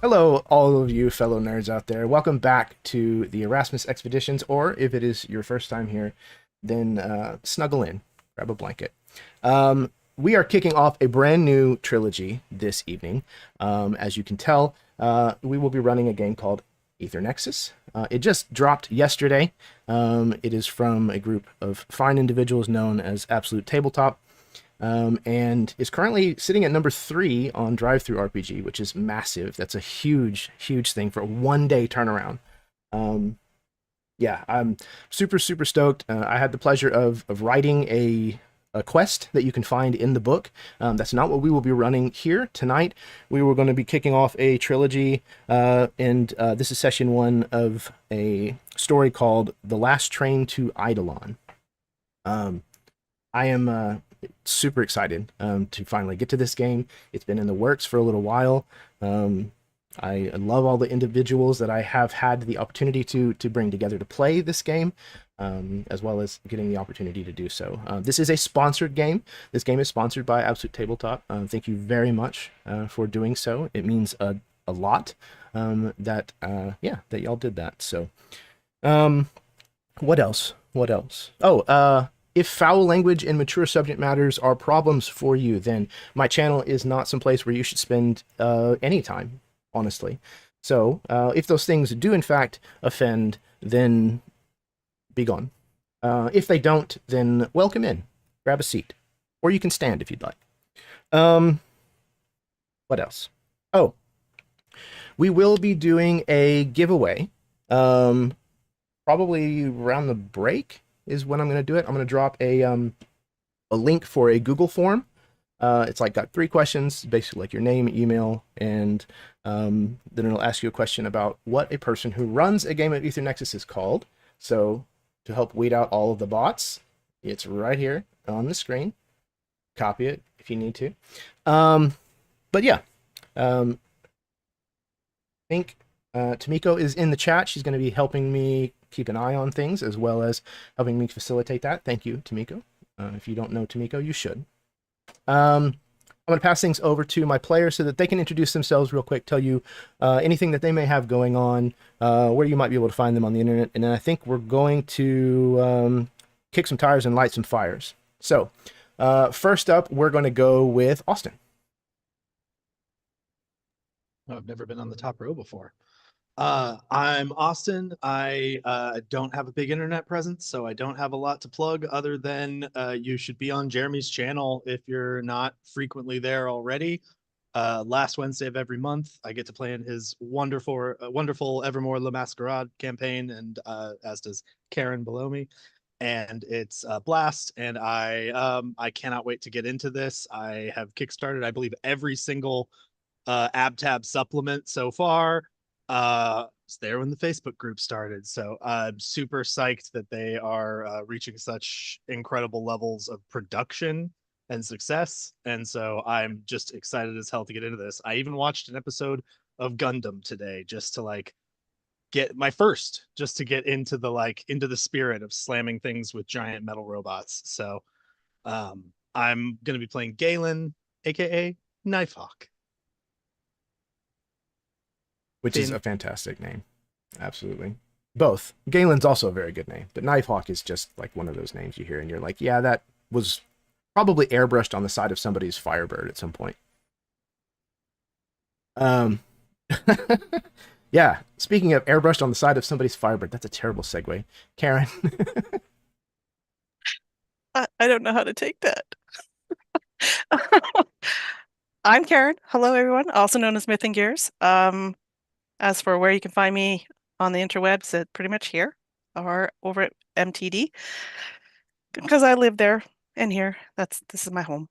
Hello, all of you fellow nerds out there. Welcome back to the Erasmus Expeditions, or if it is your first time here, then snuggle in, grab a blanket. We are kicking off a brand new trilogy this evening. As you can tell, we will be running a game called Aether Nexus. It just dropped yesterday. It is from a group of fine individuals known as Absolute Tabletop, and is currently sitting at number 3 on Drive-Thru RPG, which is massive. That's a huge, huge thing for a one-day turnaround. Um, yeah, I'm super, super stoked. I had the pleasure of writing a quest that you can find in the book. That's not what we will be running here tonight. We were going to be kicking off a trilogy, and this is session 1 of a story called The Last Train to Eidolon. I am super excited to finally get to this game. It's been in the works for a little while. I love all the individuals that I have had the opportunity to bring together to play this game, as well as getting the opportunity to do so. This is a sponsored game. This game is sponsored by Absolute Tabletop. Thank you very much for doing so. It means a lot that y'all did that. So, what else? What else? Oh, if foul language and mature subject matters are problems for you, then my channel is not some place where you should spend any time, honestly. So if those things do in fact offend, then be gone. If they don't, then welcome in. Grab a seat. Or you can stand if you'd like. What else? Oh, we will be doing a giveaway. Probably around the break is when I'm going to do it. I'm going to drop a link for a Google form. It's like got 3 questions, basically like your name, email, and then it'll ask you a question about what a person who runs a game of Aether Nexus is called. So to help weed out all of the bots, it's right here on the screen. Copy it if you need to. But yeah, I think Tomiko is in the chat. She's going to be helping me keep an eye on things as well as helping me facilitate that. Thank you, Tomiko. If you don't know Tomiko, you should. I'm going to pass things over to my players so that they can introduce themselves real quick, tell you anything that they may have going on, where you might be able to find them on the internet, and then I think we're going to kick some tires and light some fires. So, first up, we're going to go with Austin. Oh, I've never been on the top row before. I'm Austin. I don't have a big internet presence, so I don't have a lot to plug other than you should be on Jeremy's channel if you're not frequently there already. Last Wednesday of every month, I get to play in his wonderful Evermore La Masquerade campaign, and as does Karen below me. And it's a blast, and I cannot wait to get into this. I have kickstarted, I believe, every single AbTab supplement so far. It's there when the Facebook group started, so I'm super psyched that they are reaching such incredible levels of production and success. And so I'm just excited as hell to get into this. I even watched an episode of Gundam today just to like get my first, just to get into the spirit of slamming things with giant metal robots. So I'm gonna be playing Galen, aka Knifehawk. Which is a fantastic name. Absolutely. Both. Galen's also a very good name, but Knifehawk is just like one of those names you hear and you're like, yeah, that was probably airbrushed on the side of somebody's Firebird at some point. Yeah, speaking of airbrushed on the side of somebody's Firebird, that's a terrible segue. Karen. I don't know how to take that. I'm Karen. Hello, everyone. Also known as Myth and Gears. As for where you can find me on the interwebs, it's pretty much here or over at MTD, because I live there and here. This is my home,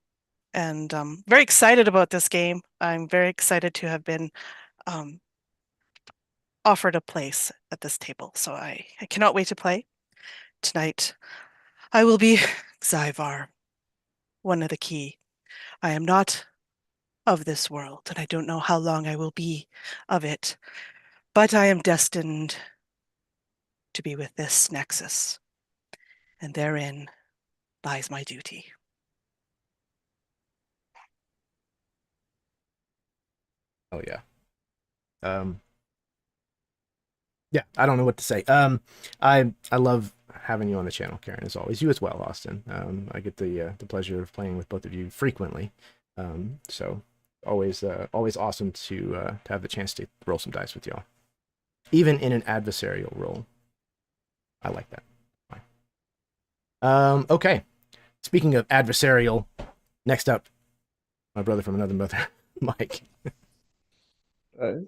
and very excited about this game. I'm very excited to have been offered a place at this table, so I cannot wait to play tonight. I will be Zyvar, one of the key. I am not of this world, and I don't know how long I will be of it, but I am destined to be with this Nexus, and therein lies my duty. Oh yeah. Yeah, I don't know what to say. I love having you on the channel, Karen, as always. You as well, Austin. I get the pleasure of playing with both of you frequently. So always awesome to have the chance to roll some dice with y'all, even in an adversarial role. I like that. Okay. Speaking of adversarial, next up, my brother from another mother, Mike. Alright.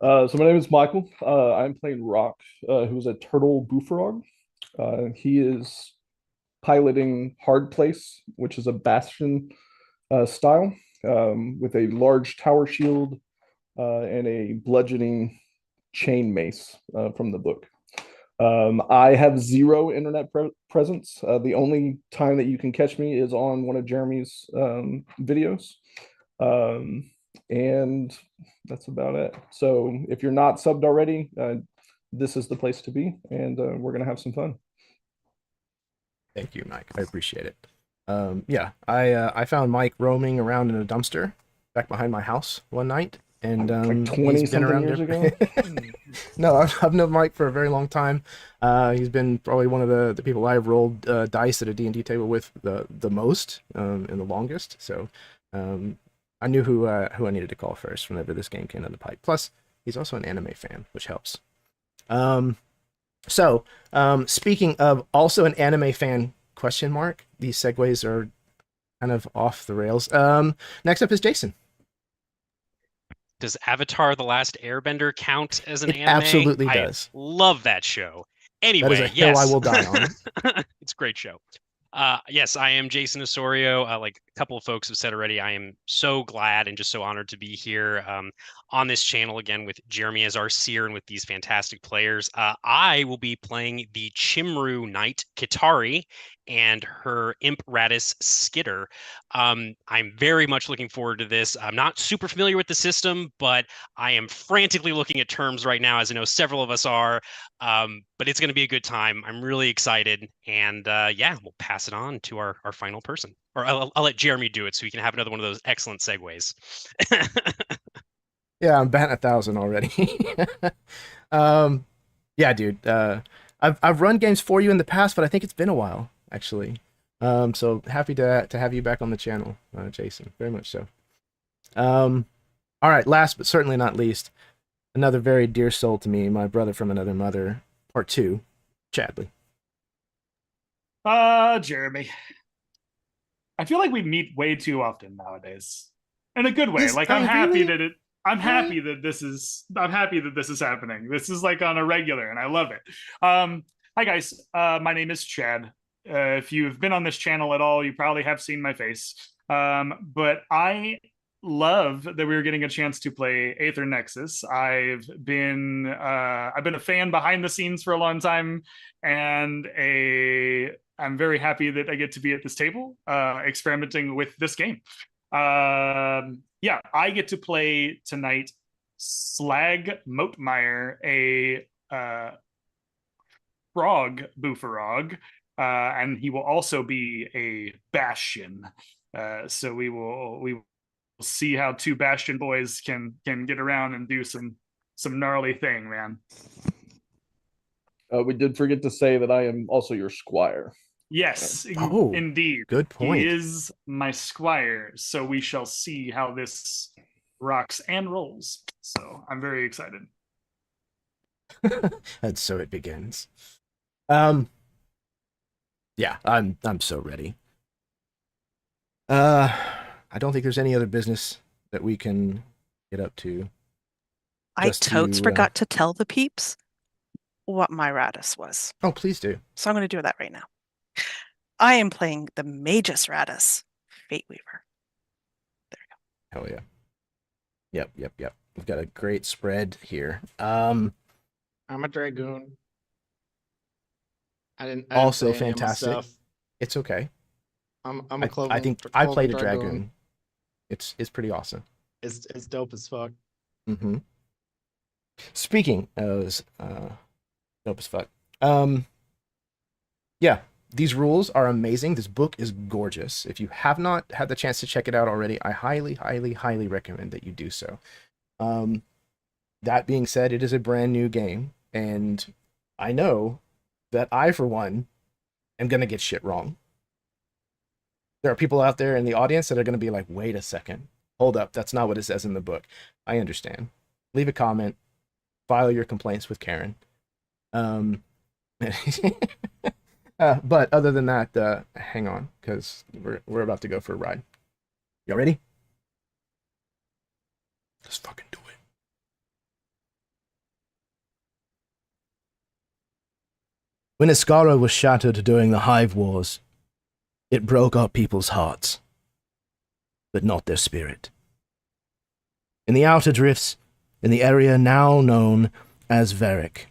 So my name is Michael. I'm playing Rock, who's a turtle buforog. He is piloting Hard Place, which is a Bastion style, with a large tower shield and a bludgeoning chain mace from the book. I have zero internet presence. The only time that you can catch me is on one of Jeremy's videos. And that's about it. So if you're not subbed already, this is the place to be, and we're gonna have some fun. Thank you, Mike. I appreciate it. Yeah, I found Mike roaming around in a dumpster back behind my house one night, and Like 20 something years ago. No, I've known Mike for a very long time. He's been probably one of the people I've rolled dice at a D&D table with the most and the longest. So I knew who I needed to call first whenever this game came down the pipe. Plus, he's also an anime fan, which helps. So speaking of also an anime fan, ? These segues are kind of off the rails. Next up is Jason. Does Avatar: The Last Airbender count as an It anime? absolutely does. I love that show. Anyway, That is a hill yes. I will die on. It's a great show. Yes, I am Jason Osorio. Like a couple of folks have said already, I am so glad and just so honored to be here on this channel again with Jeremy as our seer and with these fantastic players. I will be playing the Chimru Knight Kitari and her Imp Ratus Skitter. I'm very much looking forward to this. I'm not super familiar with the system, but I am frantically looking at terms right now, as I know several of us are. But it's going to be a good time. I'm really excited. And yeah, we'll pass it on to our final person. Or I'll let Jeremy do it so we can have another one of those excellent segues. Yeah, I'm batting 1,000 already. Yeah, dude. I've run games for you in the past, but I think it's been a while, actually. So happy to have you back on the channel, Jason. Very much so. All right, last but certainly not least, another very dear soul to me, my brother from another mother, part 2, Chadley. Jeremy. I feel like we meet way too often nowadays. In a good way. Like I'm happy that I'm happy that this is happening. This is like on a regular and I love it. Hi guys. My name is Chad. If you've been on this channel at all, you probably have seen my face. But I love that we were getting a chance to play Aether Nexus. I've been a fan behind the scenes for a long time, and I'm very happy that I get to be at this table experimenting with this game. Yeah, I get to play tonight Slag Moatmire, a frog buforog, and he will also be a Bastion. So we will see how two Bastion boys can get around and do some gnarly thing, man. We did forget to say that I am also your squire. Yes, Oh, indeed. Good point. He is my squire, so we shall see how this rocks and rolls. So I'm very excited. And so it begins. Yeah, I'm so ready. I don't think there's any other business that we can get up to. I Just totes to, forgot to tell the peeps what my Ratus was. Oh, please do. So I'm going to do that right now. I am playing the Magus Ratus, Fate Weaver. There we go. Hell yeah. Yep. We've got a great spread here. I'm a dragoon. I didn't also say any of my fantastic. stuff. It's okay. I'm a cloven. I think I played a dragoon. dragoon. It's pretty awesome. It's dope as fuck. Mm-hmm. Speaking of dope as fuck. Yeah, these rules are amazing. This book is gorgeous. If you have not had the chance to check it out already, I highly recommend that you do so. That being said, it is a brand new game, and I know that I, for one, am going to get shit wrong. There are people out there in the audience that are going to be like, wait a second, hold up, that's not what it says in the book. I understand. Leave a comment, file your complaints with Karen. But other than that, hang on, because we're about to go for a ride. Y'all ready? Let's fucking do it. When Eskhara was shattered during the Hive Wars, it broke our people's hearts, but not their spirit. In the outer drifts, in the area now known as Varric,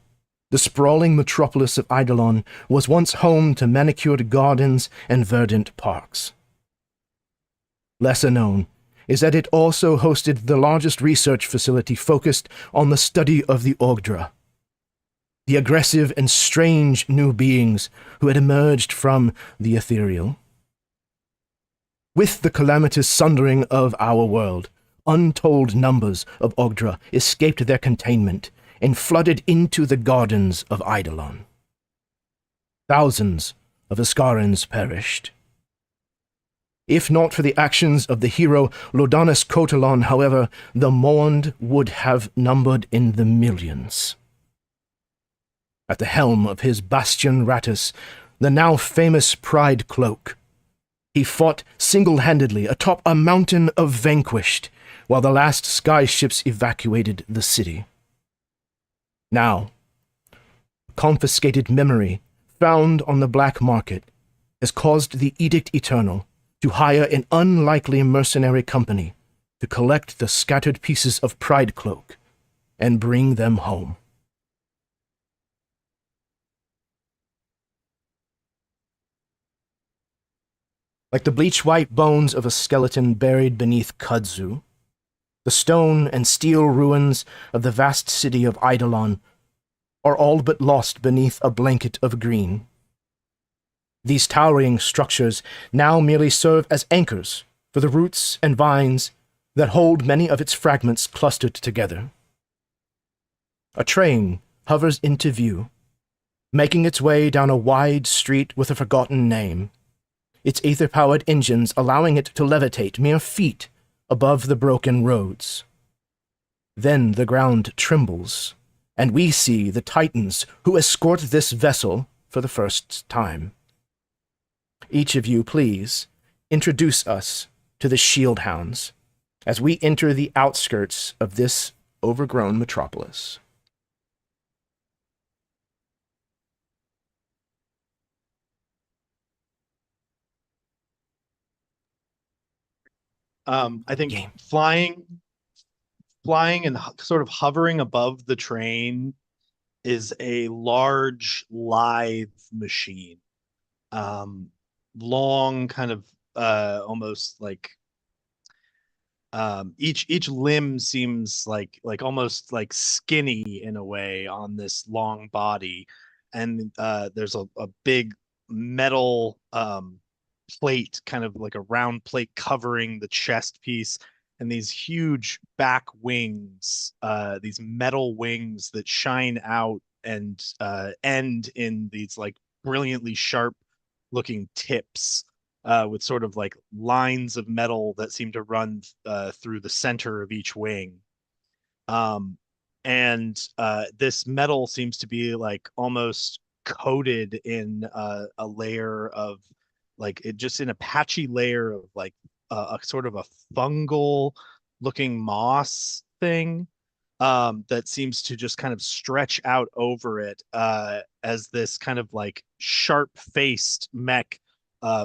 the sprawling metropolis of Eidolon was once home to manicured gardens and verdant parks. Lesser known is that it also hosted the largest research facility focused on the study of the Oghdra, the aggressive and strange new beings who had emerged from the ethereal. With the calamitous sundering of our world, untold numbers of Oghdra escaped their containment and flooded into the Gardens of Eidolon. Thousands of Eskharans perished. If not for the actions of the hero Lodanus Cotalan, however, the mourned would have numbered in the millions. At the helm of his Bastion Ratus, the now famous Pride Cloak, he fought single-handedly atop a mountain of vanquished, while the last skyships evacuated the city. Now, confiscated memory found on the black market has caused the Edict Eternal to hire an unlikely mercenary company to collect the scattered pieces of Pride Cloak and bring them home. Like the bleach-white bones of a skeleton buried beneath kudzu, the stone and steel ruins of the vast city of Eidolon are all but lost beneath a blanket of green. These towering structures now merely serve as anchors for the roots and vines that hold many of its fragments clustered together. A train hovers into view, making its way down a wide street with a forgotten name, its aether-powered engines allowing it to levitate mere feet above the broken roads. Then the ground trembles, and we see the Titans who escort this vessel for the first time. Each of you, please, introduce us to the shield hounds as we enter the outskirts of this overgrown metropolis. I think Game. flying and sort of hovering above the train is a large lithe machine. Long, kind of almost like each limb seems like almost like skinny in a way on this long body, and there's a big metal plate, kind of like a round plate covering the chest piece, and these huge back wings, these metal wings that shine out and end in these like brilliantly sharp looking tips, with sort of like lines of metal that seem to run through the center of each wing. And this metal seems to be like almost coated in a layer of like it just in a patchy layer of like a sort of a fungal looking moss thing, that seems to just kind of stretch out over it, as this kind of like sharp-faced mech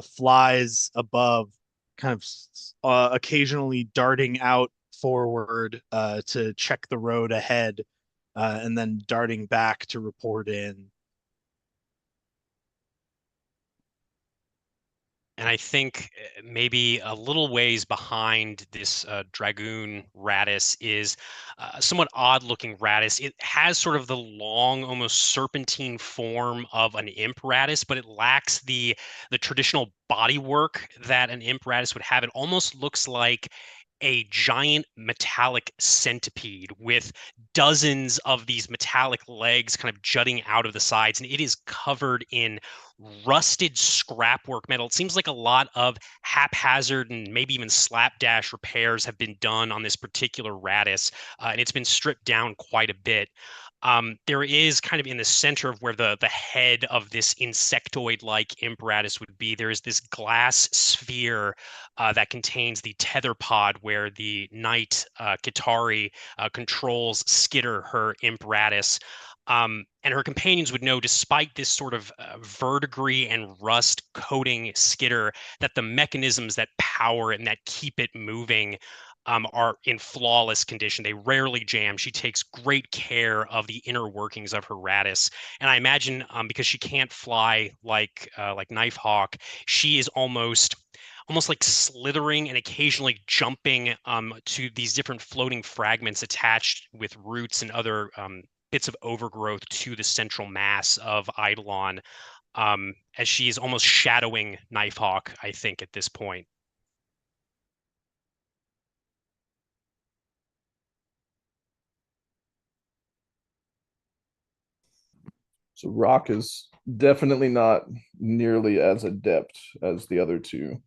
flies above, kind of occasionally darting out forward to check the road ahead, and then darting back to report in. And I think maybe a little ways behind this Dragoon Ratus is a somewhat odd-looking Ratus. It has sort of the long, almost serpentine form of an Imp Ratus, but it lacks the traditional bodywork that an Imp Ratus would have. It almost looks like a giant metallic centipede with dozens of these metallic legs kind of jutting out of the sides, and it is covered in rusted scrapwork metal. It seems like a lot of haphazard and maybe even slapdash repairs have been done on this particular Ratus, and it's been stripped down quite a bit. There is kind of in the center of where the head of this insectoid-like imperatus would be, there is this glass sphere that contains the tether pod where the knight Kitari controls Skitter, her imperatus. And her companions would know, despite this sort of verdigris and rust coating Skitter, that the mechanisms that power it and that keep it moving are in flawless condition. They rarely jam. She takes great care of the inner workings of her Ratus, and I imagine because she can't fly like Knifehawk, she is almost like slithering and occasionally jumping to these different floating fragments attached with roots and other bits of overgrowth to the central mass of Eidolon, as she is almost shadowing Knifehawk, I think, at this point. So Rock is definitely not nearly as adept as the other two.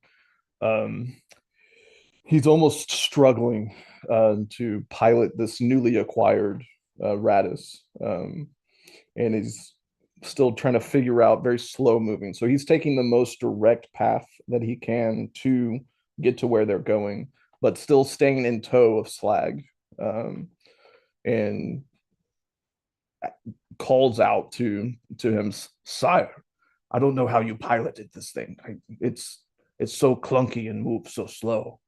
He's almost struggling to pilot this newly acquired Ratus, and he's still trying to figure out, very slow moving. So he's taking the most direct path that he can to get to where they're going, but still staying in tow of Slag, and calls out to him, "Sire, I don't know how you piloted this thing. It's so clunky and moves so slow,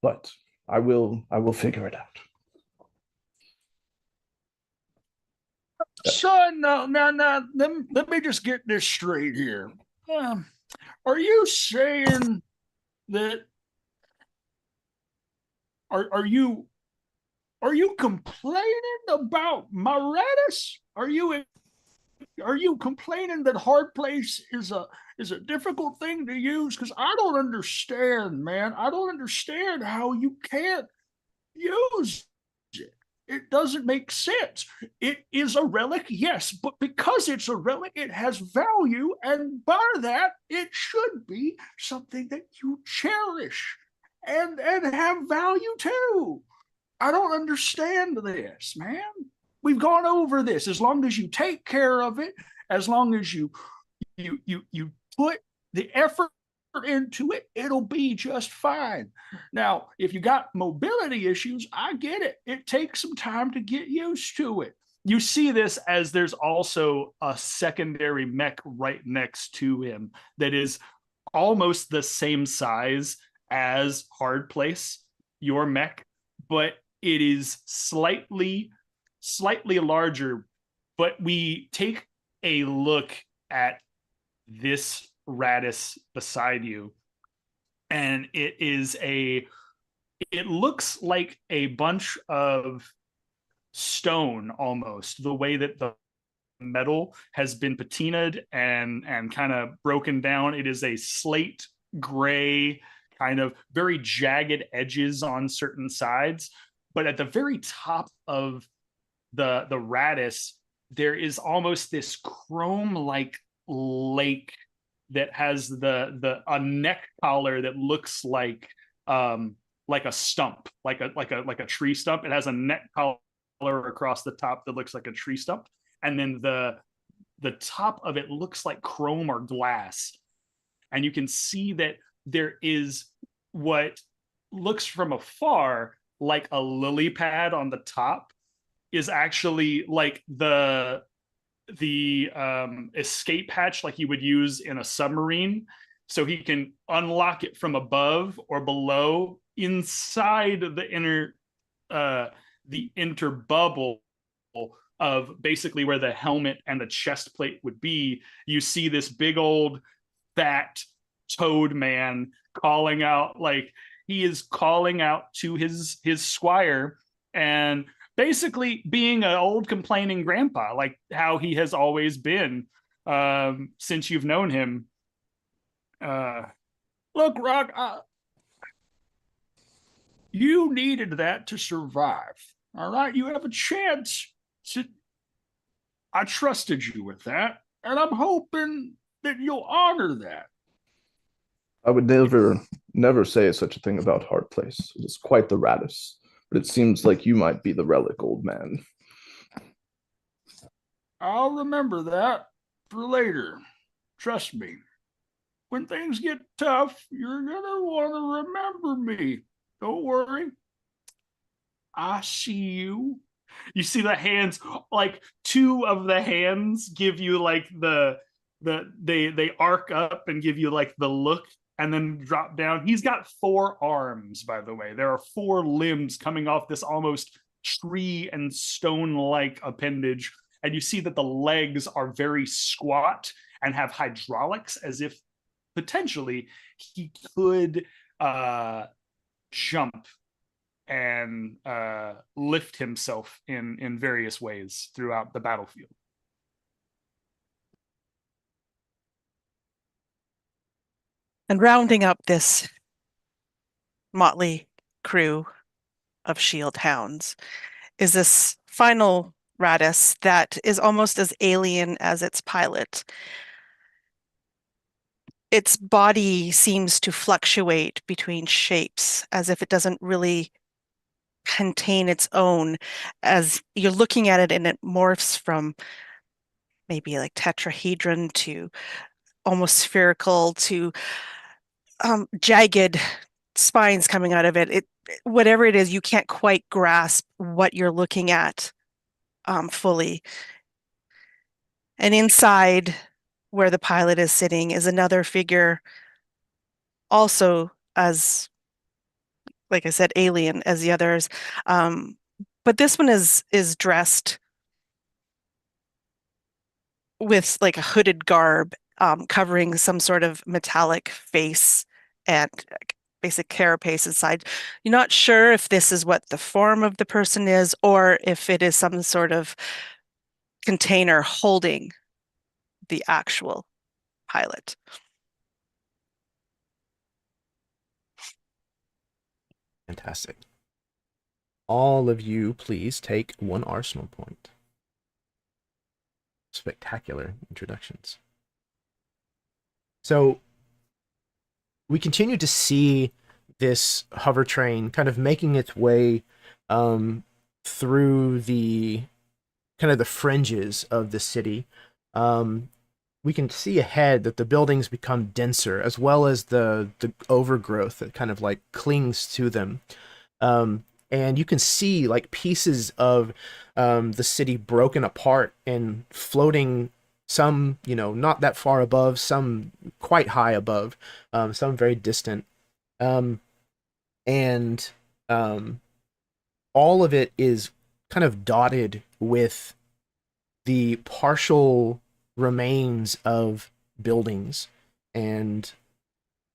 but I will figure it out." Son, no, let me just get this straight here. Are you saying that? Are you complaining about my Ratus? Are you complaining that hard place is a difficult thing to use? Because I don't understand, man. I don't understand how you can't use it. It doesn't make sense. It is a relic, yes, but because it's a relic, it has value, and by that, it should be something that you cherish and have value too. I don't understand this, man. We've gone over this. As long as you take care of it, as long as you put the effort into it, it'll be just fine. Now, if you got mobility issues, I get it. It takes some time to get used to it. You see this as there's also a secondary mech right next to him that is almost the same size as Hard Place, your mech, but it is slightly larger. But we take a look at this Ratus beside you, and it looks like a bunch of stone, almost the way that the metal has been patinaed and kind of broken down. It is a slate gray, kind of very jagged edges on certain sides, but at the very top of the Ratus, there is almost this chrome-like lake that has a neck collar that looks like a stump, like a tree stump. It has a neck collar across the top that looks like a tree stump, and then the top of it looks like chrome or glass, and you can see that there is what looks from afar like a lily pad on the top is actually like the escape hatch like you would use in a submarine, so he can unlock it from above or below inside the inner bubble of basically where the helmet and the chest plate would be. You see this big old fat toad man calling out, like he is calling out to his squire, and basically being an old complaining grandpa, like how he has always been since you've known him. Look, Rock, You needed that to survive. All right, you have a chance to. I trusted you with that, and I'm hoping that you'll honor that. I would never say such a thing about Hard Place. It is quite the Ratus, but it seems like you might be the relic, old man. I'll remember that for later. Trust me. When things get tough, you're gonna want to remember me. Don't worry. I see you. You see the hands, like two of the hands give you like they arc up and give you like the look and then drop down. He's got 4 arms, by the way. There are 4 limbs coming off this almost tree and stone-like appendage. And you see that the legs are very squat and have hydraulics, as if potentially he could jump and lift himself in various ways throughout the battlefield. And rounding up this motley crew of shield hounds is this final Ratus that is almost as alien as its pilot. Its body seems to fluctuate between shapes as if it doesn't really contain its own. As you're looking at it and it morphs from maybe like tetrahedron to almost spherical to jagged spines coming out of it. Whatever it is, you can't quite grasp what you're looking at fully. And inside where the pilot is sitting is another figure, also as, like I said, alien as the others. But this one is dressed with like a hooded garb, covering some sort of metallic face and basic carapace inside. You're not sure if this is what the form of the person is or if it is some sort of container holding the actual pilot. Fantastic. All of you, please take 1 arsenal point. Spectacular introductions. So we continue to see this hover train kind of making its way through the kind of the fringes of the city. We can see ahead that the buildings become denser, as well as the overgrowth that kind of like clings to them. And you can see like pieces of the city broken apart and floating, some, you know, not that far above, some quite high above, some very distant. And all of it is kind of dotted with the partial remains of buildings and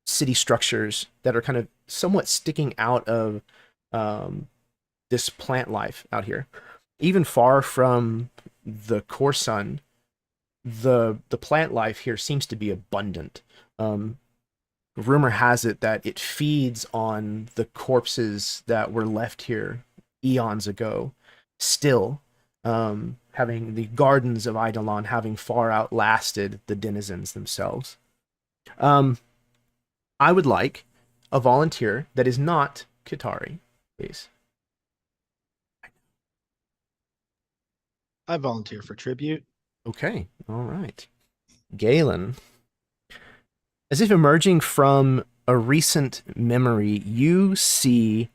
city structures that are kind of somewhat sticking out of this plant life out here. Even far from the core sun, the plant life here seems to be abundant. Rumor has it that it feeds on the corpses that were left here eons ago, still, having the Gardens of Eidolon having far outlasted the denizens themselves. I would like a volunteer that is not Kitari, please. I volunteer for tribute. Okay, all right. Galen. As if emerging from a recent memory, you see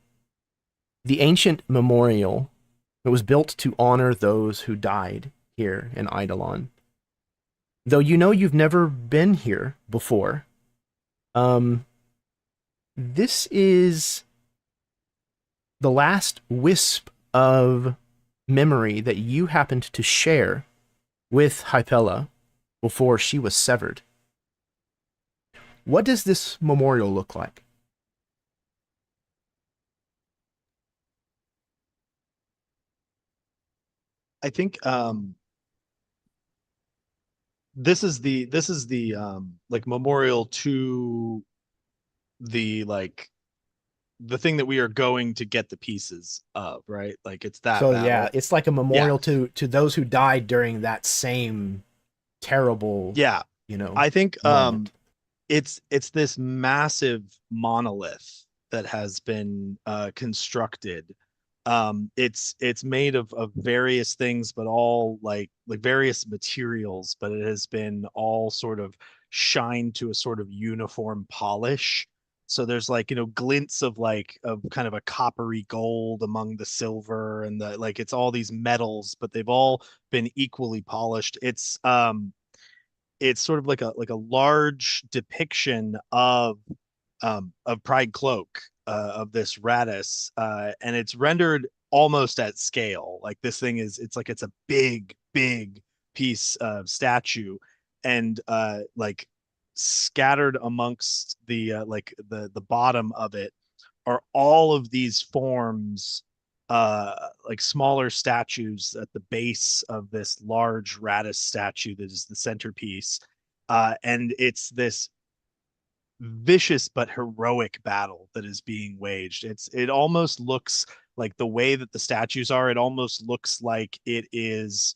the ancient memorial that was built to honor those who died here in Eidolon. Though you know you've never been here before, this is the last wisp of memory that you happened to share with Hypella before she was severed. What does this memorial look like? I think this is the like memorial to the like the thing that we are going to get the pieces of, right? Like it's that So battle. yeah, it's like a memorial to those who died during that same terrible, Yeah. you know, I think moment. it's this massive monolith that has been constructed. It's made of various things, but all like various materials, but it has been all sort of shined to a sort of uniform polish. So there's like, you know, glints of like of kind of a coppery gold among the silver, and the like it's all these metals, but they've all been equally polished. It's sort of like a large depiction of Pride Cloak, of this Ratus, and it's rendered almost at scale. Like this thing is, it's a big piece of statue, and like scattered amongst the the bottom of it are all of these forms, like smaller statues at the base of this large Ratus statue that is the centerpiece. And it's this vicious but heroic battle that is being waged. It almost looks like, the way that the statues are, it almost looks like it is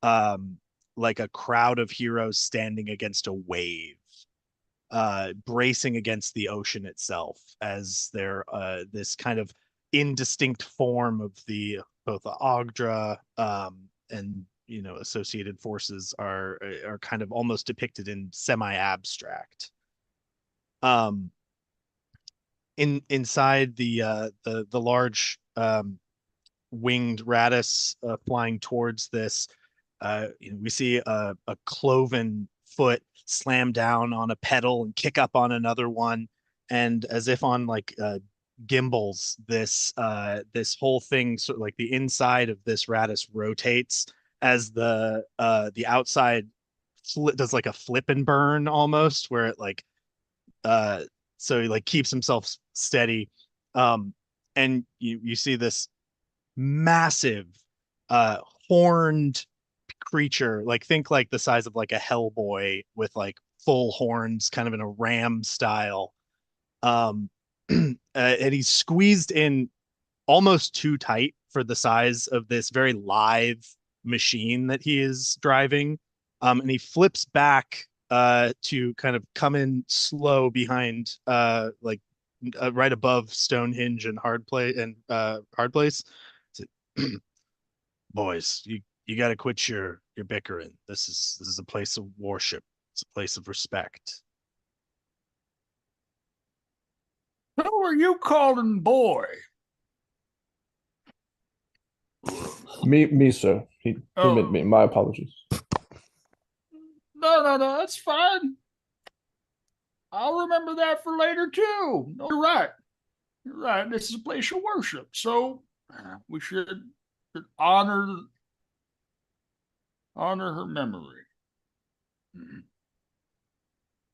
like a crowd of heroes standing against a wave, bracing against the ocean itself, as they're this kind of indistinct form of the both the Oghdra, and you know, associated forces are kind of almost depicted in semi-abstract. um inside the large winged Ratus, flying towards this, you know, we see a cloven foot slam down on a pedal and kick up on another one, and as if on like gimbals, this whole thing, sort of like the inside of this Ratus rotates as the outside does like a flip and burn almost, where it like uh so he like keeps himself steady. And you see this massive uh horned creature, like think like the size of like a Hellboy with like full horns, kind of in a ram style. um and he's squeezed in almost too tight for the size of this very live machine that he is driving. And he flips back to kind of come in slow behind, right above Stonehenge and Hard Place. So, boys, you got to quit your bickering. This is a place of worship. It's a place of respect. Who are you calling boy? Me, sir. He meant me. My apologies. No, that's fine. I'll remember that for later too. No, you're right. You're right. This is a place of worship, so we should honor her memory.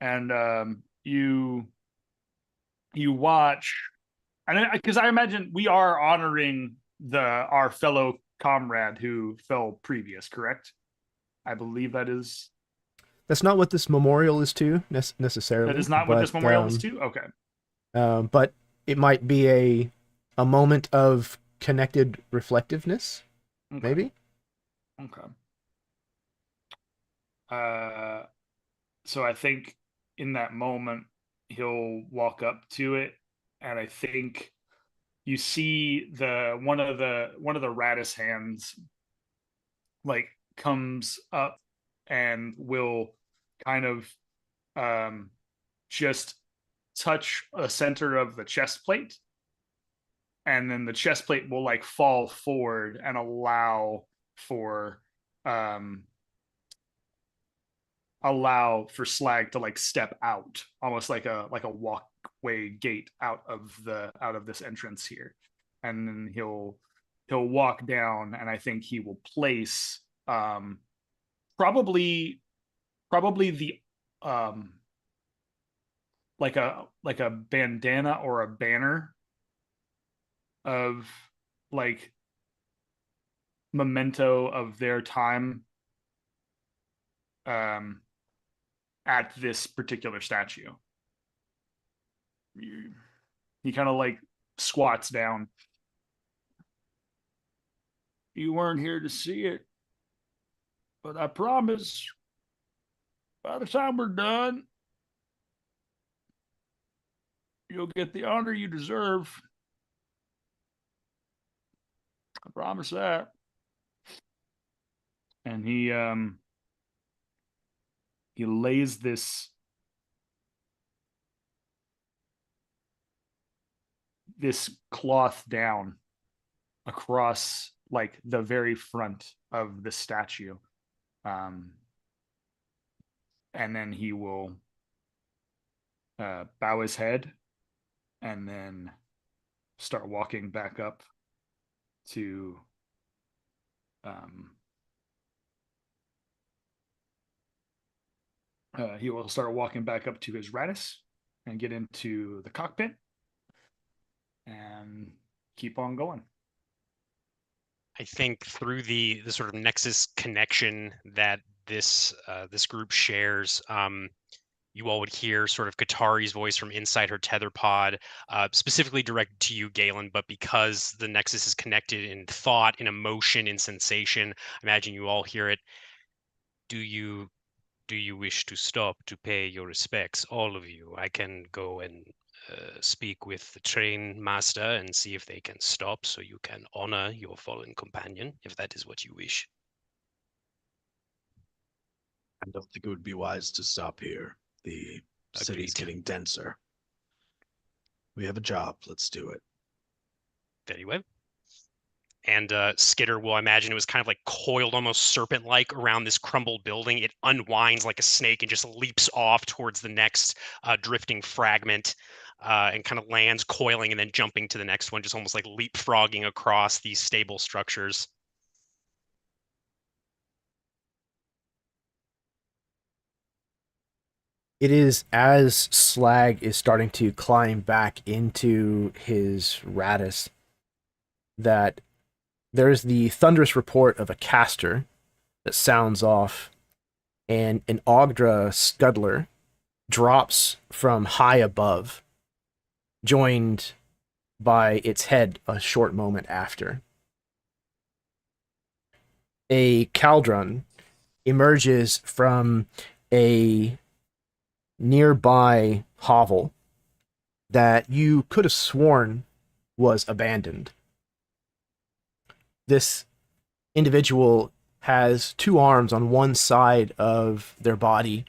And you watch, and because I imagine we are honoring our fellow comrade who fell previous, correct? I believe that's not what this memorial is to necessarily. That is not what this memorial is to? Okay. But it might be a moment of connected reflectiveness, okay. maybe. Okay. So I think in that moment he'll walk up to it, and I think you see one of the Ratus hands like comes up and will kind of just touch the center of the chest plate, and then the chest plate will like fall forward and allow for Slag to like step out, almost like a walkway gate out of this entrance here, and then he'll walk down, and I think he will place probably the like a bandana or a banner of like memento of their time at this particular statue. He kind of like squats down. You weren't here to see it, but I promise by the time we're done, you'll get the honor you deserve. I promise that. And he lays this cloth down across like the very front of the statue. And then he will bow his head and then start walking back up to he will start walking back up to his Ratus and get into the cockpit and keep on going. I think through the sort of Nexus connection that this group shares, you all would hear sort of Katari's voice from inside her tether pod, specifically directed to you, Galen, but because the Nexus is connected in thought, in emotion, in sensation, I imagine you all hear it. Do you wish to stop to pay your respects, all of you? I can go and speak with the train master and see if they can stop so you can honor your fallen companion, if that is what you wish. I don't think it would be wise to stop here. The city's getting denser. We have a job. Let's do it. Very well. And Skitter will, I imagine it was kind of like coiled almost serpent-like around this crumbled building. It unwinds like a snake and just leaps off towards the next drifting fragment and kind of lands coiling and then jumping to the next one, just almost like leapfrogging across these stable structures. It is as Slag is starting to climb back into his Ratus that there's the thunderous report of a caster that sounds off, and an Oghdra scuttler drops from high above, joined by its head a short moment after. A cauldron emerges from a nearby hovel that you could have sworn was abandoned. This individual has two arms on one side of their body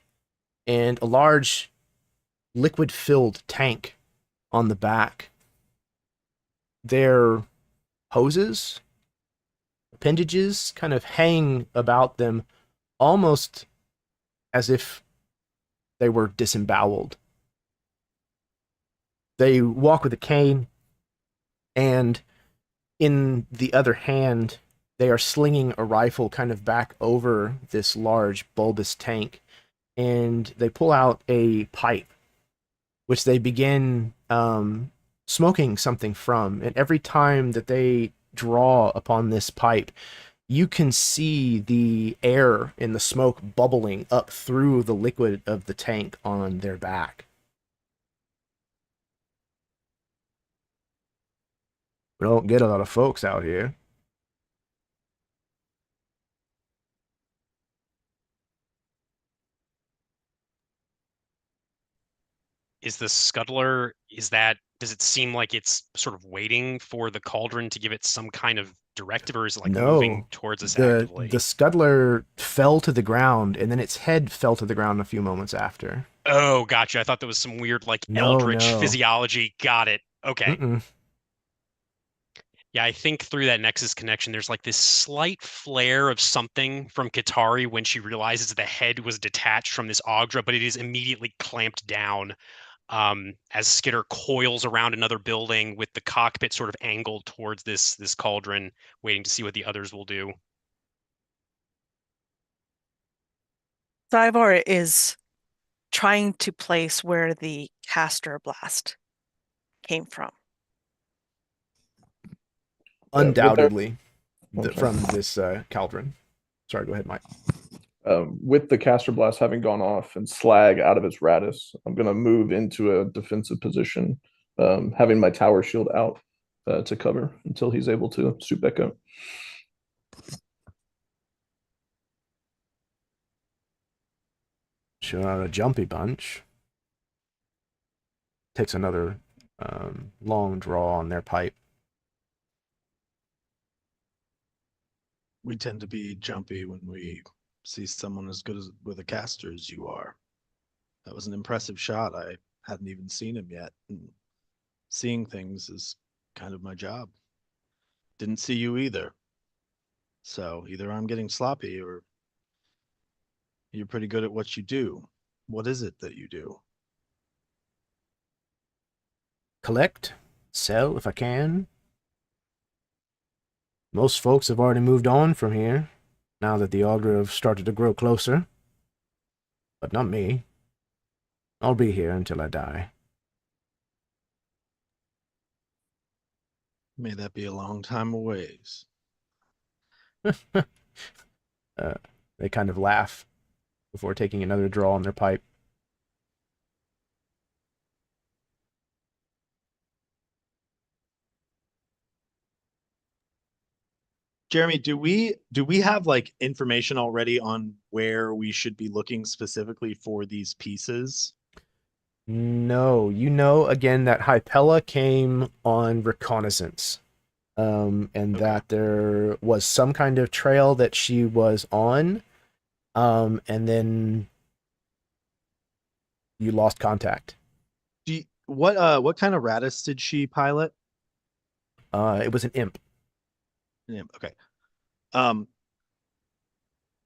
and a large liquid-filled tank on the back. Their hoses, appendages kind of hang about them almost as if they were disemboweled. They walk with a cane, and in the other hand, they are slinging a rifle kind of back over this large bulbous tank, and they pull out a pipe, which they begin smoking something from. And every time that they draw upon this pipe, you can see the air in the smoke bubbling up through the liquid of the tank on their back. We don't get a lot of folks out here. Is the scuttler, does it seem like it's sort of waiting for the cauldron to give it some kind of directive, or is it like moving towards us actively? The scuttler fell to the ground, and then its head fell to the ground a few moments after. Oh, gotcha. I thought there was some weird like eldritch physiology. Got it. Okay. Yeah, I think through that Nexus connection, there's like this slight flare of something from Katari when she realizes the head was detached from this Oghdra, but it is immediately clamped down as Skitter coils around another building with the cockpit sort of angled towards this cauldron, waiting to see what the others will do. Zyvar is trying to place where the caster blast came from. Undoubtedly from this cauldron. Sorry, go ahead, Mike. With the caster blast having gone off and Slag out of his Ratus, I'm going to move into a defensive position having my tower shield out to cover until he's able to shoot back up. Sure are a jumpy bunch. Takes another long draw on their pipe. We tend to be jumpy when we see someone as good as with a caster as you are. That was an impressive shot. I hadn't even seen him yet. And seeing things is kind of my job. Didn't see you either. So either I'm getting sloppy or you're pretty good at what you do. What is it that you do? Collect, sell if I can. Most folks have already moved on from here, now that the Oghdra have started to grow closer. But not me. I'll be here until I die. May that be a long time a ways. They kind of laugh before taking another draw on their pipe. Jeremy, do we have like information already on where we should be looking specifically for these pieces? No, you know again that Hypella came on reconnaissance. And Okay. that there was some kind of trail that she was on. And then you lost contact. What kind of Ratus did she pilot? It was an imp. Yeah, okay.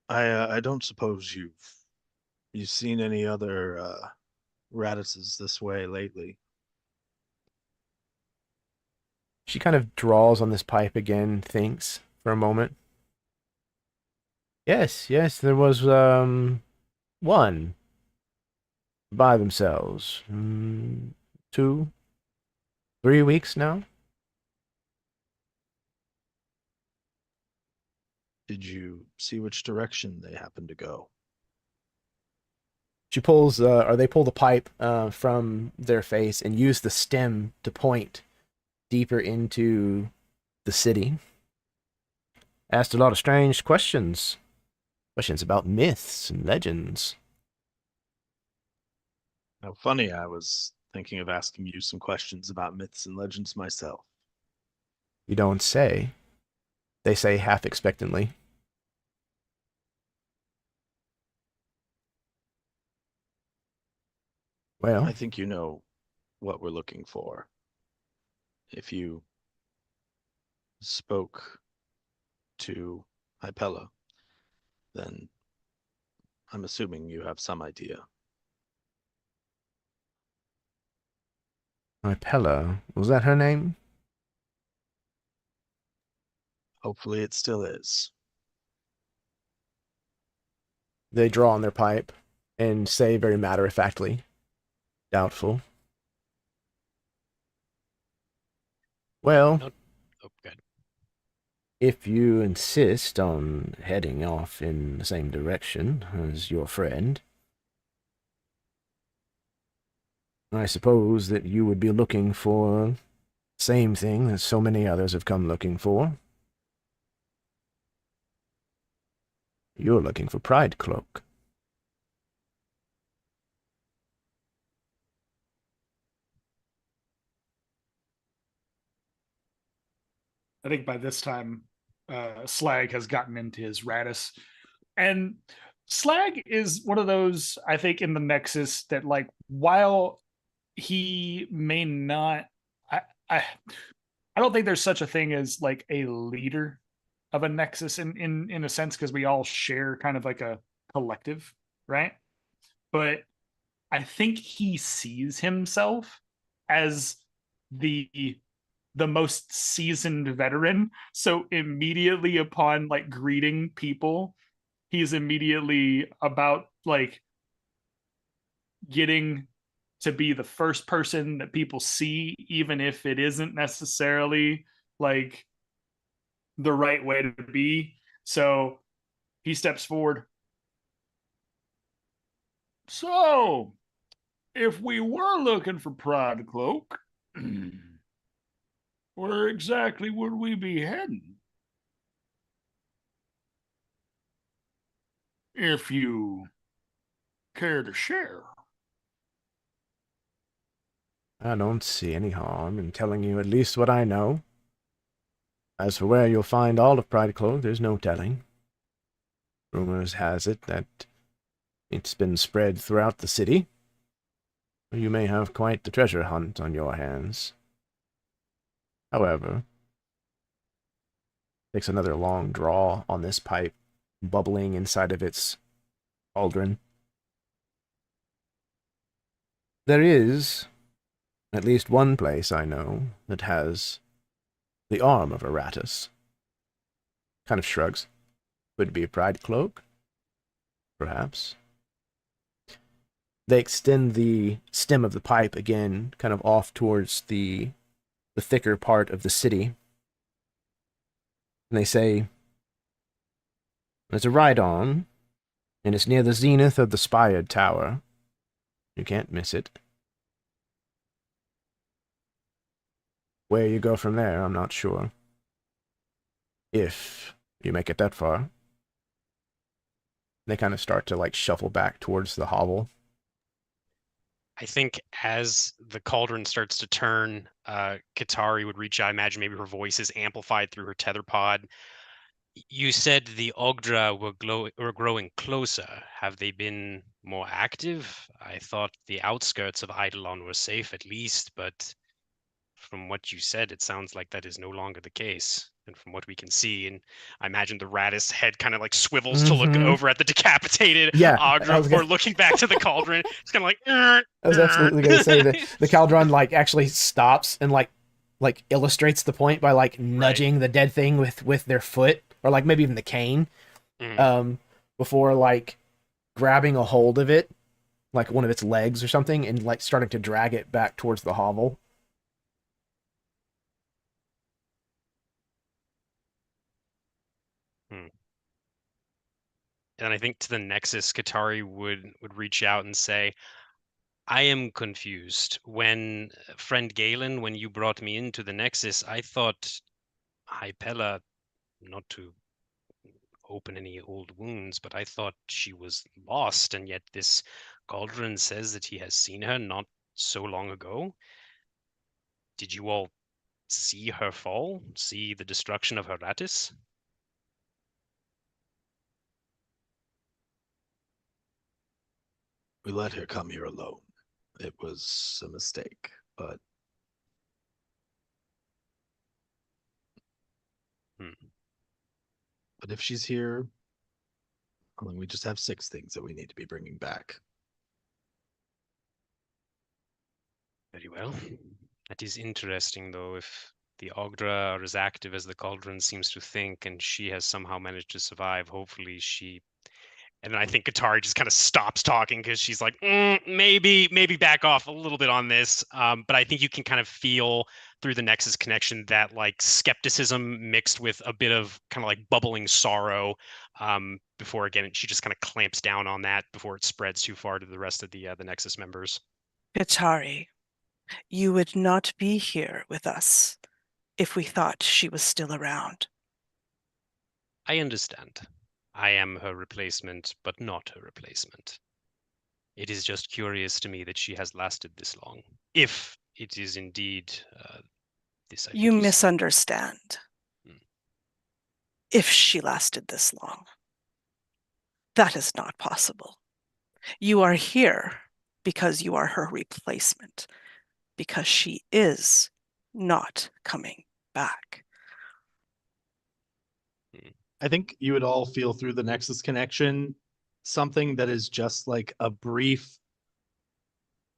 I don't suppose you've seen any other Ratuses this way lately. She kind of draws on this pipe again, thinks for a moment. Yes, there was one by themselves. 2, 3 weeks now. Did you see which direction they happened to go? She pulls, or they pull the pipe from their face and use the stem to point deeper into the city. Asked a lot of strange questions. Questions about myths and legends. How funny, I was thinking of asking you some questions about myths and legends myself. You don't say. They say half expectantly. Well, I think you know what we're looking for. If you spoke to Hypella, then I'm assuming you have some idea. Hypella, was that her name? Hopefully it still is. They draw on their pipe and say very matter-of-factly, doubtful. Well, No. Oh, good. if you insist on heading off in the same direction as your friend, I suppose that you would be looking for the same thing that so many others have come looking for. You're looking for Pride Cloak. I think by this time, Slag has gotten into his Ratus. And Slag is one of those, I think, in the Nexus that, like, while he may not, I don't think there's such a thing as like a leader of a Nexus in a sense, because we all share kind of like a collective, right? But I think he sees himself as the most seasoned veteran. So immediately upon like greeting people, he's immediately about like getting to be the first person that people see, even if it isn't necessarily like the right way to be. So he steps forward. So, if we were looking for Pride Cloak, Where exactly would we be heading? If you care to share. I don't see any harm in telling you at least what I know. As for where you'll find all of Pride Cloak, there's no telling. Rumors has it that it's been spread throughout the city. You may have quite the treasure hunt on your hands. However, takes another long draw on this pipe, bubbling inside of its cauldron. There is at least one place I know that has the arm of a Ratus. Kind of shrugs. Would be a Pride Cloak? Perhaps. They extend the stem of the pipe again, kind of off towards the thicker part of the city. And they say, there's a right on, and it's near the zenith of the spired tower. You can't miss it. Where you go from there, I'm not sure. If you make it that far. They kind of start to, like, shuffle back towards the hovel. I think as the cauldron starts to turn, Katari would reach out. I imagine maybe her voice is amplified through her tether pod. You said the Oghdra were growing closer. Have they been more active? I thought the outskirts of Eidolon were safe at least, but from what you said, it sounds like that is no longer the case. And from what we can see, and I imagine the Ratus head kind of like swivels to look over at the decapitated Oghdra before looking back to the cauldron. It's kind of like. I was absolutely going to say that the cauldron like actually stops and like illustrates the point by like nudging the dead thing with their foot, or like maybe even the cane, before like grabbing a hold of it, like one of its legs or something, and like starting to drag it back towards the hovel. And I think to the Nexus, Katari would reach out and say, I am confused. When friend Galen, when you brought me into the Nexus, I thought Hypella, not to open any old wounds, but I thought she was lost, and yet this cauldron says that he has seen her not so long ago. Did you all see her fall? See the destruction of her Ratus? We let her come here alone. It was a mistake, but but if she's here, I mean, we just have 6 things that we need to be bringing back. Very well. That is interesting, though, if the Oghdra are as active as the cauldron seems to think, and she has somehow managed to survive. Hopefully she... And I think Katari just kind of stops talking because she's like, maybe back off a little bit on this. But I think you can kind of feel through the Nexus connection that like skepticism mixed with a bit of kind of like bubbling sorrow before, again, she just kind of clamps down on that before it spreads too far to the rest of the Nexus members. Katari, you would not be here with us if we thought she was still around. I understand. I am her replacement, but not her replacement. It is just curious to me that she has lasted this long. If it is indeed this, I You misunderstand. If she lasted this long. That is not possible. You are here because you are her replacement, because she is not coming back. I think you would all feel through the Nexus connection something that is just like a brief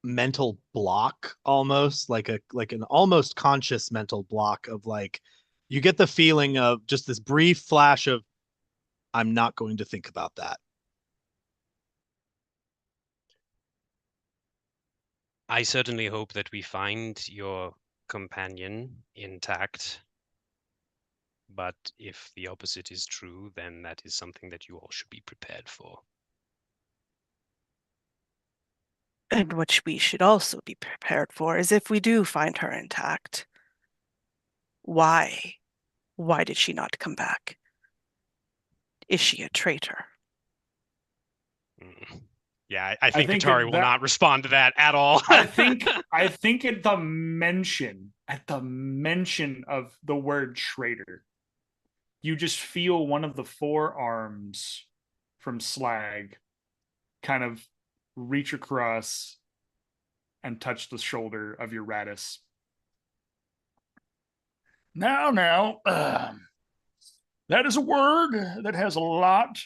mental block, almost like an almost conscious mental block of like, you get the feeling of just this brief flash of, I'm not going to think about that. I certainly hope that we find your companion intact. But if the opposite is true, then that is something that you all should be prepared for. And what we should also be prepared for is if we do find her intact, why? Why did she not come back? Is she a traitor? Yeah, I think think Katari will that- not respond to that at all. I think at the mention of the word traitor, you just feel one of the forearms from Slag kind of reach across and touch the shoulder of your Ratus. Now, that is a word that has a lot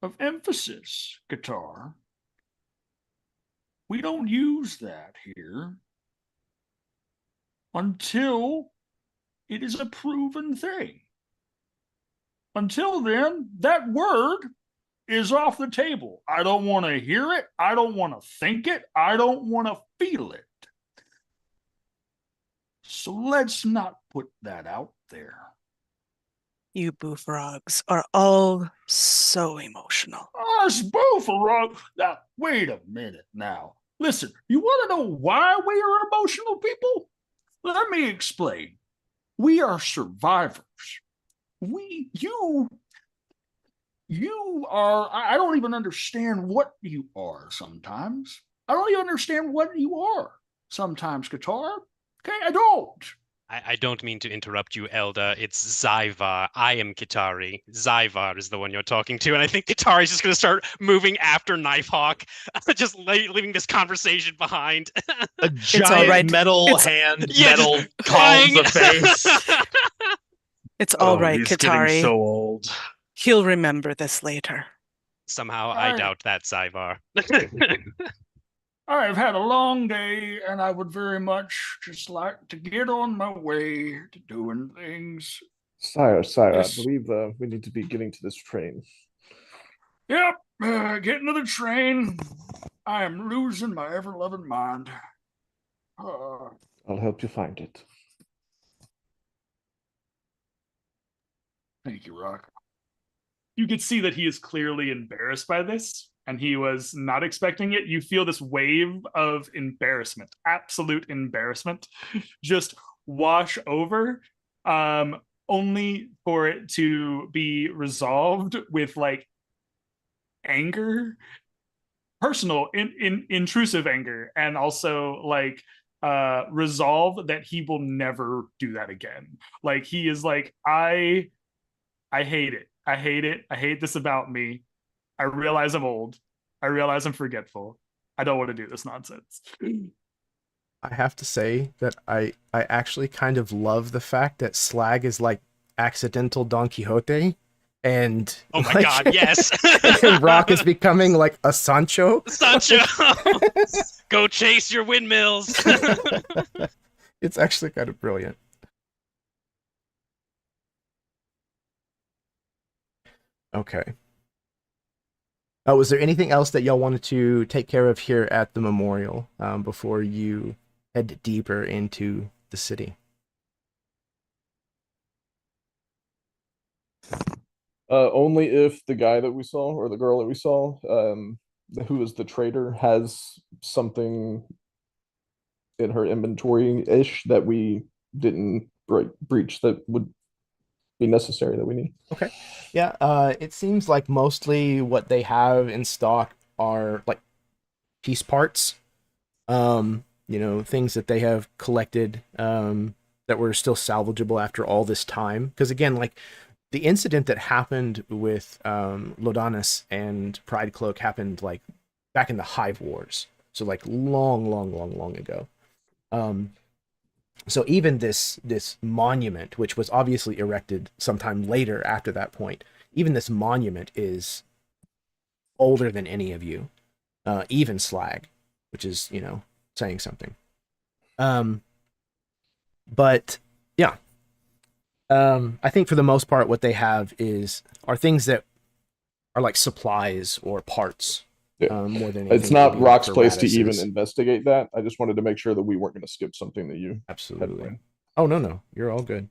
of emphasis, Guitar. We don't use that here until it is a proven thing. Until then, that word is off the table. I don't want to hear it. I don't want to think it. I don't want to feel it. So let's not put that out there. You buforogs are all so emotional. Us buforog. Now, wait a minute now. Listen, you want to know why we are emotional people? Let me explain. We are survivors. You are, I don't even understand what you are sometimes. I don't even understand what you are sometimes, Guitar. Okay, I don't. I don't mean to interrupt you, Elder. It's Zyvar. I am Kitari. Zyvar is the one you're talking to, and I think Kitari's just going to start moving after Knifehawk, just leaving this conversation behind. A giant all right. metal hand, metal crying. calms the face. It's all right, he's Katari. getting so old. He'll remember this later. Somehow, I Right. doubt that, Zyvar. I've had a long day, and I would very much just like to get on my way to doing things. Sire, Yes. I believe we need to be getting to this train. Yep, getting to the train. I am losing my ever-loving mind. I'll help you find it. Thank you, Rock. You could see that he is clearly embarrassed by this, and he was not expecting it. You feel this wave of embarrassment, absolute embarrassment, just wash over, only for it to be resolved with like anger, personal, intrusive anger, and also like resolve that he will never do that again. Like he is like, I hate it. I hate it. I hate this about me. I realize I'm old. I realize I'm forgetful. I don't want to do this nonsense. I have to say that I actually kind of love the fact that Slag is like accidental Don Quixote, and Oh my like, god, yes! and Rock is becoming like a Sancho. Sancho! Go chase your windmills! It's actually kind of brilliant. Okay. Oh, was there anything else that y'all wanted to take care of here at the memorial before you head deeper into the city? Only if the guy that we saw or the girl that we saw, who is the traitor, has something in her inventory-ish that we didn't breach that would be necessary that we need. Okay. Yeah, it seems like mostly what they have in stock are like piece parts. You know, things that they have collected that were still salvageable after all this time. Because again, like the incident that happened with Lodanus and Pride Cloak happened like back in the Hive Wars. So like long ago. So even this monument, which was obviously erected sometime later after that point, even this monument is older than any of you, even Slag, which is, you know, saying something. But yeah, I think for the most part, what they have are things that are like supplies or parts. Yeah. More than anything It's not to be Rock's for place to Ratuses. even investigate that. I just wanted to make sure that we weren't going to skip something that you had Absolutely. planned. Oh, no, you're all good.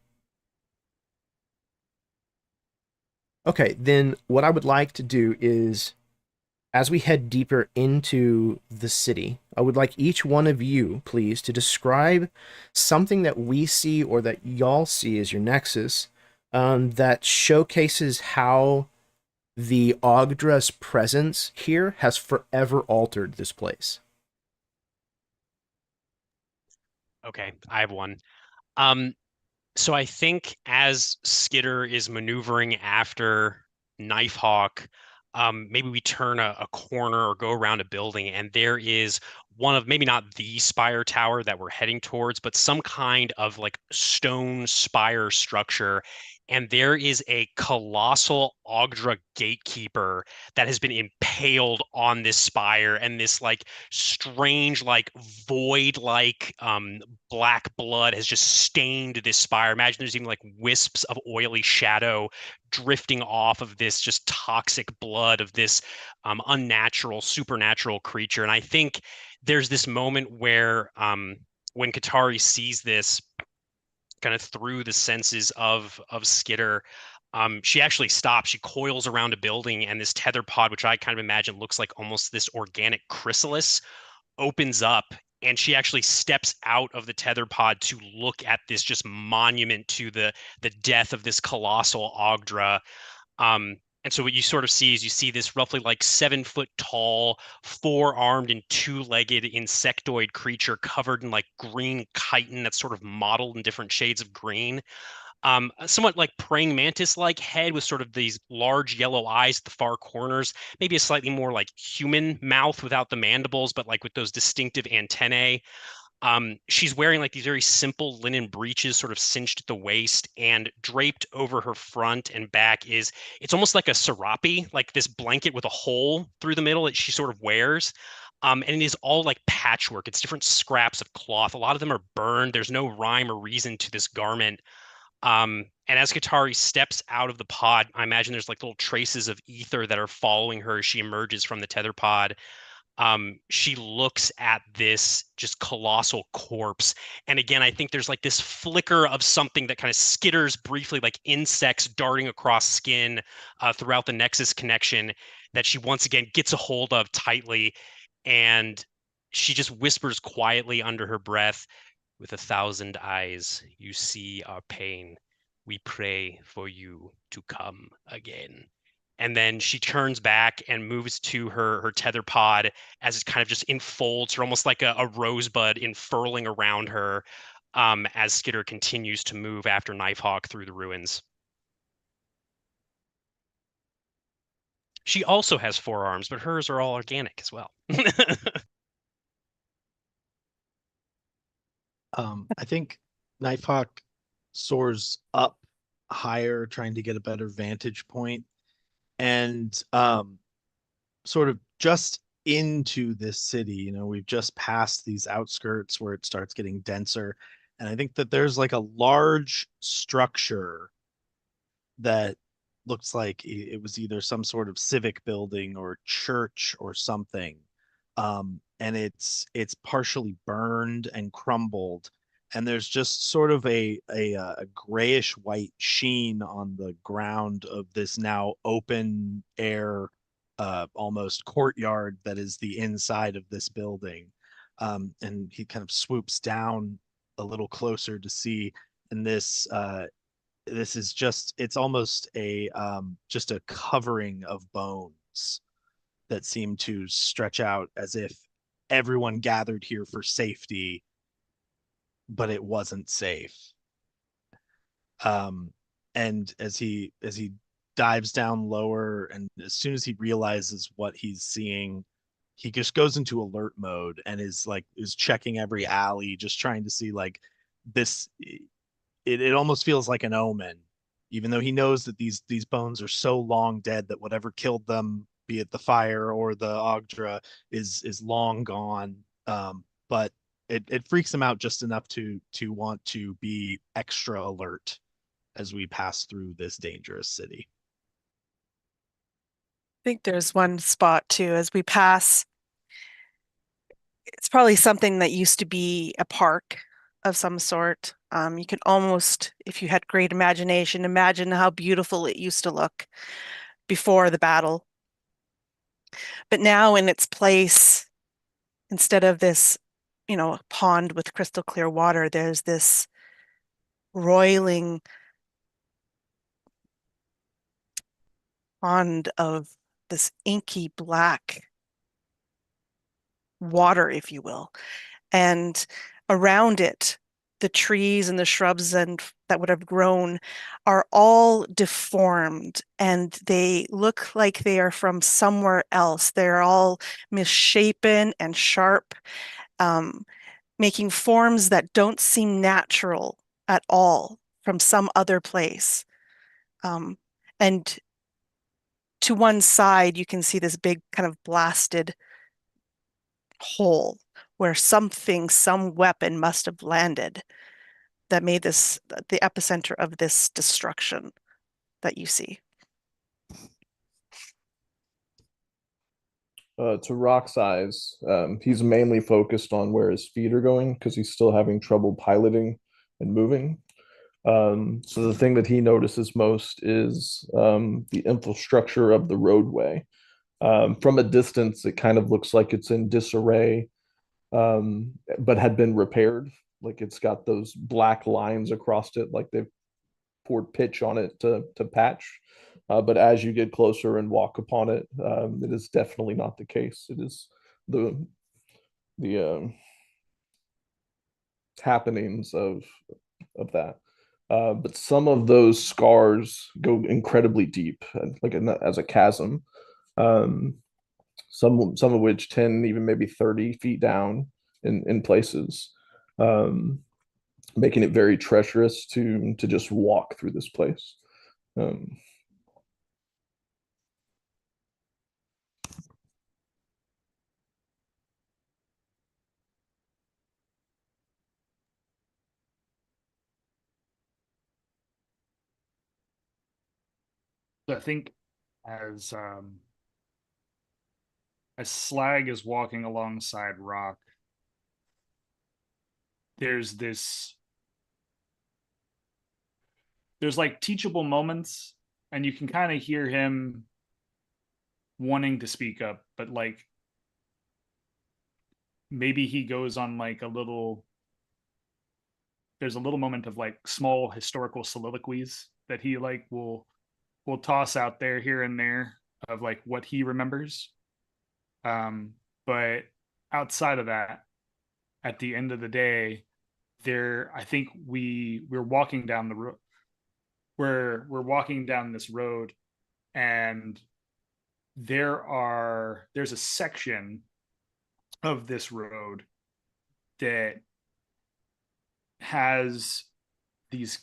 Okay, then what I would like to do is as we head deeper into the city, I would like each one of you, please, to describe something that we see or that y'all see as your nexus, that showcases how the Ogdra's presence here has forever altered this place. Okay, I have one. So I think as Skitter is maneuvering after Knifehawk, maybe we turn a corner or go around a building, and there is one of, maybe not the spire tower that we're heading towards, but some kind of like stone spire structure. And there is a colossal Oghdra gatekeeper that has been impaled on this spire, and this like strange, like void like black blood has just stained this spire. Imagine there's even like wisps of oily shadow drifting off of this just toxic blood of this unnatural, supernatural creature. And I think there's this moment where when Katari sees this kind of through the senses of Skitter, she actually stops. She coils around a building, and this tether pod, which I kind of imagine looks like almost this organic chrysalis, opens up, and she actually steps out of the tether pod to look at this just monument to the death of this colossal Oghdra. And so what you sort of see is you see this roughly like 7-foot tall, 4-armed and 2-legged insectoid creature covered in like green chitin that's sort of modeled in different shades of green. Somewhat like praying mantis-like head with sort of these large yellow eyes at the far corners, maybe a slightly more like human mouth without the mandibles, but like with those distinctive antennae. She's wearing like these very simple linen breeches, sort of cinched at the waist, and draped over her front and back it's almost like a serape, like this blanket with a hole through the middle that she sort of wears. And it is all like patchwork. It's different scraps of cloth. A lot of them are burned. There's no rhyme or reason to this garment. And as Katari steps out of the pod, I imagine there's like little traces of ether that are following her as she emerges from the tether pod. She looks at this just colossal corpse. And again, I think there's like this flicker of something that kind of skitters briefly, like insects darting across skin throughout the Nexus connection, that she once again gets a hold of tightly. And she just whispers quietly under her breath, "With 1,000 eyes, you see our pain. We pray for you to come again." And then she turns back and moves to her tether pod as it kind of just enfolds her, almost like a rosebud unfurling around her, as Skitter continues to move after Knifehawk through the ruins. She also has 4 arms, but hers are all organic as well. I think Knifehawk soars up higher, trying to get a better vantage point, and sort of just into this city. You know, we've just passed these outskirts where it starts getting denser, and I think that there's like a large structure that looks like it was either some sort of civic building or church or something. And it's partially burned and crumbled, and there's just sort of a grayish white sheen on the ground of this now open air, almost courtyard that is the inside of this building. And he kind of swoops down a little closer to see, and this is just, it's almost just a covering of bones that seem to stretch out as if everyone gathered here for safety, but it wasn't safe. And as he dives down lower, and as soon as he realizes what he's seeing, he just goes into alert mode and is checking every alley, just trying to see like this. It almost feels like an omen, even though he knows that these bones are so long dead that whatever killed them, be it the fire or the Oghdra, is long gone. But it freaks him out just enough to want to be extra alert as we pass through this dangerous city. I think there's one spot too as we pass. It's probably something that used to be a park of some sort. You can almost, if you had great imagination, imagine how beautiful it used to look before the battle. But now in its place, instead of this, pond with crystal clear water, there's this roiling pond of this inky black water, if you will. And around it, the trees and the shrubs and that would have grown are all deformed, and they look like they are from somewhere else. They're all misshapen and sharp, making forms that don't seem natural at all from some other place. And to one side, you can see this big kind of blasted hole where something, some weapon must have landed that made this the epicenter of this destruction that you see. To Rock's eyes, he's mainly focused on where his feet are going because he's still having trouble piloting and moving. So the thing that he notices most is the infrastructure of the roadway. From a distance, it kind of looks like it's in disarray, but had been repaired. Like it's got those black lines across it, like they've poured pitch on it to patch. But as you get closer and walk upon it, it is definitely not the case. It is the happenings of that. But some of those scars go incredibly deep, like as a chasm. Some of which 10, even maybe 30 feet down in places, making it very treacherous to just walk through this place. I think as Slag is walking alongside Rock, there's like teachable moments, and you can kind of hear him wanting to speak up, but like maybe he goes on like there's a little moment of like small historical soliloquies that he like will toss out there here and there of like what he remembers. But outside of that, at the end of the day, I think we're walking down the road. We're walking down this road, and there's a section of this road that has these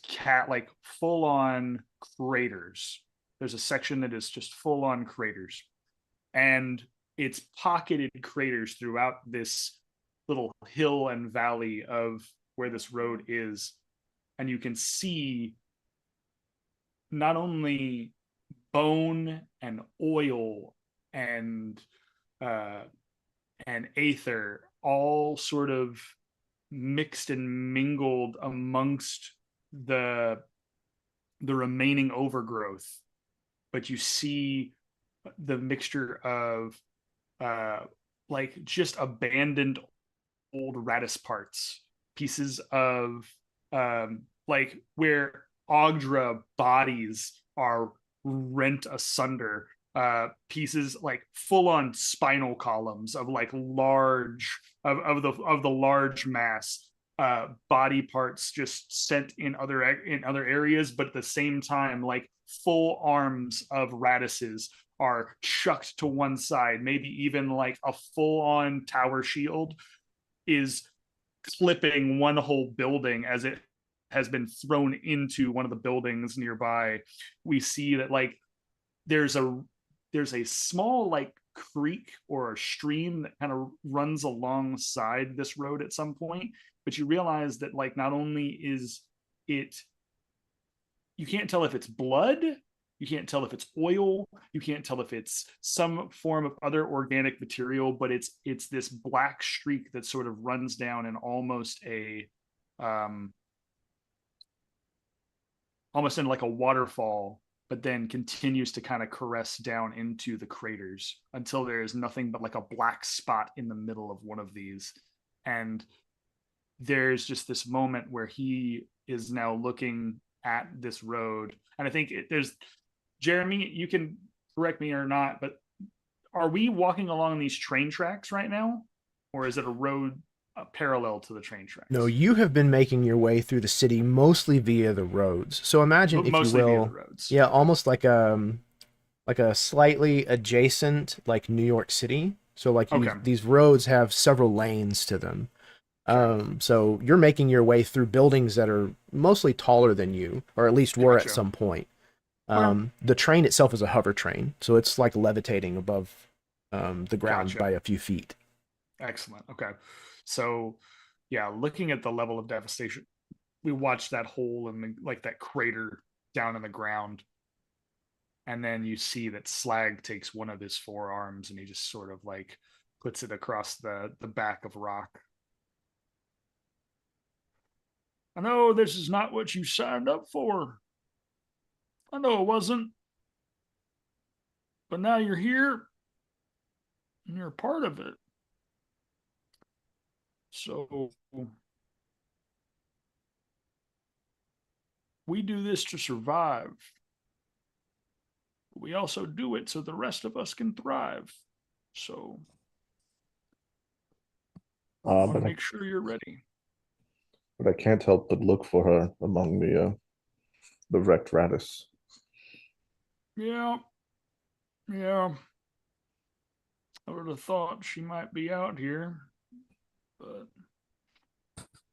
like full on craters. There's a section that is just full on craters, and it's pocketed craters throughout this little hill and valley of where this road is. And you can see not only bone and oil and aether all sort of mixed and mingled amongst the remaining overgrowth, but you see the mixture of like just abandoned old Ratus parts, pieces of like where Oghdra bodies are rent asunder, pieces like full-on spinal columns of like large of the large mass, body parts just sent in other areas, but at the same time like full arms of Ratuses are chucked to one side. Maybe even like a full-on tower shield is clipping one whole building as it has been thrown into one of the buildings nearby. We see that like there's a small like creek or a stream that kind of runs alongside this road at some point, but you realize that like not only is it, you can't tell if it's blood, you can't tell if it's oil, you can't tell if it's some form of other organic material, but it's this black streak that sort of runs down in almost in like a waterfall but then continues to kind of caress down into the craters until there is nothing but like a black spot in the middle of one of these. And there's just this moment where he is now looking at this road. And I think there's, Jeremy, you can correct me or not, but are we walking along these train tracks right now? Or is it a road parallel to the train tracks? No, you have been making your way through the city mostly via the roads. So imagine, if mostly you will, via the roads. yeah, almost like a slightly adjacent like New York City. So like these roads have several lanes to them. So you're making your way through buildings that are mostly taller than you, or at least were at some point. The train itself is a hover train, so it's like levitating above the ground by a few feet. Excellent. Okay. So yeah, looking at the level of devastation, we watched that hole and like that crater down in the ground. And then you see that Slag takes one of his forearms and he just sort of like puts it across the back of Rock. I know this is not what you signed up for. I know it wasn't. But now you're here and you're a part of it. So we do this to survive. We also do it so the rest of us can thrive. So I want to make sure you're ready. But I can't help but look for her among the wrecked Ratus. Yeah. I would have thought she might be out here. But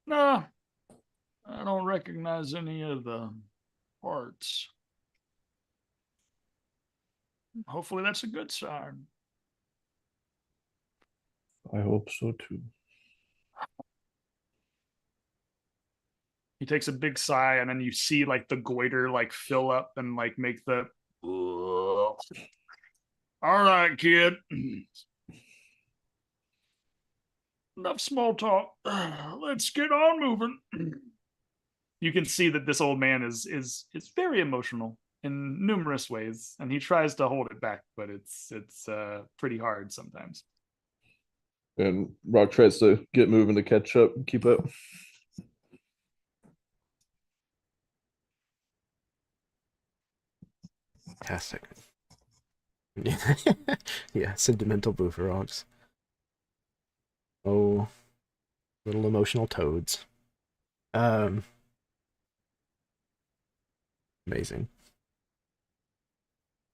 nah, I don't recognize any of the parts. Hopefully that's a good sign. I hope so too. He takes a big sigh, and then you see like the goiter like fill up and like make the all right, kid. Enough small talk. Let's get on moving. You can see that this old man is very emotional in numerous ways, and he tries to hold it back, but it's pretty hard sometimes. And Rock tries to get moving to catch up and keep up. Fantastic. Yeah, sentimental buforog's. Oh, little emotional toads. Amazing.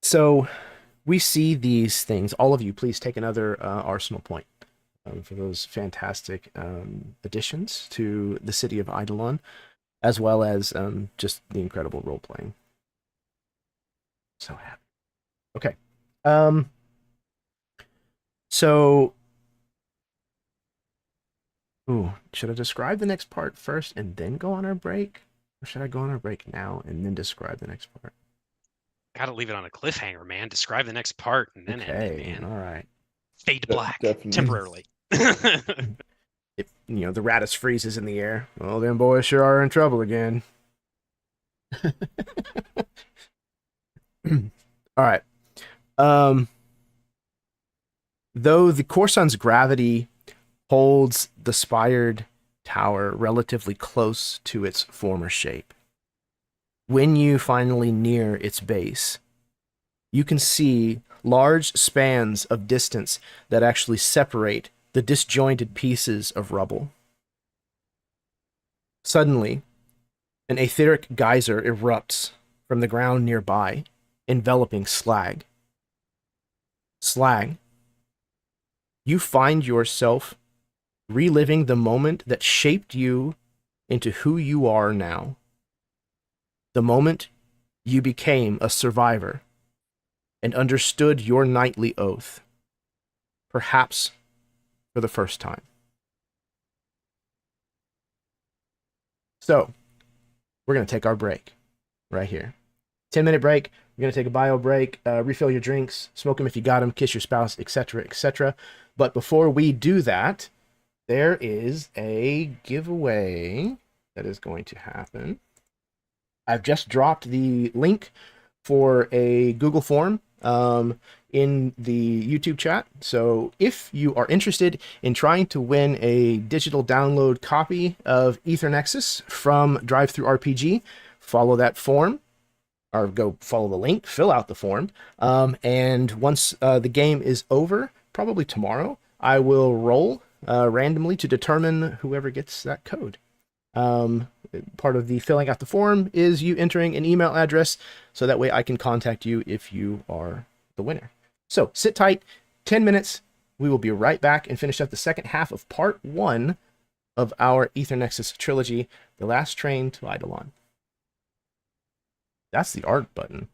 So we see these things. All of you, please take another arsenal point for those fantastic additions to the city of Eidolon, as well as just the incredible role playing. So happy. Okay. So, should I describe the next part first and then go on our break? Or should I go on our break now and then describe the next part? Gotta leave it on a cliffhanger, man. Describe the next part and then end it, man. All right. Fade to black, definitely. temporarily. If, the Ratus freezes in the air, well, them boys sure are in trouble again. All right. Though the Corsun's gravity holds the spired tower relatively close to its former shape, when you finally near its base, you can see large spans of distance that actually separate the disjointed pieces of rubble. Suddenly, an etheric geyser erupts from the ground nearby, enveloping Slag. Slag, you find yourself reliving the moment that shaped you into who you are now. The moment you became a survivor and understood your knightly oath, perhaps for the first time. So, we're going to take our break right here. 10-minute break. We're going to take a bio break, refill your drinks, smoke them if you got them, kiss your spouse, etc., etc. But before we do that, there is a giveaway that is going to happen. I've just dropped the link for a Google form in the YouTube chat. So if you are interested in trying to win a digital download copy of Aether Nexus from DriveThruRPG, follow that form, or go follow the link, fill out the form, and once the game is over, probably tomorrow, I will roll randomly to determine whoever gets that code. Part of the filling out the form is you entering an email address, so that way I can contact you if you are the winner. So sit tight, 10 minutes. We will be right back and finish up the second half of part 1 of our Aether Nexus trilogy, The Last Train to Eidolon. That's the art button.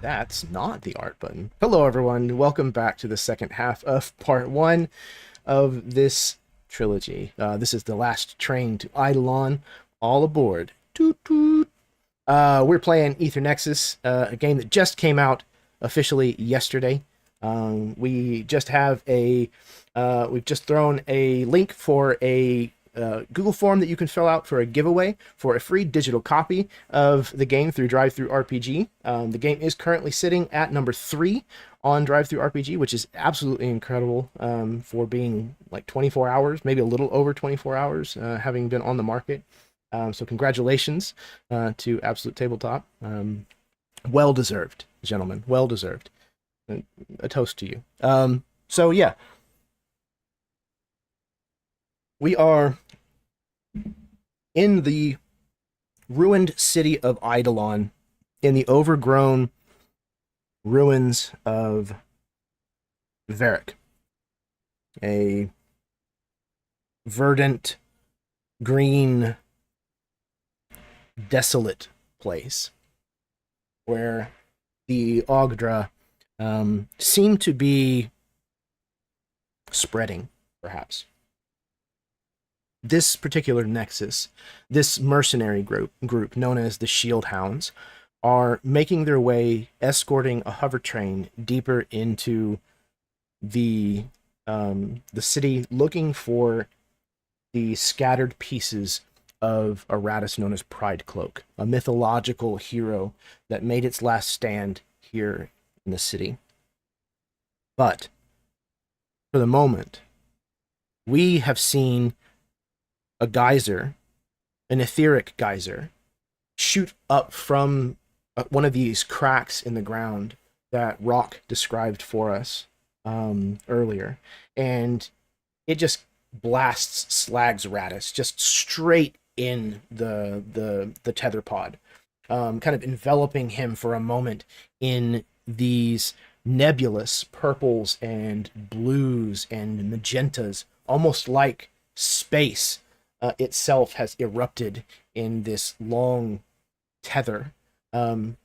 That's not the art button. Hello, everyone. Welcome back to the second half of part 1 of this trilogy. This is the last train to Eidolon. All aboard. Toot toot. We're playing Aether Nexus, a game that just came out officially yesterday. We just have we've just thrown a link for a Google form that you can fill out for a giveaway for a free digital copy of the game through DriveThruRPG. The game is currently sitting at number 3 on DriveThruRPG, which is absolutely incredible for being like 24 hours, maybe a little over 24 hours, having been on the market. So congratulations to Absolute Tabletop. Well deserved, gentlemen. Well deserved. A toast to you. So yeah. We are in the ruined city of Eidolon, in the overgrown ruins of Varric, a verdant, green, desolate place where the Oghdra seem to be spreading, perhaps. This particular nexus, this mercenary group known as the Shield Hounds, are making their way, escorting a hover train deeper into the city, looking for the scattered pieces of a Ratus known as Pride Cloak, a mythological hero that made its last stand here in the city. But for the moment, we have seen a geyser, an etheric geyser, shoot up from one of these cracks in the ground that Rock described for us earlier. And it just blasts Slag's Ratus just straight in the tether pod, kind of enveloping him for a moment in these nebulous purples and blues and magentas, almost like space itself has erupted in this long tether. And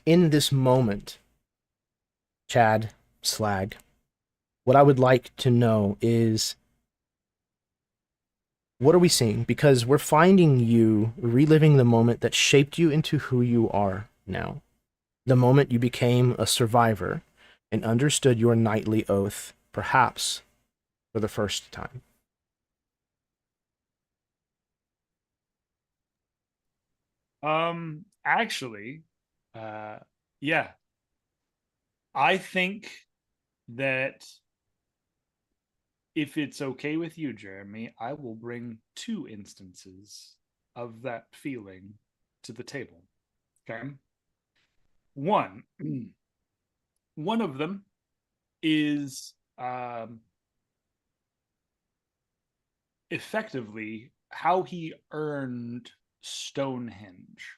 in this moment, Chad, Slag, what I would like to know is, what are we seeing? Because we're finding you reliving the moment that shaped you into who you are now. The moment you became a survivor and understood your knightly oath, perhaps for the first time. Actually, yeah. I think that if it's okay with you, Jeremy, I will bring 2 instances of that feeling to the table. Okay? One of them is effectively how he earned Stonehenge,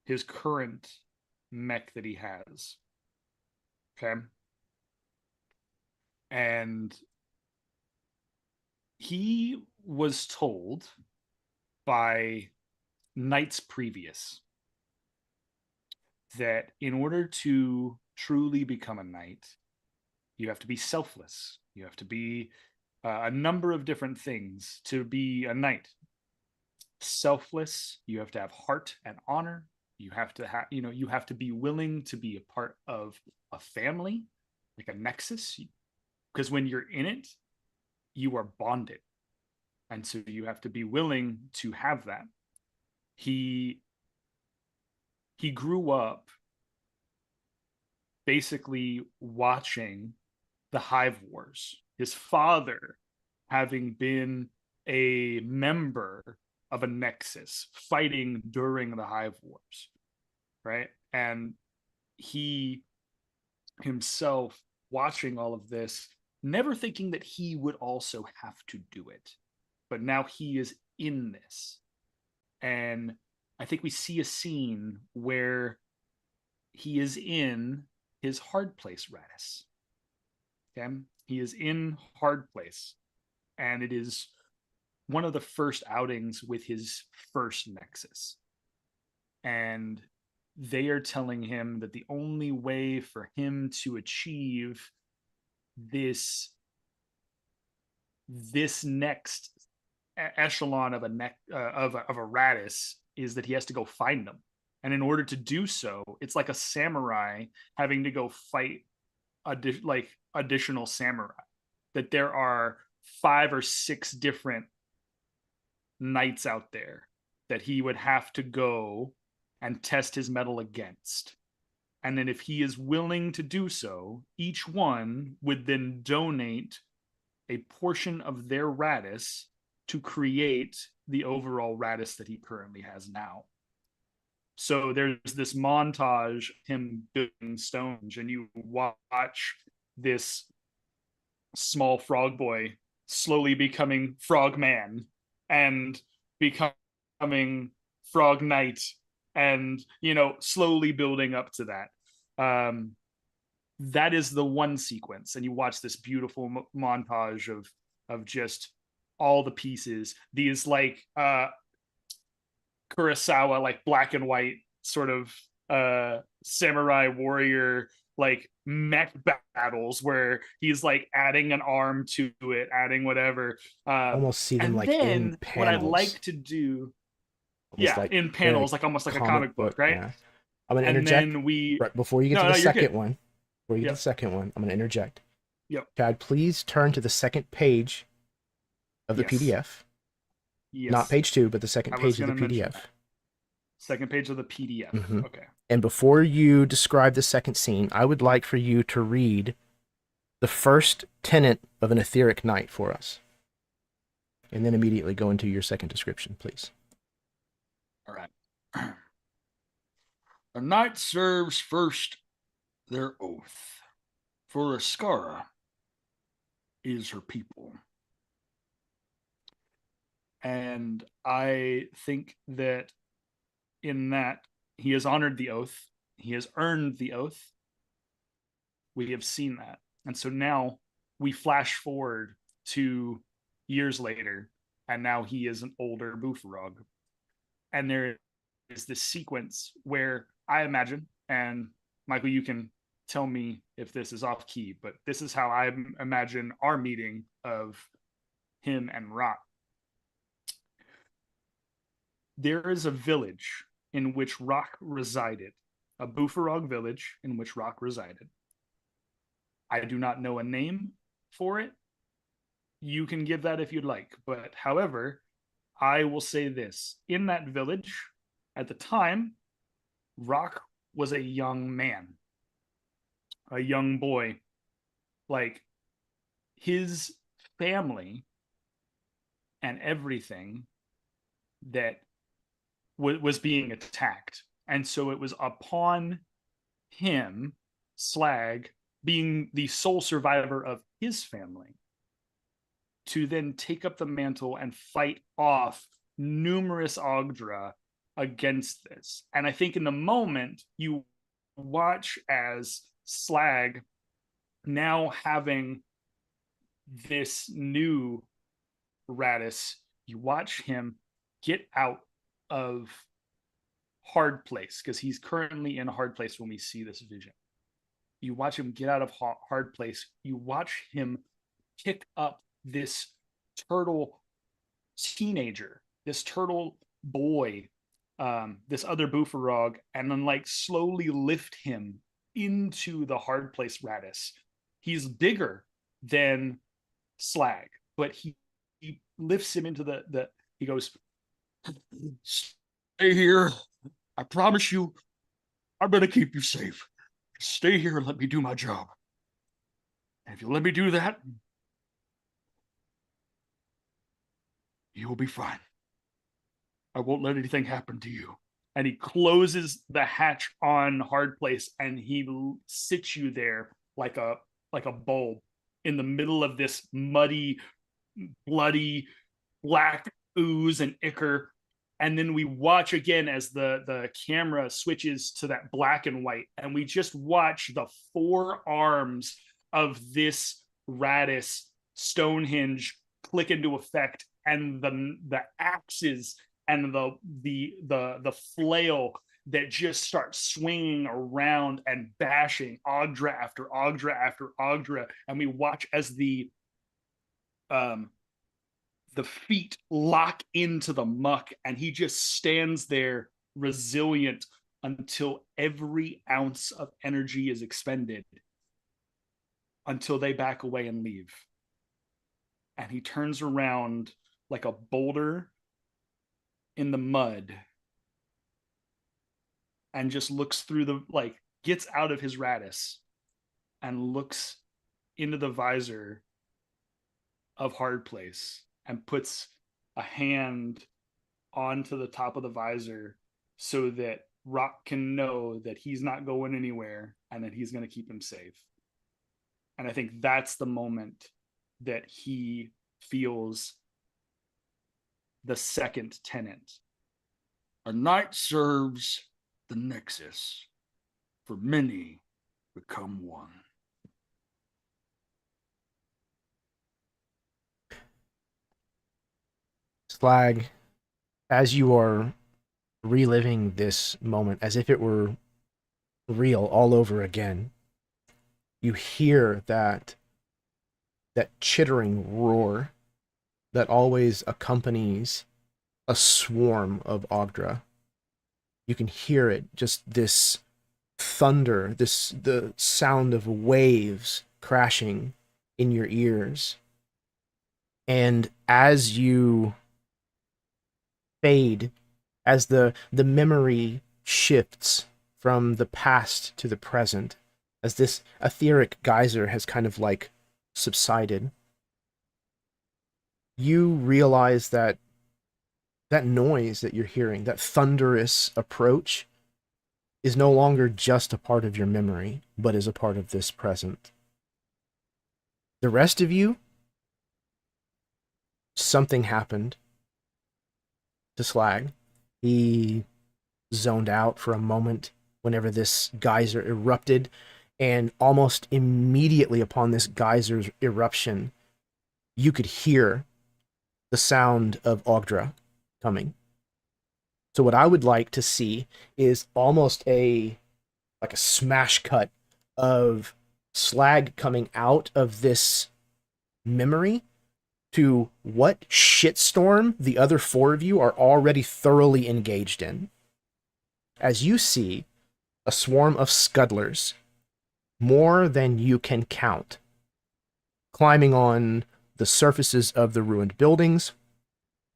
his current mech that he has. Okay. And he was told by knights previous that in order to truly become a knight, you have to be selfless. You have to be a number of different things to be a knight. Selfless, you have to have heart and honor. You have to have, you have to be willing to be a part of a family, like a nexus, because when you're in it, you are bonded. And so you have to be willing to have that. He grew up basically watching the Hive Wars. His father having been a member of a nexus fighting during the Hive Wars, right? And he himself watching all of this, never thinking that he would also have to do it. But now he is in this. And I think we see a scene where he is in his hard place, Ratus. Okay? He is in hard place. And it is one of the first outings with his first nexus. And they are telling him that the only way for him to achieve this next echelon of a Ratus is that he has to go find them. And in order to do so, it's like a samurai having to go fight additional samurai. That there are 5 or 6 different knights out there that he would have to go and test his mettle against. And then if he is willing to do so, each one would then donate a portion of their Ratus to create the overall Ratus that he currently has now. So there's this montage of him building stones, and you watch this small frog boy slowly becoming frog man and becoming frog knight, and slowly building up to that. That is the one sequence, and you watch this beautiful montage of just all the pieces, these like Kurosawa, like black and white sort of samurai warrior like mech battles where he's like adding an arm to it, adding whatever. Almost see them like in panels. What I'd like to do, in panels, like almost like a comic book, right? Yeah. I'm gonna interject. Right before you get to the second one. Before you get to the second one, I'm gonna interject. Yep. Chad, please turn to the second page of the PDF. Yes. Not page 2, but the second page of the PDF. Second page of the PDF. Mm-hmm. Okay. And before you describe the second scene, I would like for you to read the first tenet of an etheric knight for us. And then immediately go into your second description, please. All right. A knight serves first their oath, for Eskhara is her people. And I think that in that he has honored the oath, he has earned the oath. We have seen that. And so now we flash forward to years later, and now he is an older buforog. And there is this sequence where I imagine, and Michael, you can tell me if this is off key, but this is how I imagine our meeting of him and Rock. There is a village in which Rock resided, a buforog village in which Rock resided. I do not know a name for it. You can give that if you'd like, but however, I will say this. In that village, at the time, Rock was a young man, a young boy. Like, his family and everything that was being attacked. And so it was upon him, Slag, being the sole survivor of his family, to then take up the mantle and fight off numerous Oghdra against this. And I think in the moment, you watch as Slag, now having this new Ratus, you watch him get out of hard place, because he's currently in a hard place when we see this vision. You watch him get out of hard place. You watch him pick up this turtle teenager, this turtle boy, this other buforog, and then like slowly lift him into the hard place Ratus. He's bigger than Slag, but he lifts him into the he goes, stay here. I promise you, I'm going to keep you safe. Stay here and let me do my job. And if you let me do that, you'll be fine. I won't let anything happen to you. And he closes the hatch on hard place, and he sits you there like a bulb in the middle of this muddy, bloody, black ooze and ichor. And then we watch again as the camera switches to that black and white, and we just watch the 4 arms of this Ratus Stonehenge click into effect, and the axes and the flail that just start swinging around and bashing Oghdra after Oghdra after Oghdra, and we watch as the feet lock into the muck, and he just stands there resilient until every ounce of energy is expended, until they back away and leave. And he turns around like a boulder in the mud and just looks through the, like, gets out of his Ratus and looks into the visor of Hard Place and puts a hand onto the top of the visor so that Rock can know that he's not going anywhere and that he's going to keep him safe. And I think that's the moment that he feels the second tenet. A knight serves the Nexus, for many become one. Slag, as you are reliving this moment as if it were real all over again, you hear that chittering roar that always accompanies a swarm of Oghdra. You can hear it, just this thunder, the sound of waves crashing in your ears. And as you fade, as the memory shifts from the past to the present, as this etheric geyser has kind of like subsided, you realize that noise that you're hearing, that thunderous approach, is no longer just a part of your memory, but is a part of this present. The rest of you, something happened to Slag. He zoned out for a moment whenever this geyser erupted, and almost immediately upon this geyser's eruption, you could hear the sound of Oghdra coming. So what I would like to see is almost like a smash cut of Slag coming out of this memory to what shitstorm the other four of you are already thoroughly engaged in. As you see a swarm of scudlers, more than you can count, climbing on the surfaces of the ruined buildings,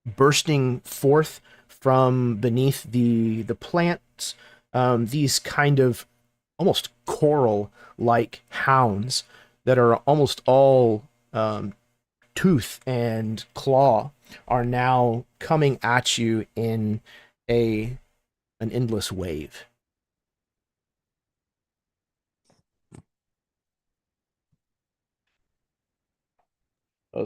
bursting forth from beneath the plants, these kind of almost coral-like hounds that are almost all tooth and claw are now coming at you in an endless wave.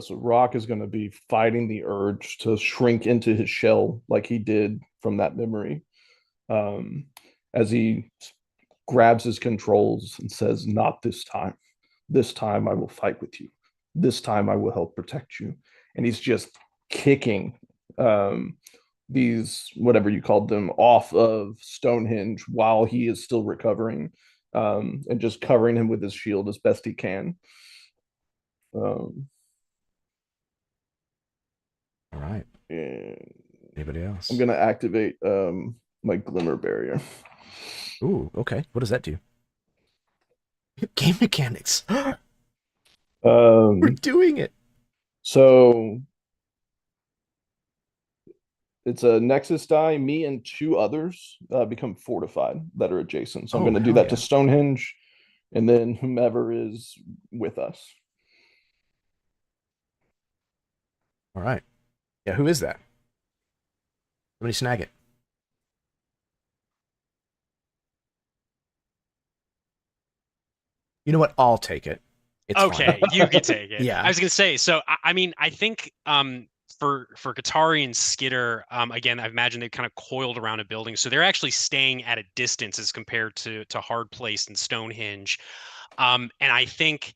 So Rock is going to be fighting the urge to shrink into his shell like he did from that memory. As he grabs his controls and says, "Not this time. This time I will fight with you. This time I will help protect you." And he's just kicking these, whatever you called them, off of Stonehenge while he is still recovering, and just covering him with his shield as best he can. All right. Anybody else? I'm gonna activate my Glimmer Barrier. Ooh, okay. What does that do? Game mechanics. We're doing it. So it's a Nexus die. Me and two others become fortified that are adjacent. So I'm going to do that to Stonehenge, and then whomever is with us. All right. Yeah, who is that? Somebody snag it. You know what? I'll take it. It's okay, fine. you can take it. Yeah. I was gonna say. So I mean, I think for Katari and Skitter, again, I imagine they've kind of coiled around a building, so they're actually staying at a distance as compared to Hard Place and Stonehenge. And I think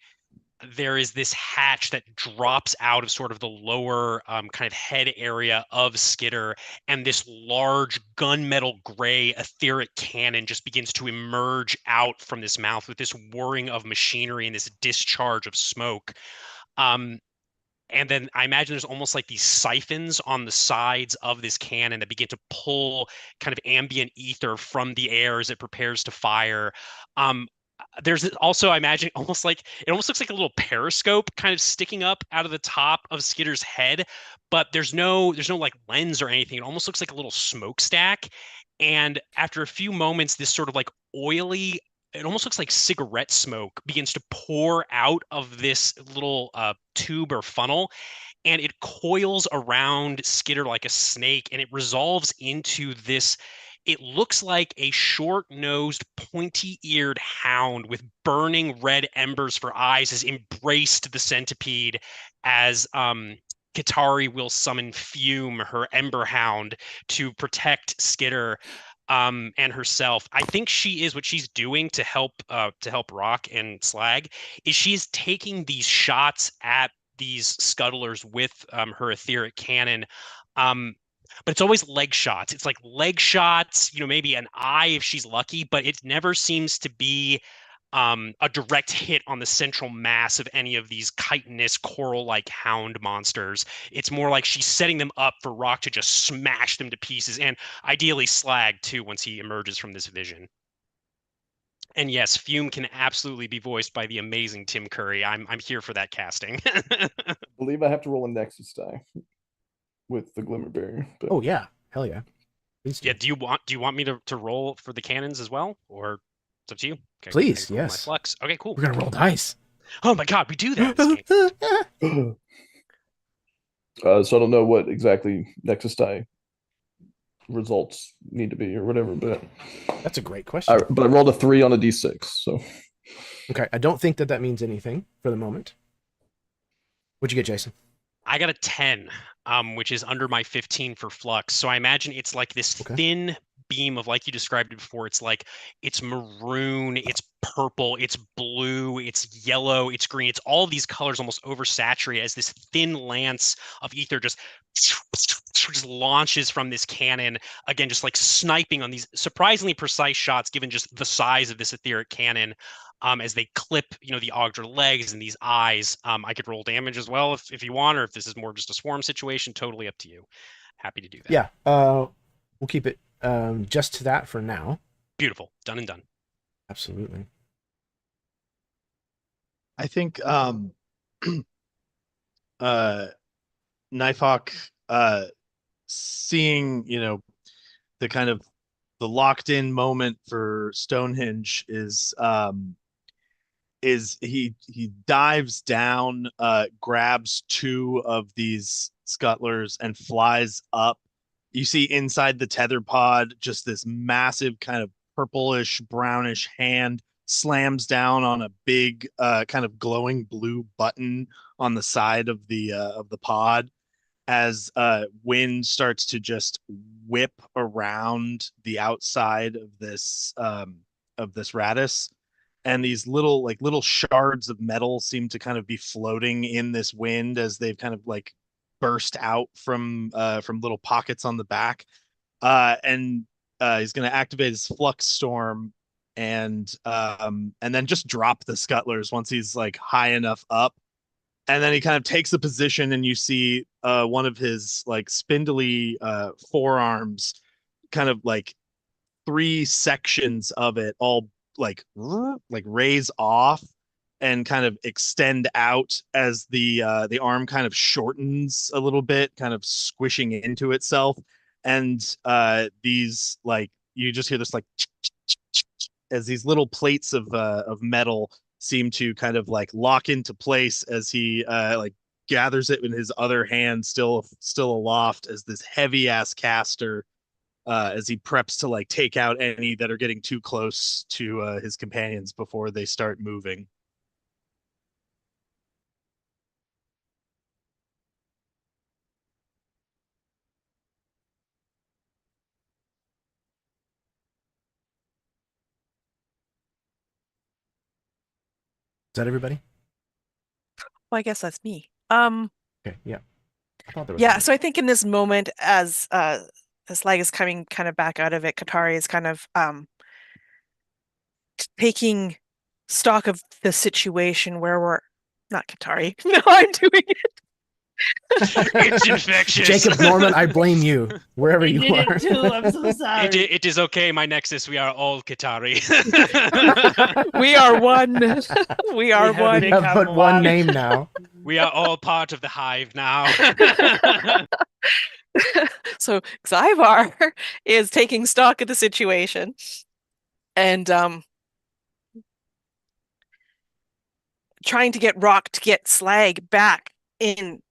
there is this hatch that drops out of sort of the lower kind of head area of Skitter, and this large gunmetal gray etheric cannon just begins to emerge out from this mouth with this whirring of machinery and this discharge of smoke. And then I imagine there's almost like these siphons on the sides of this cannon that begin to pull kind of ambient ether from the air as it prepares to fire. There's also, I imagine, almost like it almost looks like a little periscope kind of sticking up out of the top of Skitter's head, but there's no like lens or anything. It almost looks like a little smokestack. And after a few moments, this sort of like oily, it almost looks like cigarette smoke begins to pour out of this little tube or funnel, and it coils around Skitter like a snake, and it resolves into this. It looks like a short-nosed, pointy-eared hound with burning red embers for eyes has embraced the centipede as Katari will summon Fume, her ember hound, to protect Skitter and herself. I think she is what she's doing to help Rock and Slag is she's taking these shots at these scuttlers with her etheric cannon. But it's always leg shots. It's like leg shots, maybe an eye if she's lucky, but it never seems to be a direct hit on the central mass of any of these chitinous coral-like hound monsters. It's more like she's setting them up for Rock to just smash them to pieces, and ideally Slag too once he emerges from this vision. And yes, Fume can absolutely be voiced by the amazing Tim Curry. I'm here for that casting. I believe I have to roll a Nexus die with the Glimmer Barrier. But... Oh yeah, hell yeah. Please do. Yeah, do you want me to roll for the cannons as well, or it's up to you? Okay, please, I roll yes. my flux. Okay, cool. We're gonna roll dice. Oh my god, we do that in this game. So I don't know what exactly Nexus die results need to be or whatever, but that's a great question. But I rolled a 3 on a d6, so okay. I don't think that means anything for the moment. What'd you get, Jason? I got a 10, which is under my 15 for flux. So I imagine it's like this thin beam of, like you described it before, it's like it's maroon, it's purple, it's blue, it's yellow, it's green, it's all of these colors almost oversaturated as this thin lance of ether just launches from this cannon, again just like sniping on these surprisingly precise shots given just the size of this etheric cannon. As they clip, the Oghdra legs and these eyes. I could roll damage as well if you want, or if this is more just a swarm situation, totally up to you. Happy to do that. Yeah, we'll keep it just to that for now. Beautiful. Done and done. Absolutely. I think Knifehawk seeing, the kind of the locked in moment for Stonehenge is he dives down, grabs 2 of these scuttlers and flies up. You see inside the tether pod just this massive kind of purplish brownish hand slams down on a big kind of glowing blue button on the side of the pod as wind starts to just whip around the outside of this Ratus. And these little shards of metal seem to kind of be floating in this wind as they've kind of like burst out from little pockets on the back. And he's going to activate his flux storm and then just drop the scuttlers once he's like high enough up. And then he kind of takes a position, and you see one of his like spindly forearms, kind of like 3 sections of it all like raise off and kind of extend out as the arm kind of shortens a little bit, kind of squishing into itself. And these like you just hear this like as these little plates of metal seem to kind of like lock into place as he like gathers it in his other hand, still aloft as this heavy ass caster, as he preps to like take out any that are getting too close to his companions before they start moving. Is that everybody? Well, I guess that's me. Okay, yeah. I thought there was Yeah, something. so I think in this moment, as Slag is coming kind of back out of it, Katari is kind of taking stock of the situation where we're not Katari. No, I'm doing it. It's infectious. Jacob Norman, I blame you wherever I you did are. it too. I'm so sorry. It is okay, my Nexus. We are all Qatari. We are one. We are have one. We big have but one camaraderie. name now. We are all part of the Hive now. So Xyvar is taking stock of the situation and trying to get Rock to get Slag back in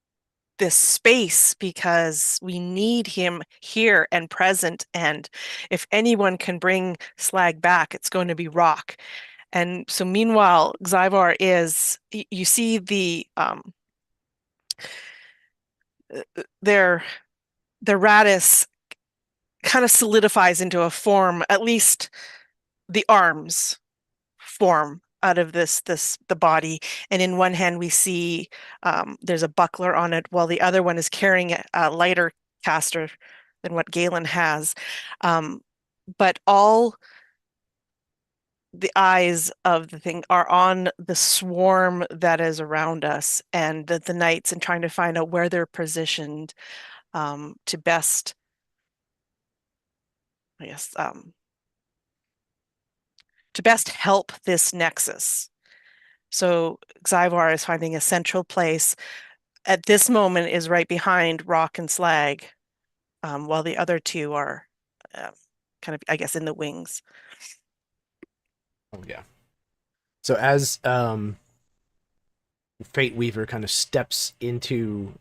this space because we need him here and present. And if anyone can bring Slag back, it's going to be Rock. And so meanwhile, Xyvar is, you see the their Ratus kind of solidifies into a form, at least the arms form out of the body. And in one hand we see there's a buckler on it, while the other one is carrying a lighter caster than what Galen has. But all the eyes of the thing are on the swarm that is around us and the knights, and trying to find out where they're positioned to best, I guess, to best help this nexus. So Xyvar is finding a central place. At this moment is right behind Rock and Slag, while the other two are kind of, I guess, in the wings. Oh yeah. So as Fate Weaver kind of steps into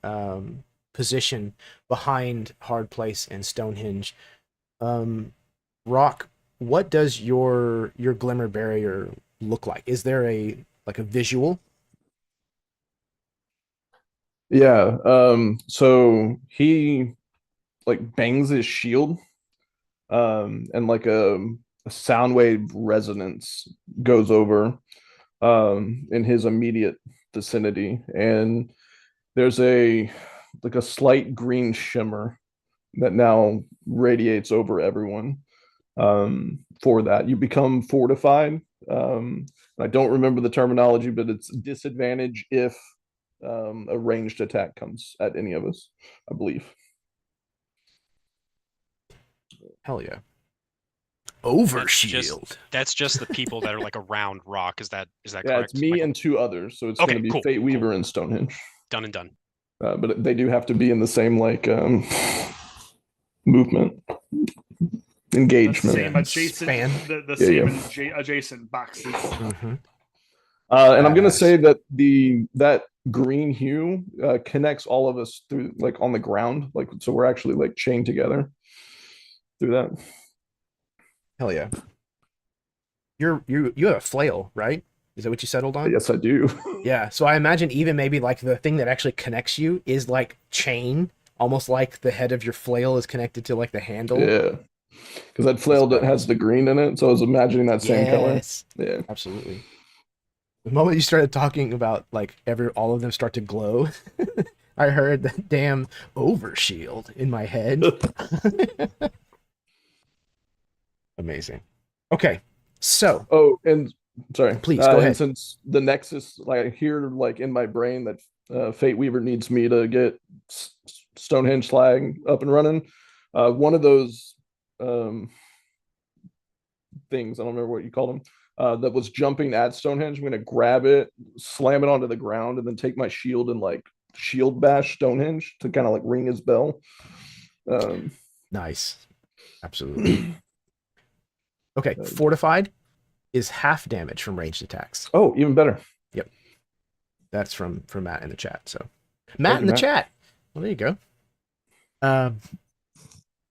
position behind Hard Place and Stonehenge, Rock, what does your glimmer barrier look like? Is there a visual? Yeah. So he like bangs his shield, and like a sound wave resonance goes over in his immediate vicinity, and there's a slight green shimmer that now radiates over everyone. For that, you become fortified. I don't remember the terminology, but it's disadvantage if a ranged attack comes at any of us, I believe. Hell yeah. Overshield. That's just the people that are like around Rock. Is that Yeah, correct? it's me Michael? and two others, so it's Okay, going to be cool, Fate Weaver cool. and Stonehenge. Done and done. But they do have to be in the same movement engagement. Same adjacent, Span. the Yeah, same yeah. adjacent boxes. Mm-hmm. And I'm going to Badass. say that that green hue connects all of us through, like, on the ground, like, so we're actually like chained together through that. Hell yeah. You have a flail, right? Is that what you settled on? Yes, I do. Yeah. So I imagine even maybe like the thing that actually connects you is like chain, almost like the head of your flail is connected to like the handle. Yeah, because that flail that has the green in it, so I was imagining that same color. Yes. Yeah, Absolutely. The moment you started talking about like all of them start to glow, I heard that damn overshield in my head. Amazing. Okay, so Oh, and sorry, Please, go ahead. And since the Nexus, like, I hear like in my brain that Fate Weaver needs me to get Stonehenge Slag up and running. One of those things, I don't remember what you call them, that was jumping at Stonehenge. I'm going to grab it, slam it onto the ground, and then take my shield and like shield bash Stonehenge to kind of like ring his bell. nice. Absolutely. Okay, fortified is half damage from ranged attacks. Oh, even better. That's from Matt in the chat. So Matt Thank in you, the chat. Well, there you go.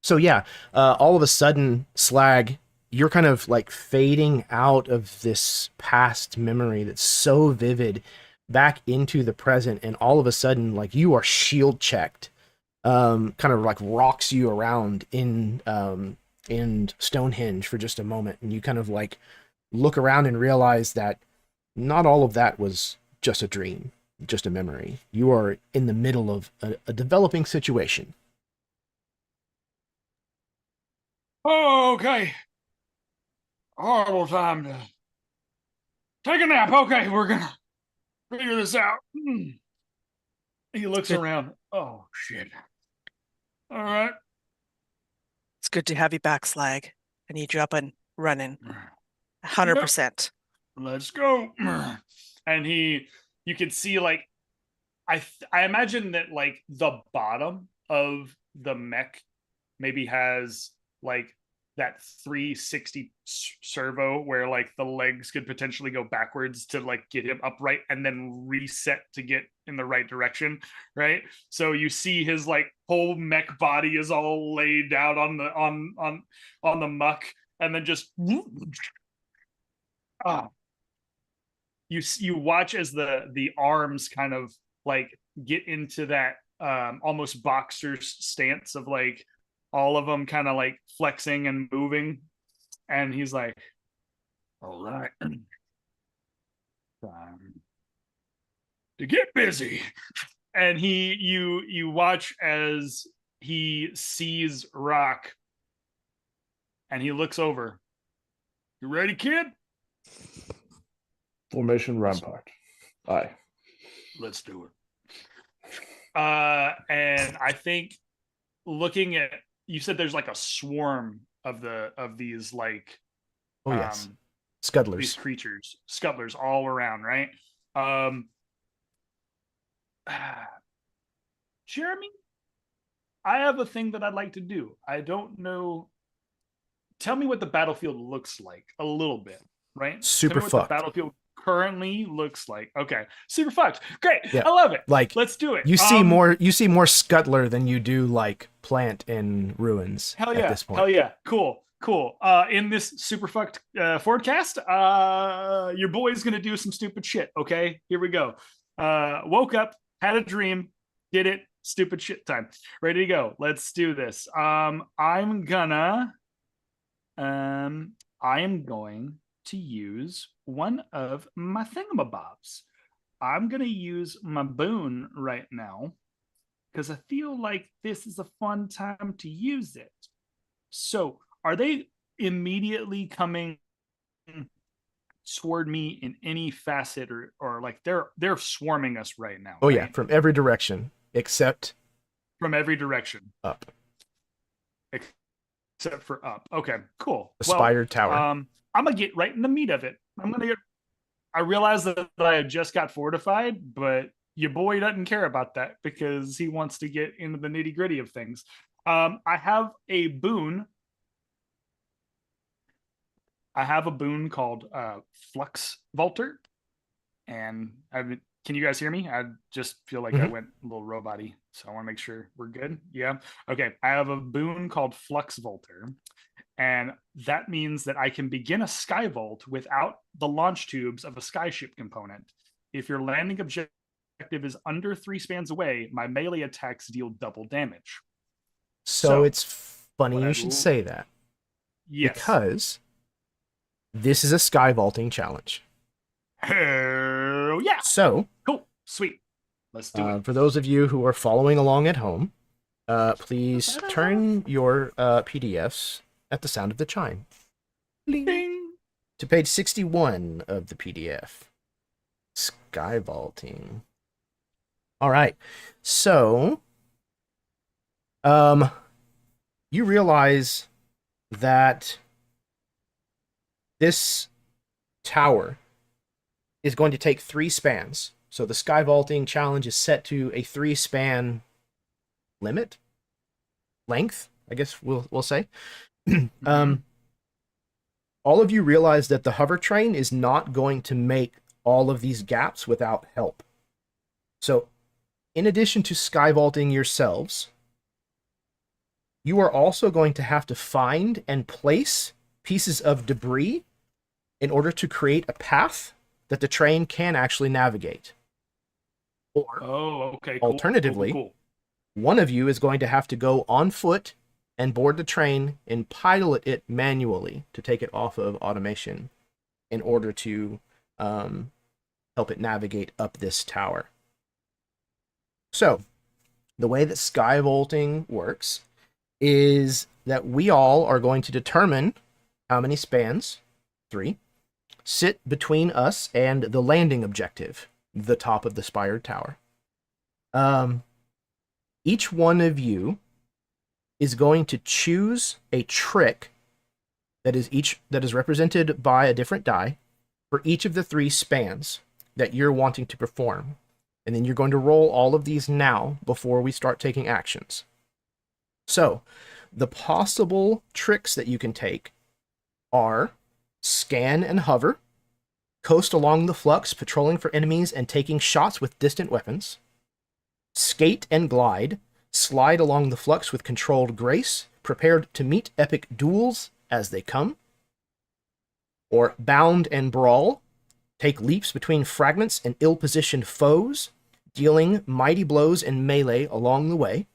So yeah, all of a sudden, Slag, you're kind of like fading out of this past memory that's so vivid back into the present, and all of a sudden, like, you are shield checked, kind of like rocks you around in Stonehenge for just a moment, and you kind of like look around and realize that not all of that was just a dream. just a memory. You are in the middle of a developing situation. Oh, okay. Horrible time to take a nap. Okay, we're gonna figure this out. He looks around. Oh shit. All right. It's good to have you back, Slag. I need you up and running. 100%. Let's go. And you can see like I imagine that like the bottom of the mech maybe has like that 360 servo where like the legs could potentially go backwards to like get him upright and then reset to get in the right direction, right? So you see his like whole mech body is all laid out on the muck, and then just you watch as the arms kind of like get into that almost boxer stance of like all of them kind of like flexing and moving, and he's like, all right. Time to get busy. And you watch as he sees Rock, and he looks over. You ready, kid? Formation rampart. Aye. Let's do it. And I think looking at, you said there's like a swarm of these like Oh yes, these scuttlers. creatures, scuttlers all around, right? Jeremy, I have a thing that I'd like to do. I don't know. Tell me what the battlefield looks like a little bit, right? Super Tell me what fucked. the battlefield currently looks like. Okay, super fucked. Great, Yeah. I love it. Like, Let's do it. You see more scuttler than you do like plant in ruins. Hell at yeah! this point. Hell yeah! Cool. In this super fucked forecast, your boy's gonna do some stupid shit. Okay, here we go. Woke up, had a dream, did it. Stupid shit time. Ready to go. Let's do this. I am going to use one of my thingamabobs. I'm gonna use my boon right now because I feel like this is a fun time to use it. So, are they immediately coming toward me in any facet, or like they're swarming us right now? Oh right? yeah, from every direction except From every direction up. except for up. Okay, cool. The spired tower. I'm gonna get right in the meat of it. I realize that I just got fortified, but your boy doesn't care about that because he wants to get into the nitty gritty of things. I have a boon. Called Flux Vaulter, and can you guys hear me? I just feel like I went a little robot-y, so I want to make sure we're good. Yeah. Okay. I have a boon called Flux Vaulter, and that means that I can begin a sky vault without the launch tubes of a skyship component. If your landing objective is under 3 spans away, my melee attacks deal double damage. So it's funny you should say that. Yes. Because this is a sky vaulting challenge. Hell yeah. So, cool. Sweet. Let's do it. For those of you who are following along at home, please turn your PDFs at the sound of the chime. Ding. To page 61 of the PDF. Sky vaulting. All right. So, you realize that this tower is going to take 3 spans. So the sky vaulting challenge is set to a 3-span limit? Length, I guess we'll say. All of you realize that the hover train is not going to make all of these gaps without help. So, in addition to sky vaulting yourselves, you are also going to have to find and place pieces of debris in order to create a path that the train can actually navigate. Or, alternatively, cool. One of you is going to have to go on foot and board the train and pilot it manually to take it off of automation in order to help it navigate up this tower. So, the way that sky vaulting works is that we all are going to determine how many spans, 3, sit between us and the landing objective, the top of the spired tower. Each one of you is going to choose a trick that is represented by a different die for each of the 3 spans that you're wanting to perform. And then you're going to roll all of these now before we start taking actions. So, the possible tricks that you can take are scan and hover, coast along the flux, patrolling for enemies and taking shots with distant weapons, skate and glide, slide along the flux with controlled grace, prepared to meet epic duels as they come, or bound and brawl, take leaps between fragments and ill-positioned foes, dealing mighty blows and melee along the way,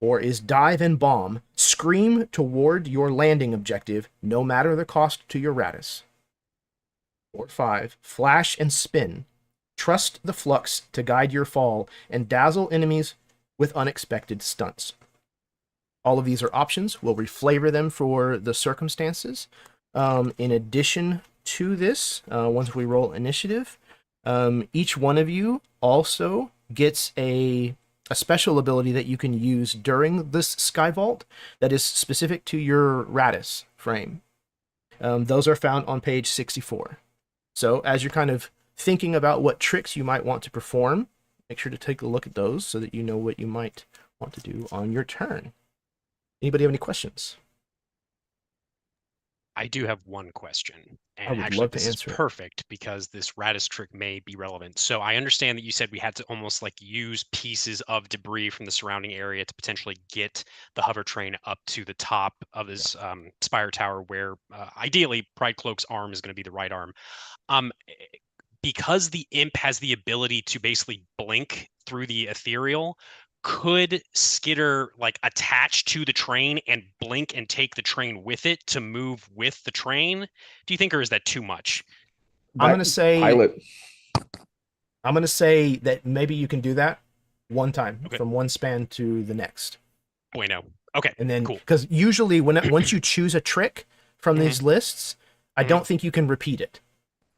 or is dive and bomb, scream toward your landing objective, no matter the cost to your Ratus. Or 5, flash and spin, trust the flux to guide your fall, and dazzle enemies with unexpected stunts. All of these are options. We'll reflavor them for the circumstances. In addition to this, once we roll initiative, each one of you also gets a special ability that you can use during this Sky Vault that is specific to your Ratus frame. Those are found on page 64. So as you're kind of thinking about what tricks you might want to perform, make sure to take a look at those so that you know what you might want to do on your turn. Anybody have any questions? I do have one question, I and would actually love to this is answer it. perfect because this Ratus trick may be relevant. So I understand that you said we had to almost like use pieces of debris from the surrounding area to potentially get the hover train up to the top of this spire tower, where ideally Pride Cloak's arm is going to be the right arm. Because the imp has the ability to basically blink through the ethereal, could Skitter like attach to the train and blink and take the train with it to move with the train? Do you think, or is that too much? I'm gonna say pilot. I'm gonna say that maybe you can do that one time Okay. from one span to the next. Bueno. Okay. And then, cool. because usually once you choose a trick from these lists, I don't think you can repeat it.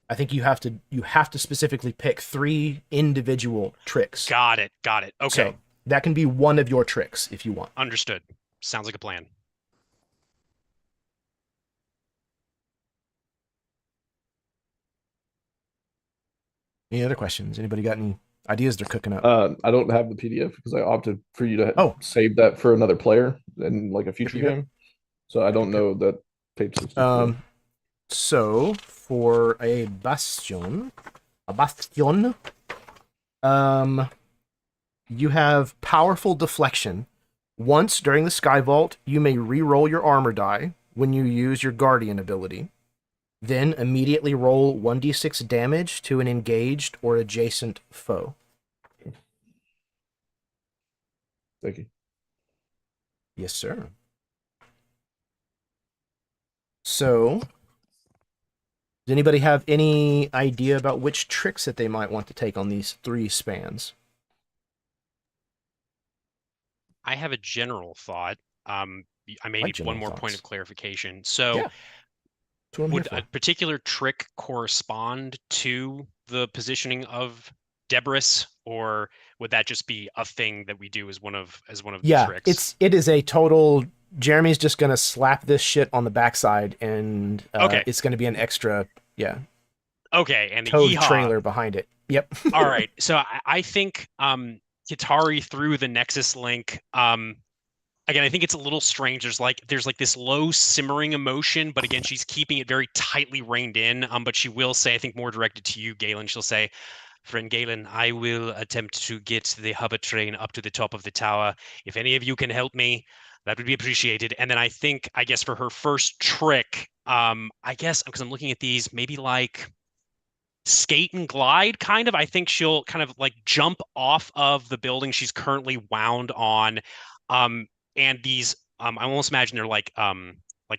I think you have to specifically pick 3 individual tricks. Got it. Okay. So that can be one of your tricks if you want. Understood. Sounds like a plan. Any other questions? Anybody got any ideas they're cooking up? I don't have the PDF because I opted for you to Oh. save that for another player in like a future Okay. game. So I don't know that page 64. So for a bastion, you have powerful deflection. Once during the Sky Vault, you may re-roll your armor die when you use your Guardian ability. Then immediately roll 1d6 damage to an engaged or adjacent foe. Thank you. Yes, sir. So, does anybody have any idea about which tricks that they might want to take on these 3 spans? I have a general thought. I may need one more point of clarification. So Yeah. would a particular trick correspond to the positioning of Debris, or would that just be a thing that we do as one of the tricks? It is a total. Jeremy's just gonna slap this shit on the backside, and it's gonna be an extra, Okay, and the towed trailer behind it. Yep. All right, so I think Kitari through the Nexus link. Again, I think it's a little strange. There's like this low simmering emotion, but again, she's keeping it very tightly reined in. But she will say, I think more directed to you, Galen, she'll say, "Friend Galen, I will attempt to get the hover train up to the top of the tower. If any of you can help me, that would be appreciated." And then I guess for her first trick, I guess because I'm looking at these, maybe like skate and glide kind of. I think she'll kind of like jump off of the building she's currently wound on. And these, I almost imagine they're like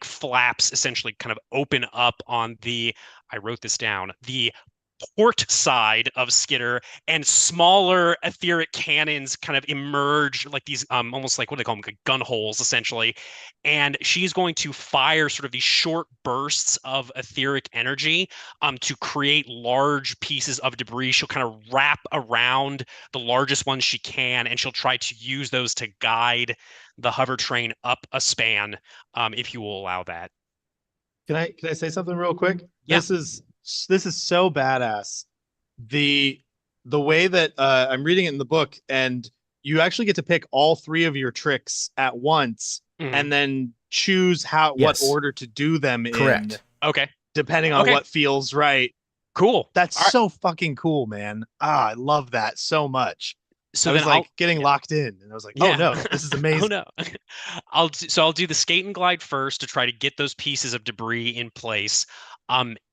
flaps essentially kind of open up on the, I wrote this down, the port side of Skitter, and smaller etheric cannons kind of emerge like these almost like, what do they call them, like gun holes essentially, and she's going to fire sort of these short bursts of etheric energy to create large pieces of debris. She'll kind of wrap around the largest ones she can, and she'll try to use those to guide the hover train up a span, if you will allow that. Can I say something real quick? Yeah. This is so badass. The way that I'm reading it in the book, and you actually get to pick all 3 of your tricks at once, and then choose what order to do them in. Okay. Depending on what feels right. Cool. That's so fucking cool, man. I love that so much. So I was like getting locked in, and I was like, "Oh no, this is amazing." Oh no. I'll do the skate and glide first to try to get those pieces of debris in place.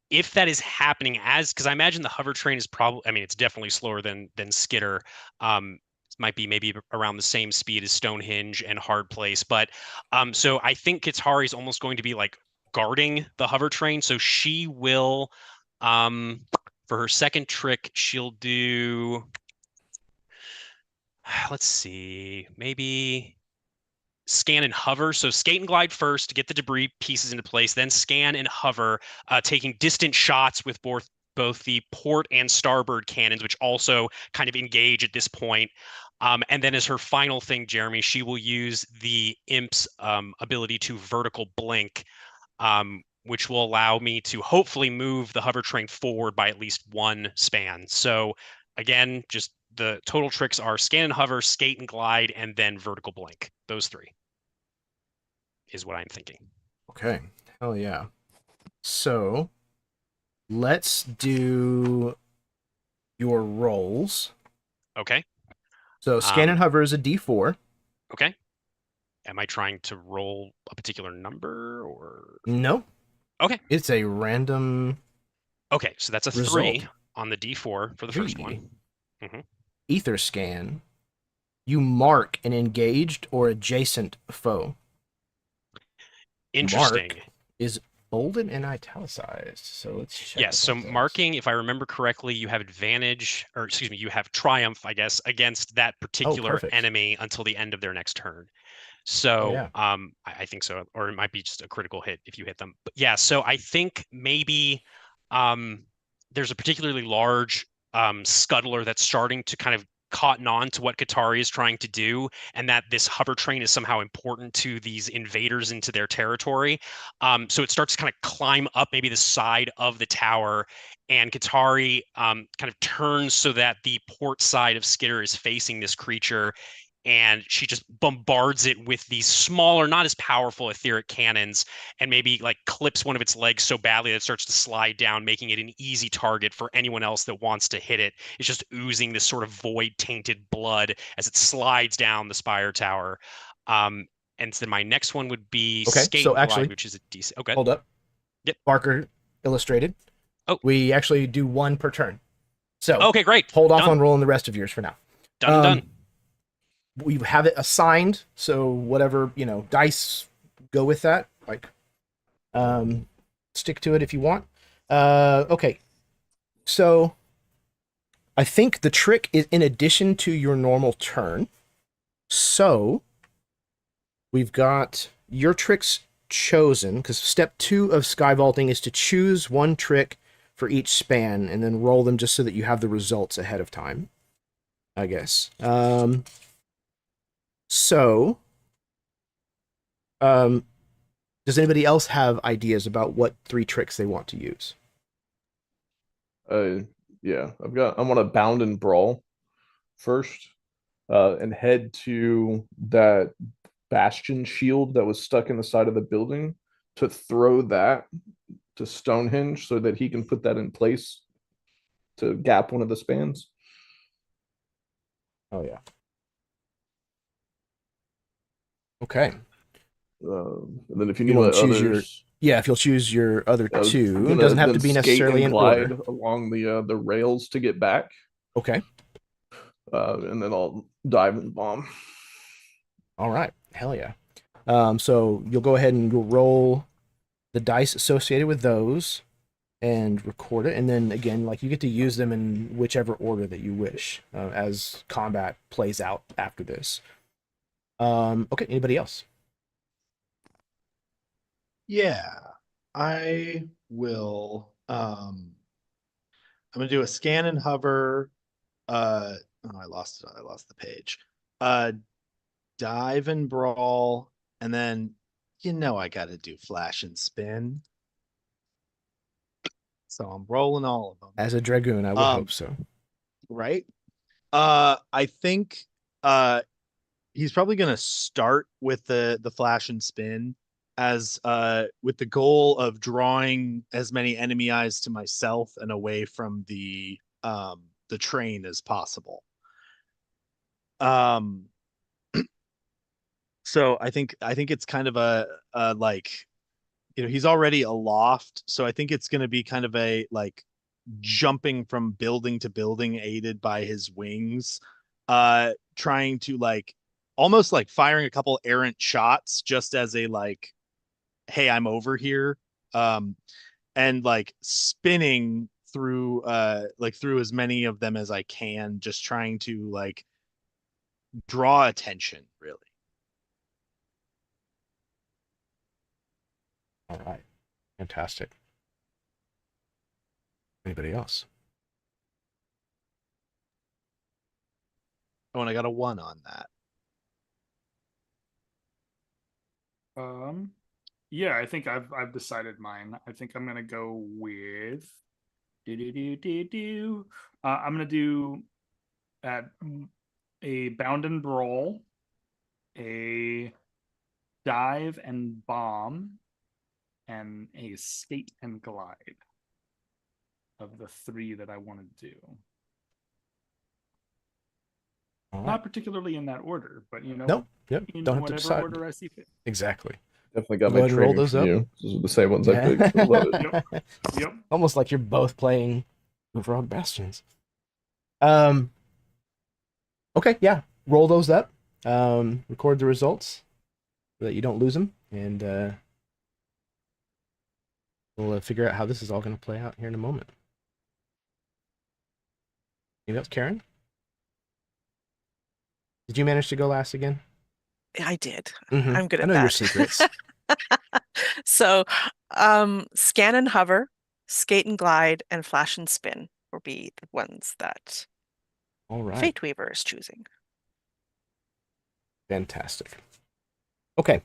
If that is happening, because I imagine the hover train is probably, I mean, it's definitely slower than Skitter. It might be maybe around the same speed as Stonehenge and Hard Place, but so I think Katari is almost going to be like guarding the hover train. So she will, for her second trick, she'll do. Let's see, maybe scan and hover. So skate and glide first to get the debris pieces into place, then scan and hover, taking distant shots with both the port and starboard cannons, which also kind of engage at this point. And then as her final thing, Jeremy, she will use the imp's ability to vertical blink, which will allow me to hopefully move the hover train forward by at least 1 span. So again, just the total tricks are scan and hover, skate and glide, and then vertical blink. Those 3 is what I'm thinking. Okay. Hell yeah. So let's do your rolls. Okay. So scan and hover is a D4. Okay. Am I trying to roll a particular number or? No. Okay. It's a random. Okay, so that's a result. 3 on the D4 for the first one. Aether scan. You mark an engaged or adjacent foe. Interesting. Mark is bolded and italicized. So let's check. Yes, so marking, if I remember correctly, you have advantage, or excuse me, you have triumph, I guess, against that particular enemy until the end of their next turn. So I think so, or it might be just a critical hit if you hit them. But yeah, so I think maybe there's a particularly large scuttler that's starting to kind of cotton on to what Katari is trying to do, and that this hover train is somehow important to these invaders into their territory. So it starts to kind of climb up maybe the side of the tower, and Katari kind of turns so that the port side of Skitter is facing this creature, and she just bombards it with these smaller, not as powerful etheric cannons, and maybe like clips one of its legs so badly that it starts to slide down, making it an easy target for anyone else that wants to hit it. It's just oozing this sort of void-tainted blood as it slides down the spire tower. And then my next one would be Skate and Glide, which is a decent. Okay. Hold up. Yep. Barker illustrated. Oh. We actually do 1 per turn. So okay, great. Hold off on rolling the rest of yours for now. Done. We have it assigned, so whatever, dice go with that. Like, stick to it if you want. Okay. So I think the trick is in addition to your normal turn. So we've got your tricks chosen, because step 2 of sky vaulting is to choose 1 trick for each span and then roll them just so that you have the results ahead of time, I guess. So, does anybody else have ideas about what 3 tricks they want to use? Yeah, I want to bound and brawl first, and head to that bastion shield that was stuck in the side of the building to throw that to Stonehenge so that he can put that in place to gap one of the spans. Oh yeah. Okay. And then if you need to choose if you'll choose your other 2, it doesn't have to be necessarily in order. Along the rails to get back. Okay. And then I'll dive and bomb. All right. Hell yeah. So you'll go ahead and you'll roll the dice associated with those, and record it. And then again, like you get to use them in whichever order that you wish as combat plays out after this. Okay, anybody else? Yeah, I will. I'm gonna do a scan and hover. Oh, I lost it. I lost the page. Dive and brawl, and then I gotta do flash and spin. So I'm rolling all of them. As a dragoon, I would hope so. Right? I think he's probably gonna start with the flash and spin as with the goal of drawing as many enemy eyes to myself and away from the train as possible. So I think it's kind of a like, he's already aloft, so I think it's going to be kind of a like jumping from building to building aided by his wings, trying to like almost like firing a couple errant shots just as a like, hey, I'm over here, and like spinning through through as many of them as I can, just trying to like draw attention, really. All right. Fantastic. Anybody else? Oh, and I got a 1 on that. Yeah, I think I've decided mine. I think I'm gonna go with I'm gonna do a bound and brawl, a dive and bomb, and a skate and glide of the 3 that I want to do. All right. Not particularly in that order, but Nope. Yep. in Don't have to whatever decide. order I see fit. Exactly. Definitely got Go my ahead and roll training those from up. you. Those are the same ones I picked. I love it. Yep. Almost like you're both playing buforog bastions. Okay, yeah. Roll those up. Record the results so that you don't lose them, and we'll figure out how this is all going to play out here in a moment. Anything else, Karen? Did you manage to go last again? I did. Mhm. I'm good I at know that. your secrets. So, scan and hover, skate and glide, and flash and spin will be the ones that All right. Fate Weaver is choosing. Fantastic. Okay,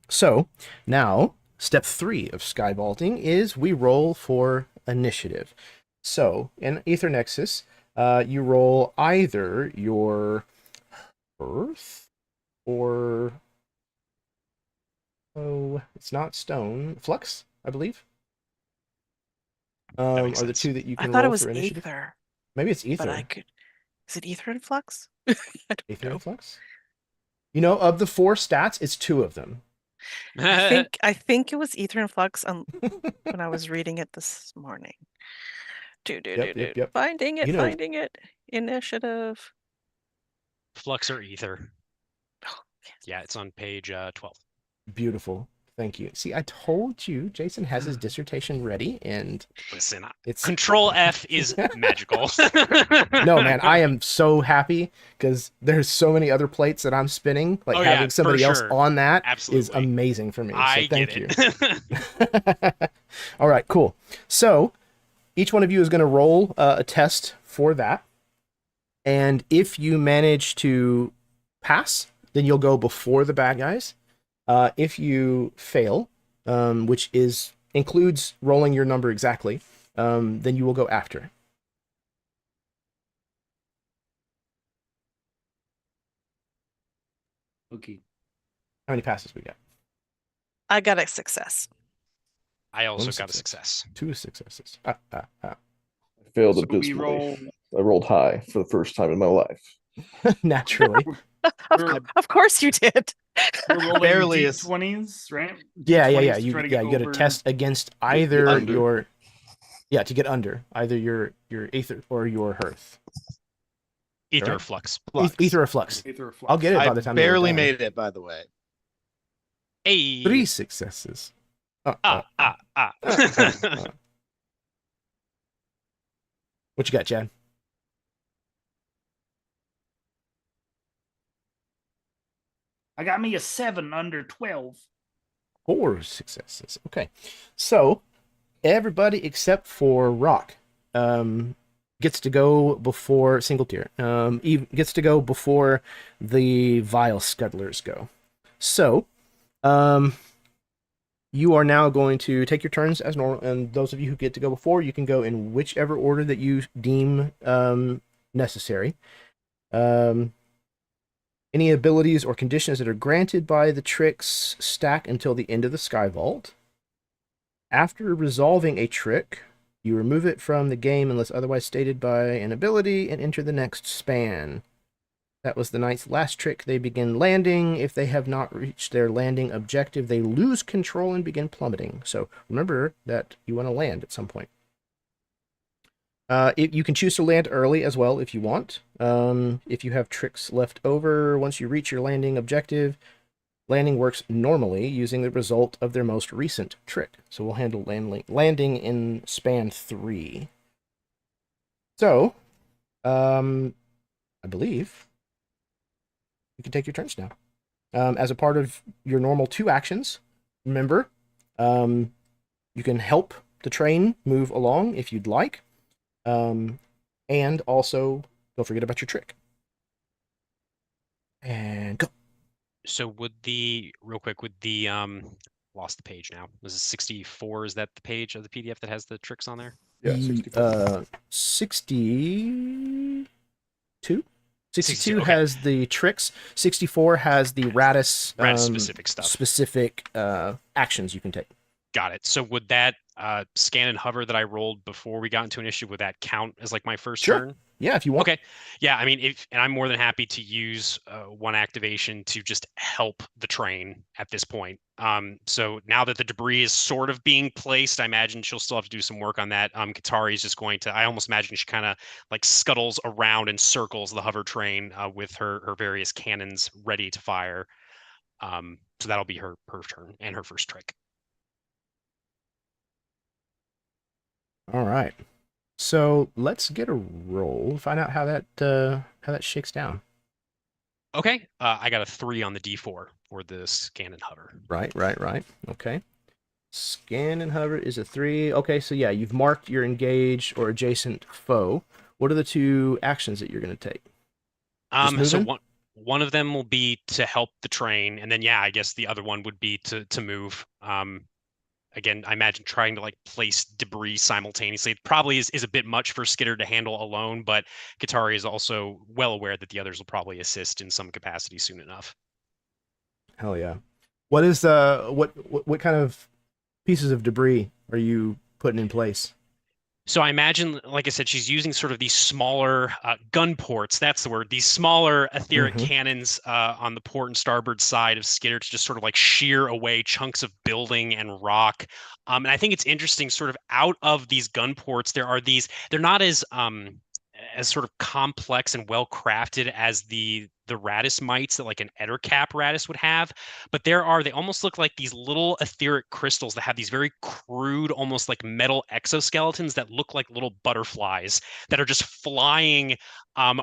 so now step 3 of sky vaulting is we roll for initiative. So in Aether Nexus, you roll either your earth or it's not stone, flux, I believe. Are makes the sense. 2 that you I can thought roll it was for initiative? Aether, Maybe it's Ether. but I could. Is it Ether and Flux? I don't Aether know. and flux. Of the 4 stats, it's 2 of them. I think it was Ether and Flux when I was reading it this morning. Yep. Finding it, You know- finding it. Initiative. Flux or ether. Oh, yes. Yeah, it's on page 12. Beautiful. Thank you. See, I told you Jason has his dissertation ready, and Listen, it's Control F is magical. no, man, I am so happy because there's so many other plates that I'm spinning. Like Oh, yeah, having somebody for else sure. on that is Absolutely. amazing for me. So I thank get you. it. All right, cool. So each one of you is going to roll a test for that. And if you manage to pass, then you'll go before the bad guys. If you fail, which includes rolling your number exactly, then you will go after. Okay. How many passes we got? I got a success. I also One got a success. success. 2 successes. I failed So we abysmally. roll. I rolled high for the first time in my life. Naturally. Of course you did. We're rolling Barely D20s, right? Yeah. D20s to You try to got to over- test against either under. your to get under either your Aether or your Hearth. Ether Right. flux. Ether or Flux. Aether Flux. I'll get it by I the time. you're barely done. made it, by the way. Hey. 3 successes. Ah. What you got, Chad? I got me a 7 under 12. 4 successes. Okay. So everybody except for Rock gets to go before single tier. Gets to go before the Vile Scuttlers go. So, you are now going to take your turns as normal, and those of you who get to go before, you can go in whichever order that you deem necessary. Any abilities or conditions that are granted by the tricks stack until the end of the Sky Vault. After resolving a trick, you remove it from the game unless otherwise stated by an ability and enter the next span. That was the knight's last trick. They begin landing. If they have not reached their landing objective, they lose control and begin plummeting. So remember that you want to land at some point. You can choose to land early as well if you want. If you have tricks left over, once you reach your landing objective, landing works normally using the result of their most recent trick. So we'll handle landing in span 3. So, I believe you can take your turns now. As a part of your normal 2 actions, remember, you can help the train move along if you'd like. And also, don't forget about your trick. And go. So real quick, lost the page now. Was it 64? Is that the page of the PDF that has the tricks on there? Yeah, 64. 62? 62 62, okay. has the tricks. 64 has the Ratus specific stuff. Specific actions you can take. Got it. So would that scan and hover that I rolled before we got into an issue, would that count as like my first Sure. turn? Yeah, if you want. Okay. Yeah, I mean, and I'm more than happy to use one activation to just help the train at this point. So now that the debris is sort of being placed, I imagine she'll still have to do some work on that. Katari is just going to, I almost imagine she kind of like scuttles around and circles the hover train with her various cannons ready to fire. So that'll be her turn and her first trick. All right. So let's get a roll. Find out how that shakes down. Okay. I got a 3 on the D4 for the scan and hover. Right. Okay. Scan and hover is a 3. Okay, so yeah, you've marked your engaged or adjacent foe. What are the 2 actions that you're going to take? So one of them will be to help the train, and then yeah, I guess the other one would be to move. Again, I imagine trying to like place debris simultaneously probably is a bit much for Skitter to handle alone, but Katari is also well aware that the others will probably assist in some capacity soon enough. Hell yeah. What is what kind of pieces of debris are you putting in place? So I imagine, like I said, she's using sort of these smaller gun ports. That's the word. These smaller etheric cannons on the port and starboard side of Skitter to just sort of like shear away chunks of building and rock. And I think it's interesting, sort of out of these gun ports, there are these. They're not as sort of complex and well crafted as the Ratus mites that like an Ettercap Ratus would have, but they almost look like these little etheric crystals that have these very crude, almost like metal exoskeletons that look like little butterflies that are just flying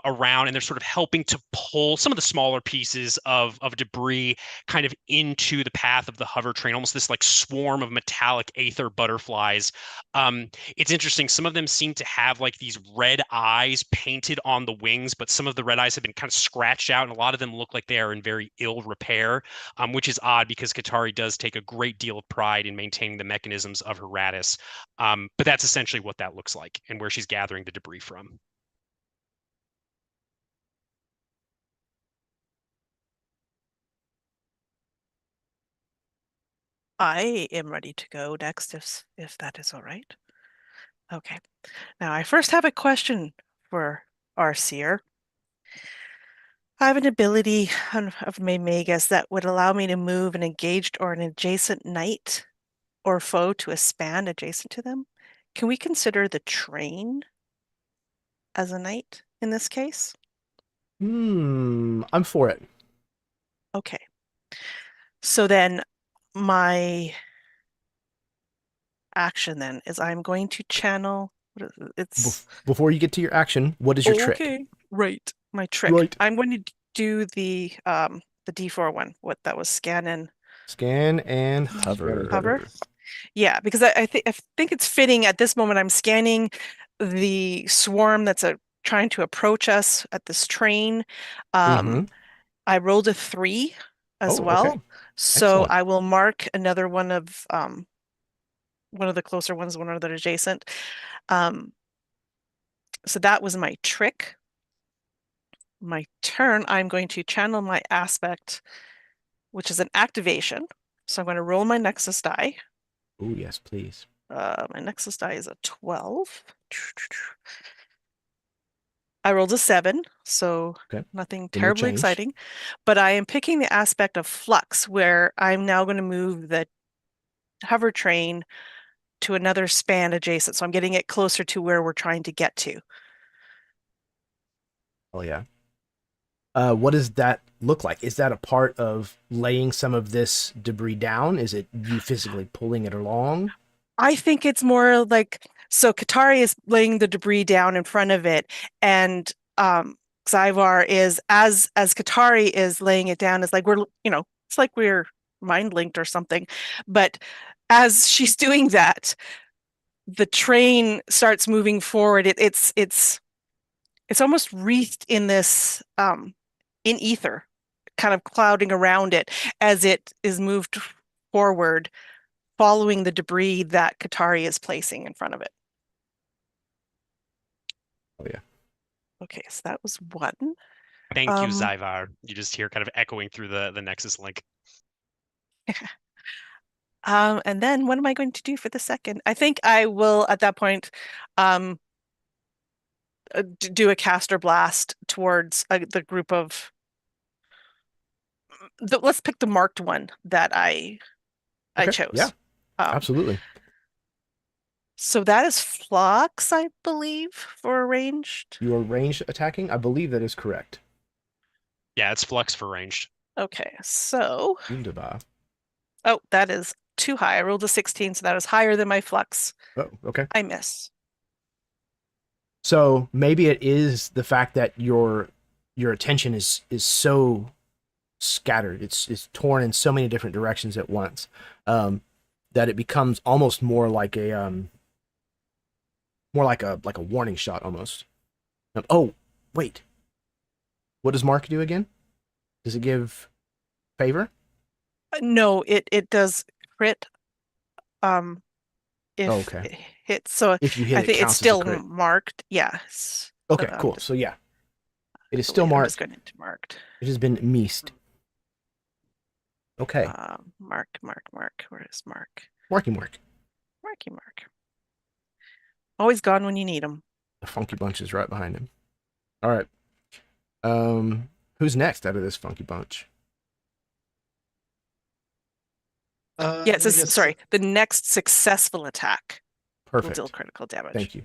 around, and they're sort of helping to pull some of the smaller pieces of debris kind of into the path of the hover train, almost this like swarm of metallic aether butterflies. It's interesting. Some of them seem to have like these red eyes painted on the wings, but some of the red eyes have been kind of scratched out, and a lot of them look like they are in very ill repair, which is odd because Katari does take a great deal of pride in maintaining the mechanisms of her Ratus. But that's essentially what that looks like and where she's gathering the debris from. I am ready to go next if that is all right. Okay. Now I first have a question for our seer. I have an ability of my Magus that would allow me to move an engaged or an adjacent knight or foe to a span adjacent to them. Can we consider the train as a knight in this case? I'm for it. Okay. So then my action then is I'm going to channel What is it? It's Before you get to your action, what is your trick? okay. Right. My trick. Right. I'm going to do the D4 one. What that was scan and Scan and hover. hover. Yeah, because I think it's fitting at this moment. I'm scanning the swarm that's trying to approach us at this train. Mhm. I rolled a 3 as Oh, well. okay. So Excellent. I will mark another one of the closer ones, one of the adjacent. So that was my trick. My turn, I'm going to channel my aspect, which is an activation. So I'm going to roll my Nexus die. Oh, yes, please. My Nexus die is a 12. I rolled a 7, so Okay. nothing Then no terribly change. exciting. But I am picking the aspect of flux, where I'm now going to move the hover train to another span adjacent. So I'm getting it closer to where we're trying to get to. Oh, yeah. What does that look like? Is that a part of laying some of this debris down? Is it you physically pulling it along? I think it's more like, so Katari is laying the debris down in front of it, and Zyvar is, as Katari is laying it down, is like it's like we're mind linked or something. But as she's doing that, the train starts moving forward. It's almost wreathed in this in ether, kind of clouding around it as it is moved forward, following the debris that Katari is placing in front of it. Oh, yeah. Okay, so that was one. Thank you, Zyvar. You just hear kind of echoing through the Nexus link. And then what am I going to do for the second? I think I will, at that point, do a caster blast towards the group of. Let's pick the marked one that I Okay, chose. yeah. Absolutely. So that is Flux, I believe, for ranged. You are ranged attacking? I believe that is correct. Yeah, it's Flux for ranged. Okay, so. Wunderbar. Oh, that is too high. I rolled a 16, so that is higher than my Flux. Oh, okay. I miss. So maybe it is the fact that your attention is so scattered. It's torn in so many different directions at once, that it becomes almost more like a warning shot almost. Oh, wait. What does Mark do again? Does it give favor? No, it does crit. If okay. it hits, so If you hit I it, think it's counts as a still crit. marked. Yes. Okay, cool. So yeah, it is still I'm marked. just going into marked. It has been meased. Okay. Mark. Where is Mark? Marky Mark. Marky Mark. Always gone when you need him. The funky bunch is right behind him. All right. Who's next out of this funky bunch? Yeah, it says, sorry, the next successful attack will Perfect. deal critical damage. Thank you.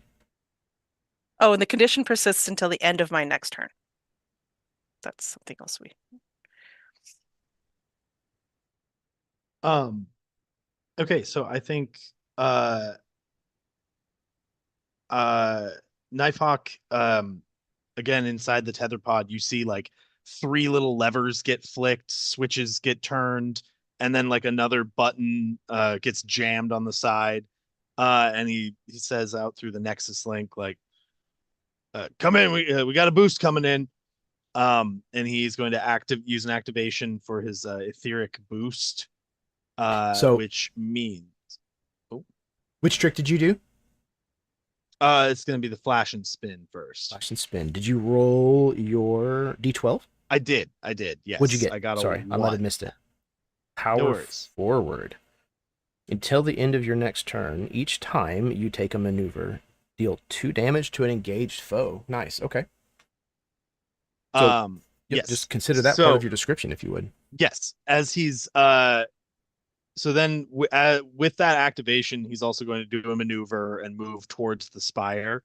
Oh, and the condition persists until the end of my next turn. That's something else Okay, so I think Knifehawk, again inside the tether pod, you see like 3 little levers get flicked, switches get turned, and then like another button gets jammed on the side. And he says out through the Nexus link, like, come in, we got a boost coming in. And he's going to use an activation for his etheric boost. Which means, which trick did you do? It's going to be the flash and spin first. Flash and spin. Did you roll your D12? I did. Yes. What'd you get? I got Sorry, I might have missed it. Power forward. Until the end of your next turn, each time you take a maneuver, deal 2 damage to an engaged foe. Nice. Okay. So, yes. Just consider that part of your description, if you would. Yes, as he's so then with that activation, he's also going to do a maneuver and move towards the spire.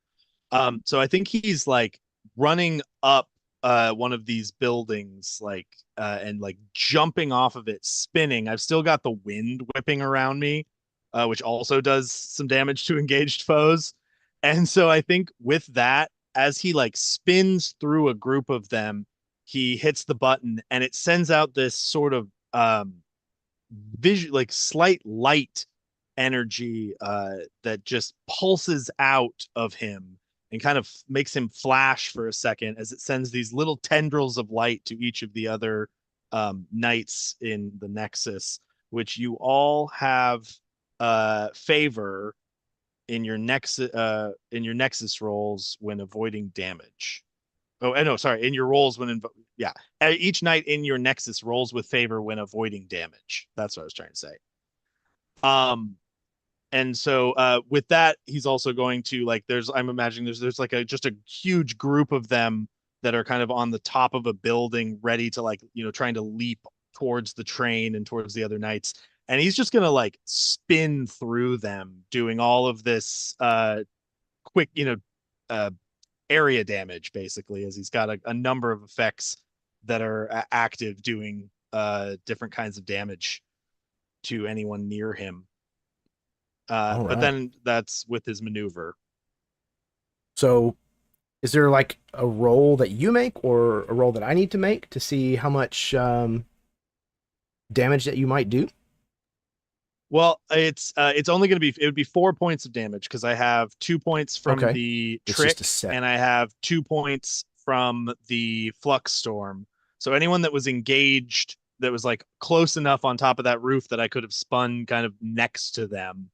So I think he's like running up one of these buildings, like and like jumping off of it, spinning. I've still got the wind whipping around me, which also does some damage to engaged foes. And so I think with that, as he like spins through a group of them, he hits the button and it sends out this sort of like slight light energy that just pulses out of him and kind of makes him flash for a second as it sends these little tendrils of light to each of the other knights in the Nexus, which you all have favor in your Nexus rolls when avoiding damage. Oh, no, sorry, in your rolls when yeah, each knight in your Nexus rolls with favor when avoiding damage. That's what I was trying to say. And so with that, he's also going to like I'm imagining there's like just a huge group of them that are kind of on the top of a building ready to like, trying to leap towards the train and towards the other knights. And he's just gonna like spin through them, doing all of this quick, area damage basically, as he's got a number of effects that are active, doing different kinds of damage to anyone near him. But then that's with his maneuver. So is there like a roll that you make or a roll that I need to make to see how much damage that you might do? Well, it's only going to be, it would be 4 points of damage because I have 2 points from the trick and I have 2 points from the flux storm. So anyone that was engaged, that was like close enough on top of that roof that I could have spun kind of next to them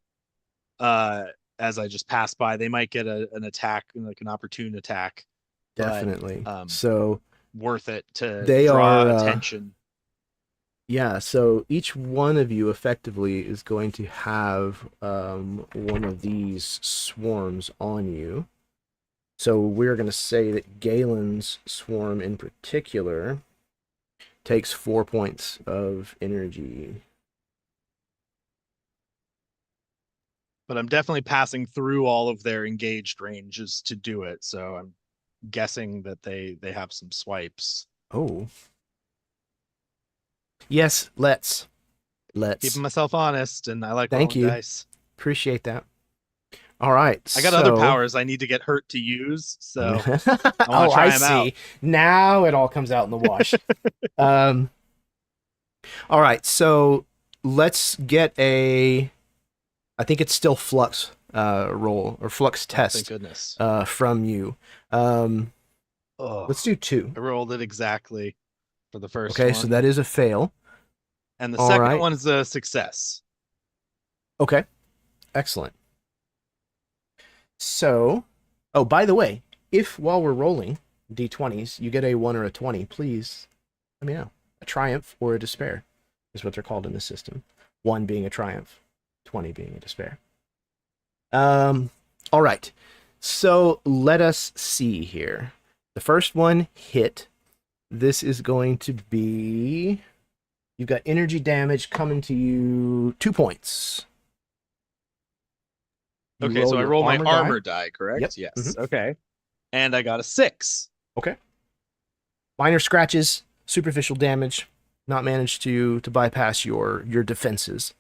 as I just passed by, they might get an attack, like an opportune attack. Definitely. But, so worth it to draw attention. Yeah, so each one of you effectively is going to have one of these swarms on you. So we're going to say that Galen's swarm in particular takes 4 points of energy. But I'm definitely passing through all of their engaged ranges to do it, so I'm guessing that they have some swipes. Oh. Yes, let's. Keeping myself honest, and I like Thank rolling you. dice. Appreciate that. All right. I got other powers I need to get hurt to use, so I I see. Out. Now it all comes out in the wash. All right, so let's get I think it's still flux roll or flux test. Thank goodness. From you. Let's do 2. I rolled it exactly for the first one. Okay, so that is a fail. And the second one is a success. Okay, excellent. So, by the way, if while we're rolling d20s, you get a 1 or a 20, please let me know. A triumph or a despair is what they're called in the system. 1 being a triumph, 20 being a despair. All right. So let us see here. The first one hit. This is going to be... You've got energy damage coming to you 2 points. Okay, so I roll my armor die, correct? Yep. Yes. Mm-hmm. Okay. And I got a 6. Okay. Minor scratches, superficial damage, not managed to bypass your defenses.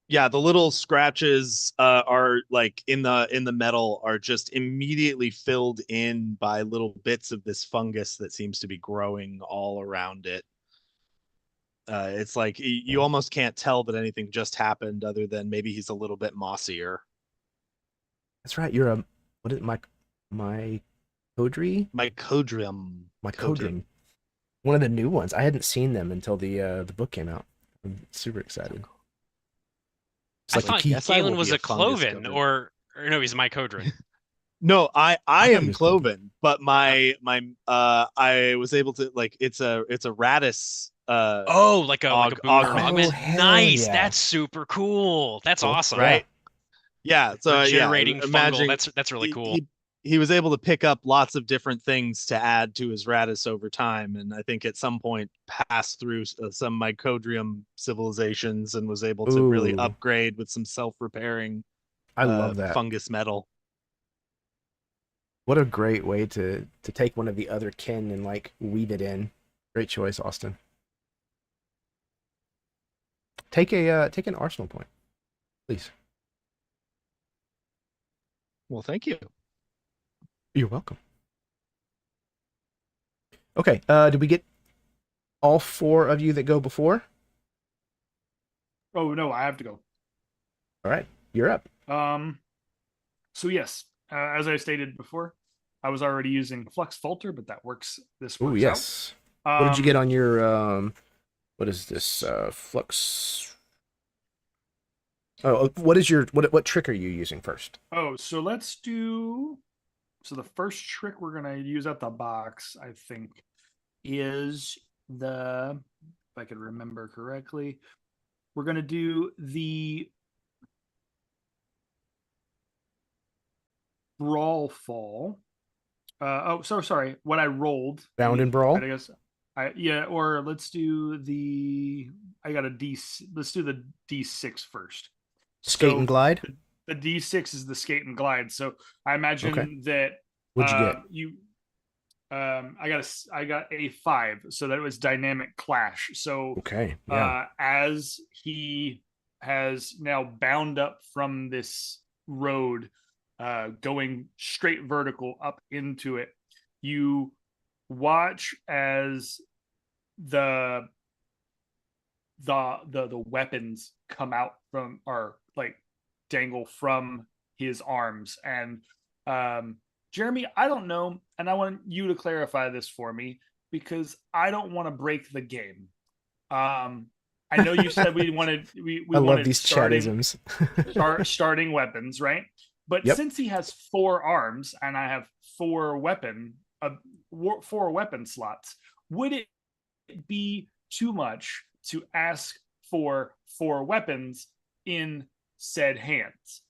Yeah, the little scratches are like in the metal are just immediately filled in by little bits of this fungus that seems to be growing all around it. It's like you almost can't tell that anything just happened, other than maybe he's a little bit mossier. That's right. You're a what is it? My Codri? Mycodrium. One of the new ones. I hadn't seen them until the book came out. I'm super excited. I thought Galen was a Cloven, or no, he's Mycodrian. No, I am Cloven, but I was able to like it's a Ratus. Like a fragmented. Nice, yeah. That's super cool. That's awesome, right? Yeah, so generating fungal. That's really cool. He was able to pick up lots of different things to add to his Ratus over time, and I think at some point passed through some Mycodrium civilizations and was able to really upgrade with some self-repairing. I love that fungus metal. What a great way to take one of the other kin and like weave it in. Great choice, Austin. Take an arsenal point, please. Well, thank you. You're welcome. Okay, did we get all 4 of you that go before? Oh no, I have to go. All right, you're up. So yes, as I stated before, I was already using Flux Falter, but that works. This works Oh yes. out. What did you get on your what is this flux? Oh, what is your what trick are you using first? Oh, so let's do. So the first trick we're gonna use out the box, I think, is the. If I could remember correctly, we're gonna do the Brawl Fall. Oh, so sorry. What I rolled. Bound and Brawl. I guess. Yeah, or let's do the. I got a D. Let's do the D6 first. Skate and glide. The D6 is the skate and glide. So I imagine that. What'd you get? I got a 5. So that was dynamic clash. So okay. Yeah. As he has now bound up from this road, going straight vertical up into it, you watch as the weapons come out from, or like dangle from his arms. And Jeremy, I don't know, and I want you to clarify this for me because I don't want to break the game. I know you said we wanted we I wanted love these starting, chatisms. starting weapons, right? But since he has 4 arms and I have 4 weapon slots, would it be too much to ask for 4 weapons in said hands?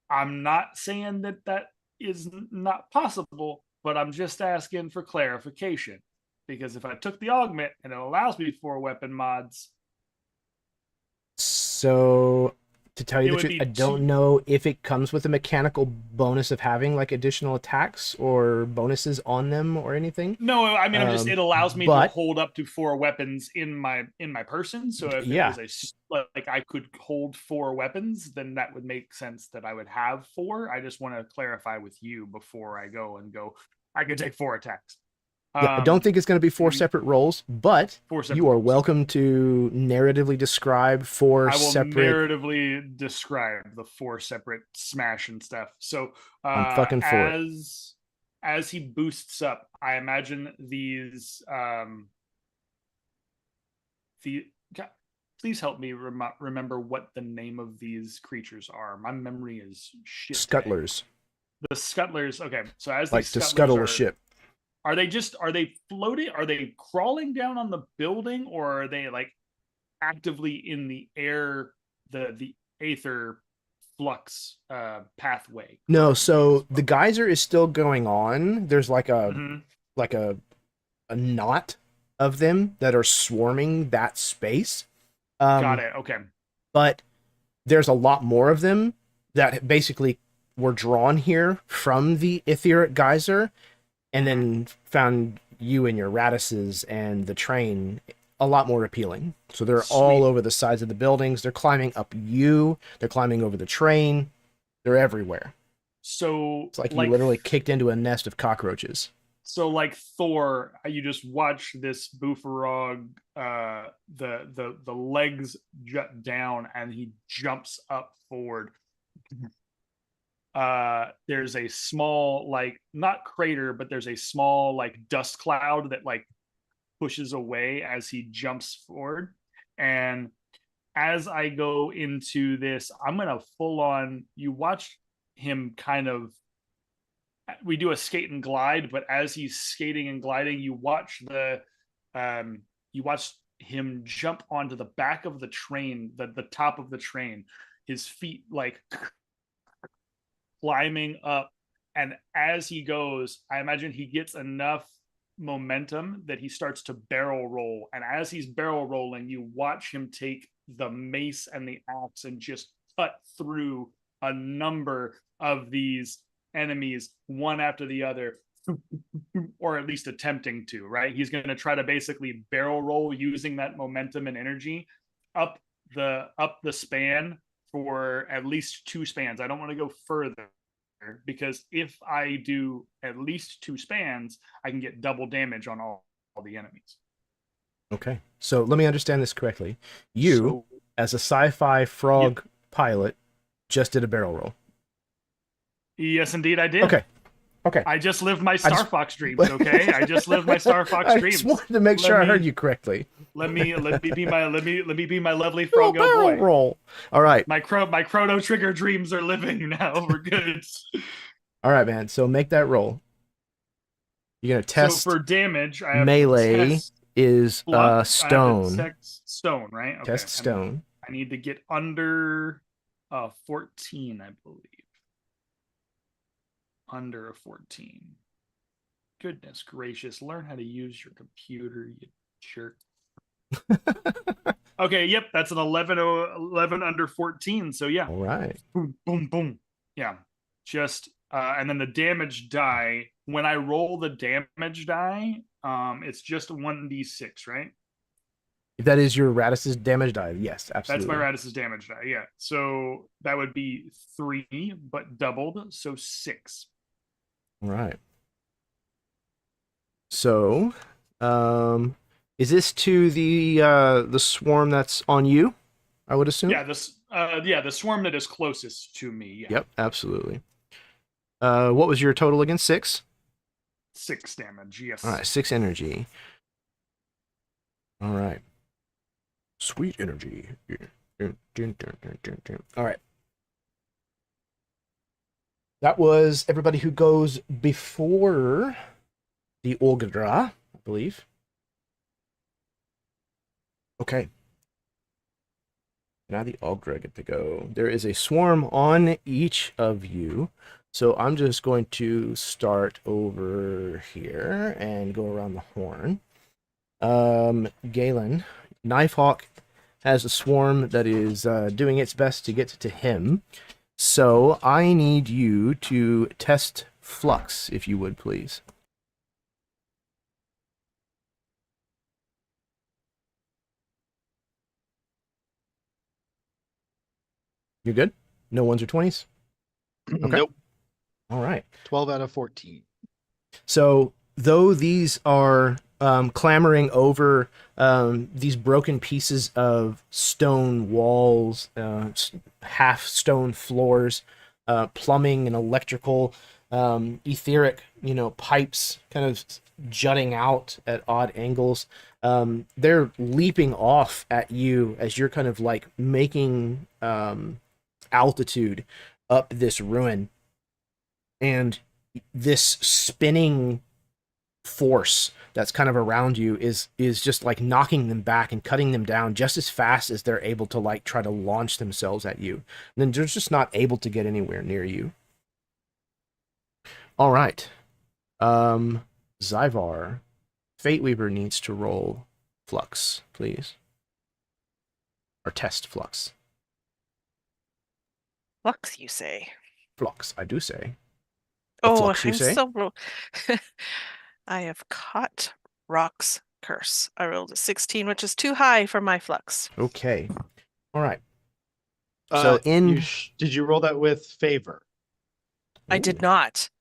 I'm not saying that is not possible, but I'm just asking for clarification. Because if I took the augment and it allows me 4 weapon mods. So, to tell you the truth, I don't know if it comes with a mechanical bonus of having like additional attacks or bonuses on them or anything. No, I mean, it allows me to hold up to 4 weapons in my person. So if it was like I could hold 4 weapons, then that would make sense that I would have 4. I just want to clarify with you before I go. I could take 4 attacks. Yeah, I don't think it's going to be 4 separate rolls, but you are welcome to narratively describe 4 separate. I will narratively describe the 4 separate smash and stuff. So I'm fucking for it. As he boosts up, I imagine these. Please help me remember what the name of these creatures are. My memory is shit. Scuttlers. The scuttlers. Okay, so as like to scuttle a ship. Are they floating? Are they crawling down on the building, or are they like actively in the air, the Aether flux pathway? No, so the geyser is still going on. There's like a a knot of them that are swarming that space. Got it. Okay. But there's a lot more of them that basically were drawn here from the etheric geyser, and then found you and your Ratuses and the train a lot more appealing. So they're all over the sides of the buildings. They're climbing up you. They're climbing over the train. They're everywhere. So it's like you literally kicked into a nest of cockroaches. So like Thor, you just watch this buforog, the legs jut down and he jumps up forward. There's a small, like, not crater, but there's a small like dust cloud that like pushes away as he jumps forward. And as I go into this, I'm gonna full on, you watch him kind of, we do a skate and glide, but as he's skating and gliding, you watch him jump onto the back of the train, the top of the train, his feet like climbing up. And as he goes, I imagine he gets enough momentum that he starts to barrel roll. And as he's barrel rolling, you watch him take the mace and the axe and just cut through a number of these enemies one after the other, or at least attempting to, right? He's going to try to basically barrel roll using that momentum and energy up the span for at least 2 spans. I don't want to go further. because if I do at least 2 spans, I can get double damage on all the enemies. Okay. So let me understand this correctly. You, as a sci-fi frog pilot, just did a barrel roll. Yes, indeed, I did. Okay. I just lived my Star Fox dreams. Okay, I just lived my Star Fox I dreams. just wanted to make sure I heard you correctly. Let me be my lovely Roll Frogo barrel boy. roll. All right. My Chrono Trigger dreams are living now. We're good. All right, man. So make that roll. You're gonna test. So for damage, I have melee test is blunt, I have to stone. test stone, right? Okay. Test stone. I need to get under 14, I believe. Under a 14. Goodness gracious, learn how to use your computer, you jerk. Okay, yep, that's an 11 under 14. So yeah. All right. Boom, boom, boom. Yeah. Just and then the damage die, when I roll the damage die, it's just 1d6, right? If that is your Ratus's damage die, yes, absolutely. That's my Ratus's damage die, yeah. So that would be 3, but doubled, so 6. All right. So, is this to the swarm that's on you? I would assume. Yeah, the swarm that is closest to me. Yeah. Yep, absolutely. What was your total again? 6? 6 damage. Yes. All right, 6 energy. All right. Sweet energy. All right. That was everybody who goes before the Oghdra, I believe. Okay. Now the Oghdra get to go. There is a swarm on each of you. So I'm just going to start over here and go around the horn. Galen, Knifehawk has a swarm that is doing its best to get to him. So I need you to test Flux, if you would, please. You're good? No 1s or 20s? Okay. Nope. All right. 12 out of 14. So, though these are clambering over these broken pieces of stone walls, half stone floors, plumbing and electrical, etheric, pipes kind of jutting out at odd angles, they're leaping off at you as you're kind of like making altitude up this ruin. And this spinning force that's kind of around you is just like knocking them back and cutting them down just as fast as they're able to like try to launch themselves at you. And then they're just not able to get anywhere near you. All right. Zyvar, Fateweaver needs to roll Flux, please. Or test Flux. Flux, you say? Flux, I do say. Oh, Flux, you I'm say? so I have caught Rock's curse. I rolled a 16, which is too high for my Flux. Okay. All right. So did you roll that with favor? I did not.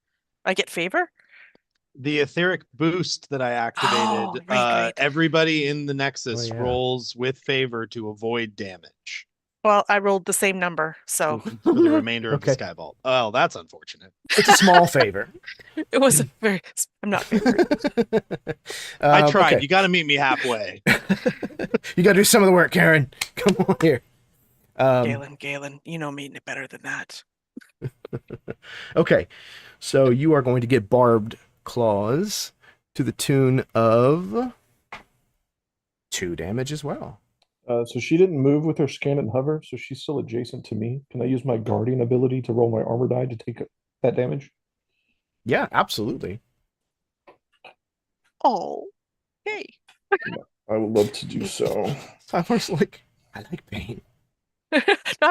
I get favor? The etheric boost that I activated, right. everybody in the Nexus Oh, yeah. rolls with favor to avoid damage Well, I rolled the same number, so for the remainder of the Okay. Skyvault. Oh, that's unfortunate. It's a small favor. it was very. I'm not favored. I tried. Okay. You got to meet me halfway. You got to do some of the work, Karen. Come on here. Galen, you know me better than that. Okay, so you are going to get barbed claws to the tune of 2 damage as well. So she didn't move with her scan and hover, so she's still adjacent to me. Can I use my guardian ability to roll my armor die to take that damage? Yeah, absolutely. Oh, hey. I would love to do so. I was like, I like pain. No,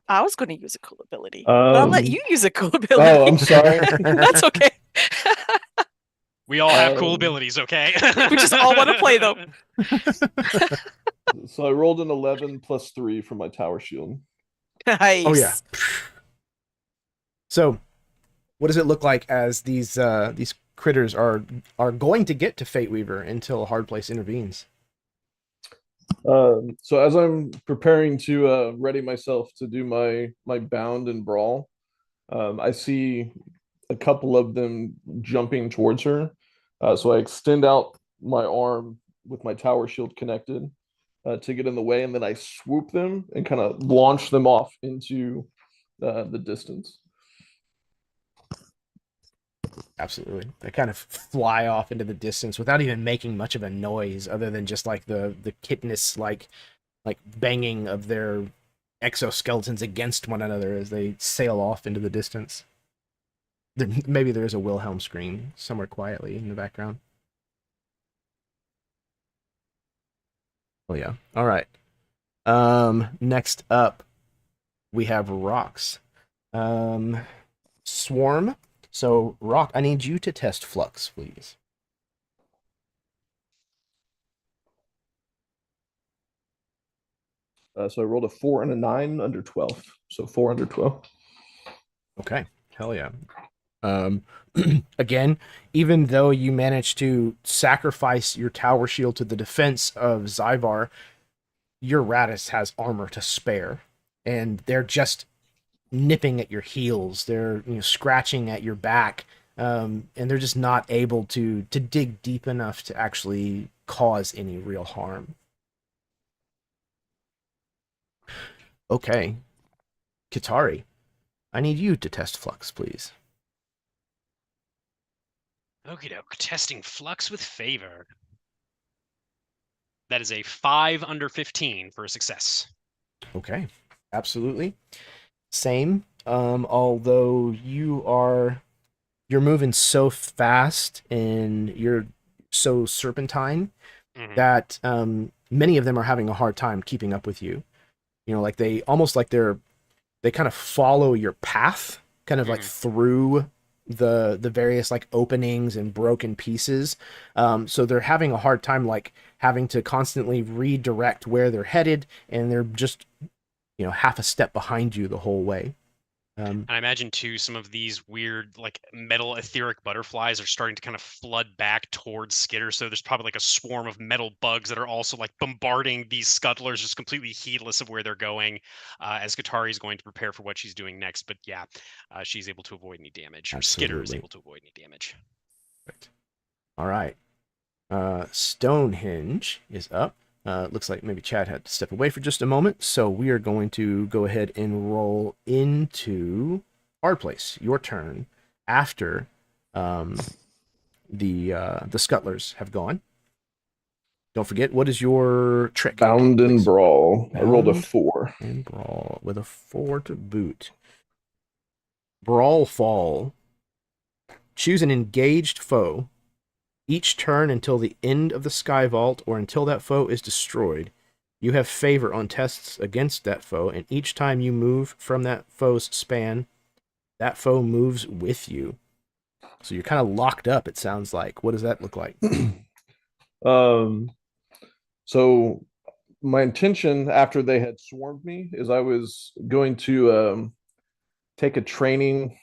I was gonna use a cool ability. But I'll let you use a cool ability. Oh, I'm sorry. That's okay. We all have cool abilities, okay? We just all want to play them. So I rolled an 11 plus 3 for my tower shield. Nice. Oh, yeah. So, what does it look like as these critters are going to get to Fate Weaver until a hard place intervenes? So as I'm preparing to ready myself to do my bound and brawl, I see a couple of them jumping towards her. So I extend out my arm with my tower shield connected to get in the way, and then I swoop them and kind of launch them off into the distance. Absolutely. They kind of fly off into the distance without even making much of a noise, other than just like the chitinous like banging of their exoskeletons against one another as they sail off into the distance. Maybe there is a Wilhelm scream somewhere quietly in the background. Oh yeah. All right. Next up, we have rocks. Swarm. So, Rock, I need you to test Flux, please. So I rolled a 4 and a 9 under 12. So 4 under 12. Okay. Hell yeah. Again, even though you managed to sacrifice your tower shield to the defense of Zyvar, your Ratus has armor to spare, and they're just nipping at your heels. They're scratching at your back, and they're just not able to dig deep enough to actually cause any real harm. Okay, Kitari, I need you to test Flux, please. Okie doke. Testing Flux with favor. That is a 5 under 15 for a success. Okay, absolutely. Same. Although you're moving so fast and you're so serpentine that many of them are having a hard time keeping up with you. Like they kind of follow your path, kind of like through the various like openings and broken pieces. So they're having a hard time like having to constantly redirect where they're headed, and they're just half a step behind you the whole way. And I imagine too, some of these weird like metal etheric butterflies are starting to kind of flood back towards Skitter. So there's probably like a swarm of metal bugs that are also like bombarding these scuttlers, just completely heedless of where they're going, as Katari is going to prepare for what she's doing next. But yeah, she's able to avoid any damage. Or Skitter is able to avoid any damage. Right. All right. Stonehenge is up. Looks like maybe Chad had to step away for just a moment, so we are going to go ahead and roll into hard place. Your turn after the scuttlers have gone. Don't forget, what is your trick? Bound and brawl. I rolled a 4. And brawl with a 4 to boot. Brawl fall. Choose an engaged foe. Each turn until the end of the Sky Vault or until that foe is destroyed, you have favor on tests against that foe, and each time you move from that foe's span, that foe moves with you. So you're kind of locked up, it sounds like. What does that look like? So my intention after they had swarmed me is I was going to take a training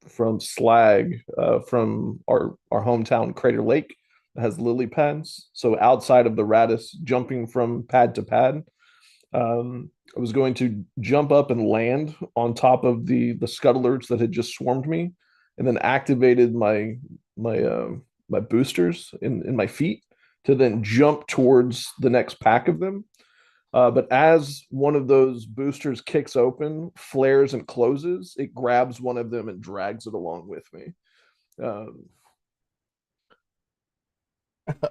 from Slag from our hometown Crater Lake that has lily pads. So outside of the Ratus, jumping from pad to pad, I was going to jump up and land on top of the scuttlers that had just swarmed me, and then activated my boosters in my feet to then jump towards the next pack of them. But as one of those boosters kicks open, flares, and closes, it grabs one of them and drags it along with me. I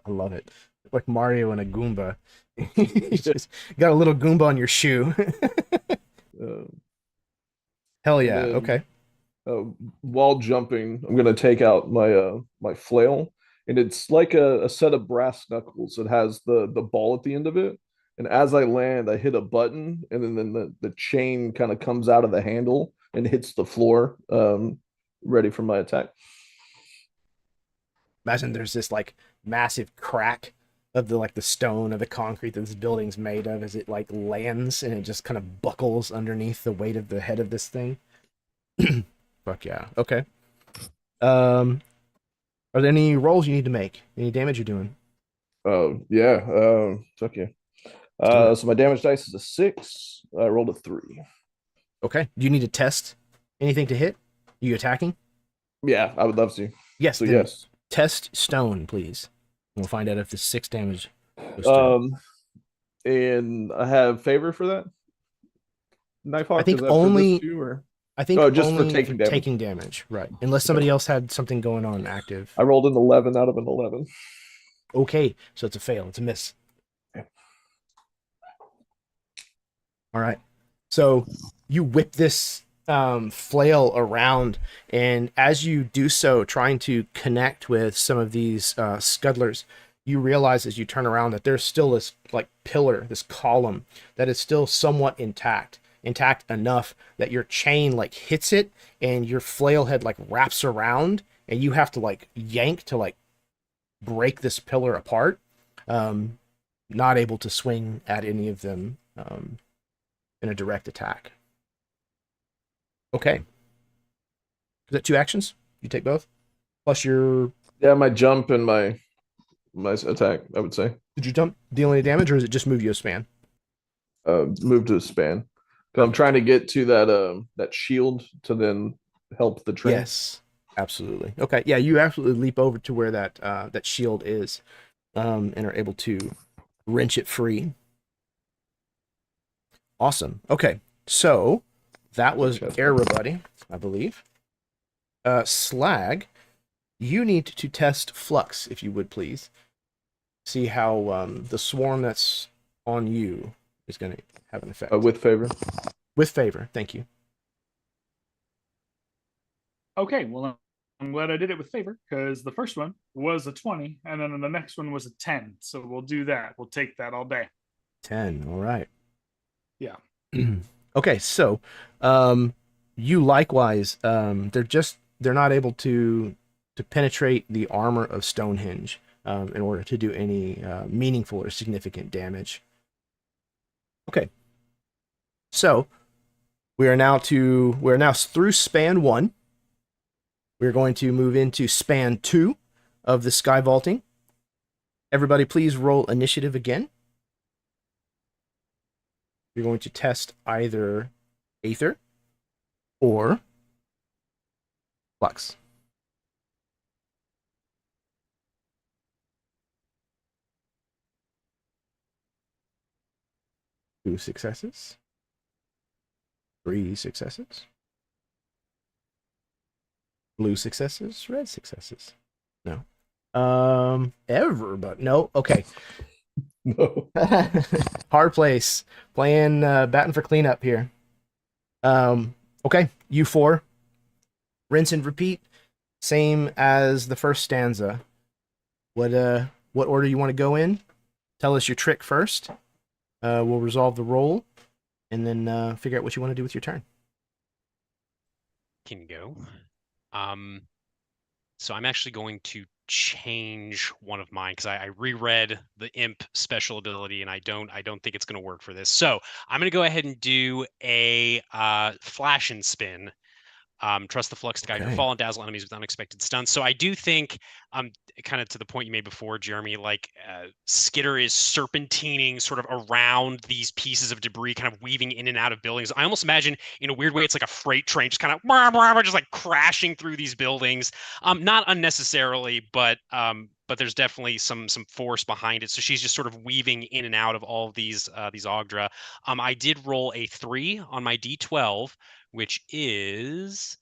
love it. Like Mario and a Goomba. You just got a little Goomba on your shoe. Hell yeah. Then, okay. While jumping, I'm going to take out my flail. And it's like a set of brass knuckles. It has the ball at the end of it. And as I land, I hit a button, and then the chain kind of comes out of the handle and hits the floor, ready for my attack. Imagine there's this like massive crack of the stone or the concrete that this building's made of as it like lands, and it just kind of buckles underneath the weight of the head of this thing. Fuck yeah. Okay. Are there any rolls you need to make? Any damage you're doing? Oh yeah. Fuck yeah. So my damage dice is a 6. I rolled a 3. Okay. Do you need to test anything to hit? You attacking? Yeah, I would love to. Yes. So then yes. Test stone, please. We'll find out if the 6 damage goes through. And I have favor for that. Nighthawk, I think is that only- for this too, or I think oh, just for only taking damage. taking damage, right? Unless somebody else had something going on active. I rolled an 11 out of an 11. Okay, so it's a fail. It's a miss. Okay. All right. So you whip this flail around, and as you do so, trying to connect with some of these scudlers, you realize as you turn around that there's still this like pillar, this column that is still somewhat intact enough that your chain like hits it, and your flail head like wraps around, and you have to like yank to like break this pillar apart. Not able to swing at any of them in a direct attack. Okay. Is that 2 actions? You take both? Plus your... Yeah, my jump and my attack, I would say. Did you jump, deal any damage, or is it just move you a span? Move to a span. 'Cause I'm trying to get to that shield to then help the train. Yes, absolutely. Okay, yeah, you absolutely leap over to where that shield is, and are able to wrench it free. Awesome. Okay, so that was everybody, I believe. Slag, you need to test Flux, if you would please. See how the swarm that's on you is going to have an effect. With favor. With favor, thank you. Okay, well, I'm glad I did it with favor, because the first one was a 20, and then the next one was a 10. So we'll do that. We'll take that all day. 10, all right. Yeah. Okay, so you likewise, they're not able to penetrate the armor of Stonehenge in order to do any meaningful or significant damage. Okay, so we are now through span 1. We're going to move into span 2 of the sky vaulting. Everybody, please roll initiative again. You're going to test either Aether or Flux. Two successes. 3 successes. Blue successes, red successes. No. But no. Okay. No. Hard place. Playing batting for cleanup here. Okay, you 4. Rinse and repeat. Same as the first stanza. What order you want to go in? Tell us your trick first. We'll resolve the roll, and then figure out what you want to do with your turn. Can go. So I'm actually going to change one of mine because I reread the imp special ability, and I don't think it's going to work for this. So I'm going to go ahead and do a flash and spin. Trust the flux to guide your fall and dazzle enemies with unexpected stuns. So I do think, kind of to the point you made before, Jeremy, like Skitter is serpentining sort of around these pieces of debris, kind of weaving in and out of buildings. I almost imagine, in a weird way, it's like a freight train, just kind of just like crashing through these buildings. Not unnecessarily, but there's definitely some force behind it. So she's just sort of weaving in and out of all of these Oghdra. I did roll a 3 on my D12, which is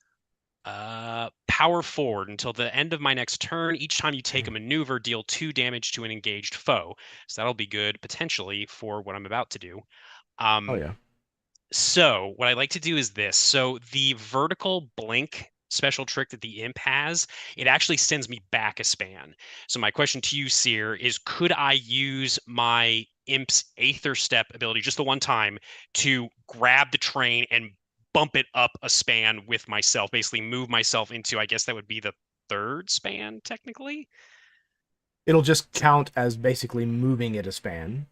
power forward until the end of my next turn. Each time you take a maneuver, deal 2 damage to an engaged foe. So that'll be good potentially for what I'm about to do. Oh yeah. So what I like to do is this. So the vertical blink special trick that the imp has, it actually sends me back a span. So my question to you, Seer, is could I use my imp's Aether Step ability just the one time to grab the train and bump it up a span with myself, basically move myself into, I guess that would be the 3rd span technically? It'll just count as basically moving it a span.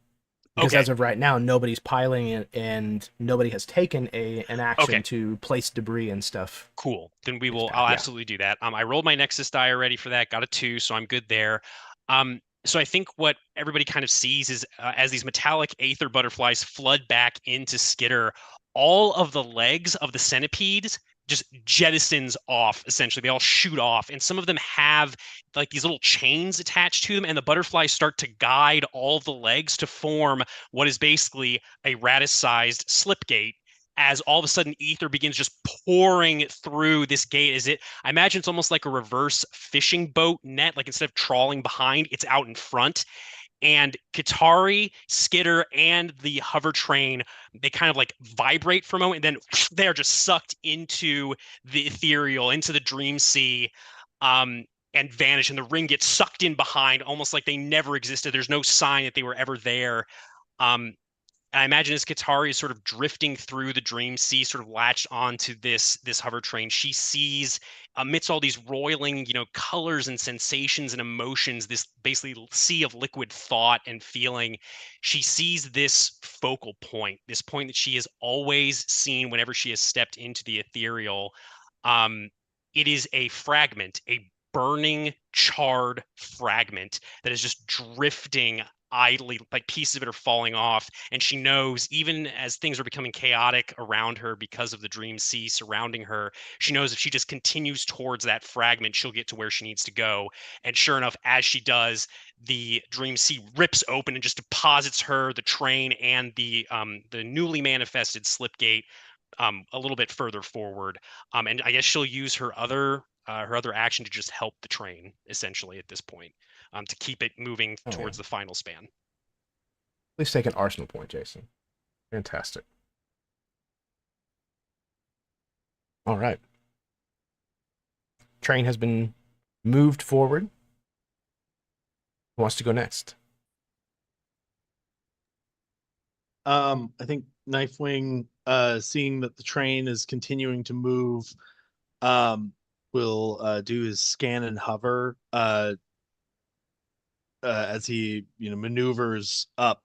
Because Okay. as of right now, nobody's piling it, and nobody has taken an action Okay. to place debris and stuff. Cool. Then we It's will. bad, I'll yeah. absolutely do that. I rolled my Nexus die already for that. Got a 2, so I'm good there. So I think what everybody kind of sees is as these metallic aether butterflies flood back into Skitter, all of the legs of the centipedes just jettisons off. Essentially, they all shoot off, and some of them have like these little chains attached to them, and the butterflies start to guide all of the legs to form what is basically a Ratus-sized slip gate. As all of a sudden ether begins just pouring through this gate. I imagine it's almost like a reverse fishing boat net, like instead of trawling behind, it's out in front. And Katari, Skitter, and the hover train, they kind of like vibrate for a moment, and then they're just sucked into the ethereal, into the dream sea, and vanish. And the ring gets sucked in behind, almost like they never existed. There's no sign that they were ever there. I imagine as Katari is sort of drifting through the dream sea, sort of latched onto this hover train, she sees amidst all these roiling, colors and sensations and emotions, this basically sea of liquid thought and feeling. She sees this focal point, this point that she has always seen whenever she has stepped into the ethereal. It is a fragment, a burning, charred fragment that is just drifting idly, like pieces of it are falling off, and she knows, even as things are becoming chaotic around her because of the dream sea surrounding her, she knows if she just continues towards that fragment, she'll get to where she needs to go. And sure enough, as she does, the dream sea rips open and just deposits her, the train, and the newly manifested slipgate a little bit further forward. And I guess she'll use her other action to just help the train, essentially, at this point, to keep it moving towards the final span. Please take an arsenal point, Jason. Fantastic. All right. Train has been moved forward. Who wants to go next? I think Knifewing, seeing that the train is continuing to move, will do his scan and hover as he maneuvers up.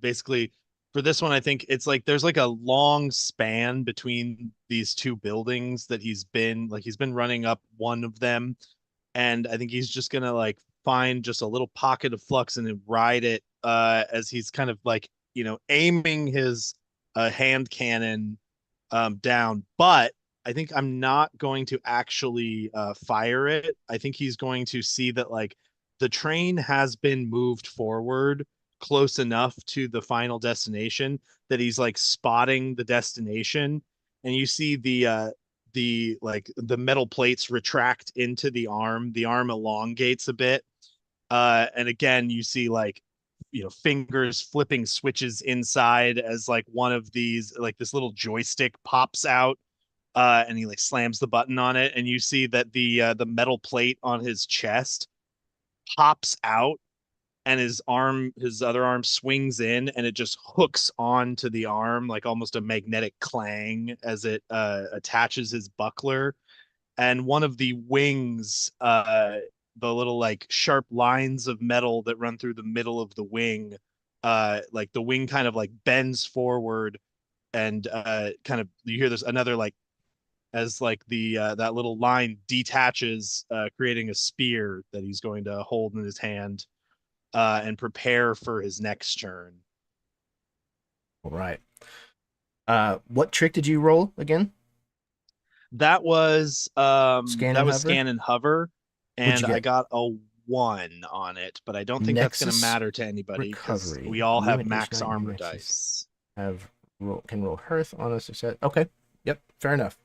Basically, for this one, I think it's like there's like a long span between these two buildings that he's been running up one of them, and I think he's just gonna like find just a little pocket of flux and then ride it as he's kind of like aiming his hand cannon down. But I think I'm not going to actually fire it. I think he's going to see that like the train has been moved forward close enough to the final destination that he's like spotting the destination, and you see the metal plates retract into the arm elongates a bit, and again you see like fingers flipping switches inside as like one of these, like this little joystick pops out, and he like slams the button on it, and you see that the metal plate on his chest pops out, and his other arm swings in, and it just hooks onto the arm like almost a magnetic clang as it attaches his buckler. And one of the wings, the little like sharp lines of metal that run through the middle of the wing, like the wing kind of like bends forward, and kind of you hear this another like as like the that little line detaches, creating a spear that he's going to hold in his hand and prepare for his next turn. All right. What trick did you roll again? That was Scan and hover? Scan and hover, and I got a 1 on it, but I don't think that's going to matter to anybody because we all have max armor dice. Can roll Hearth on a success. Okay. Yep. Fair enough.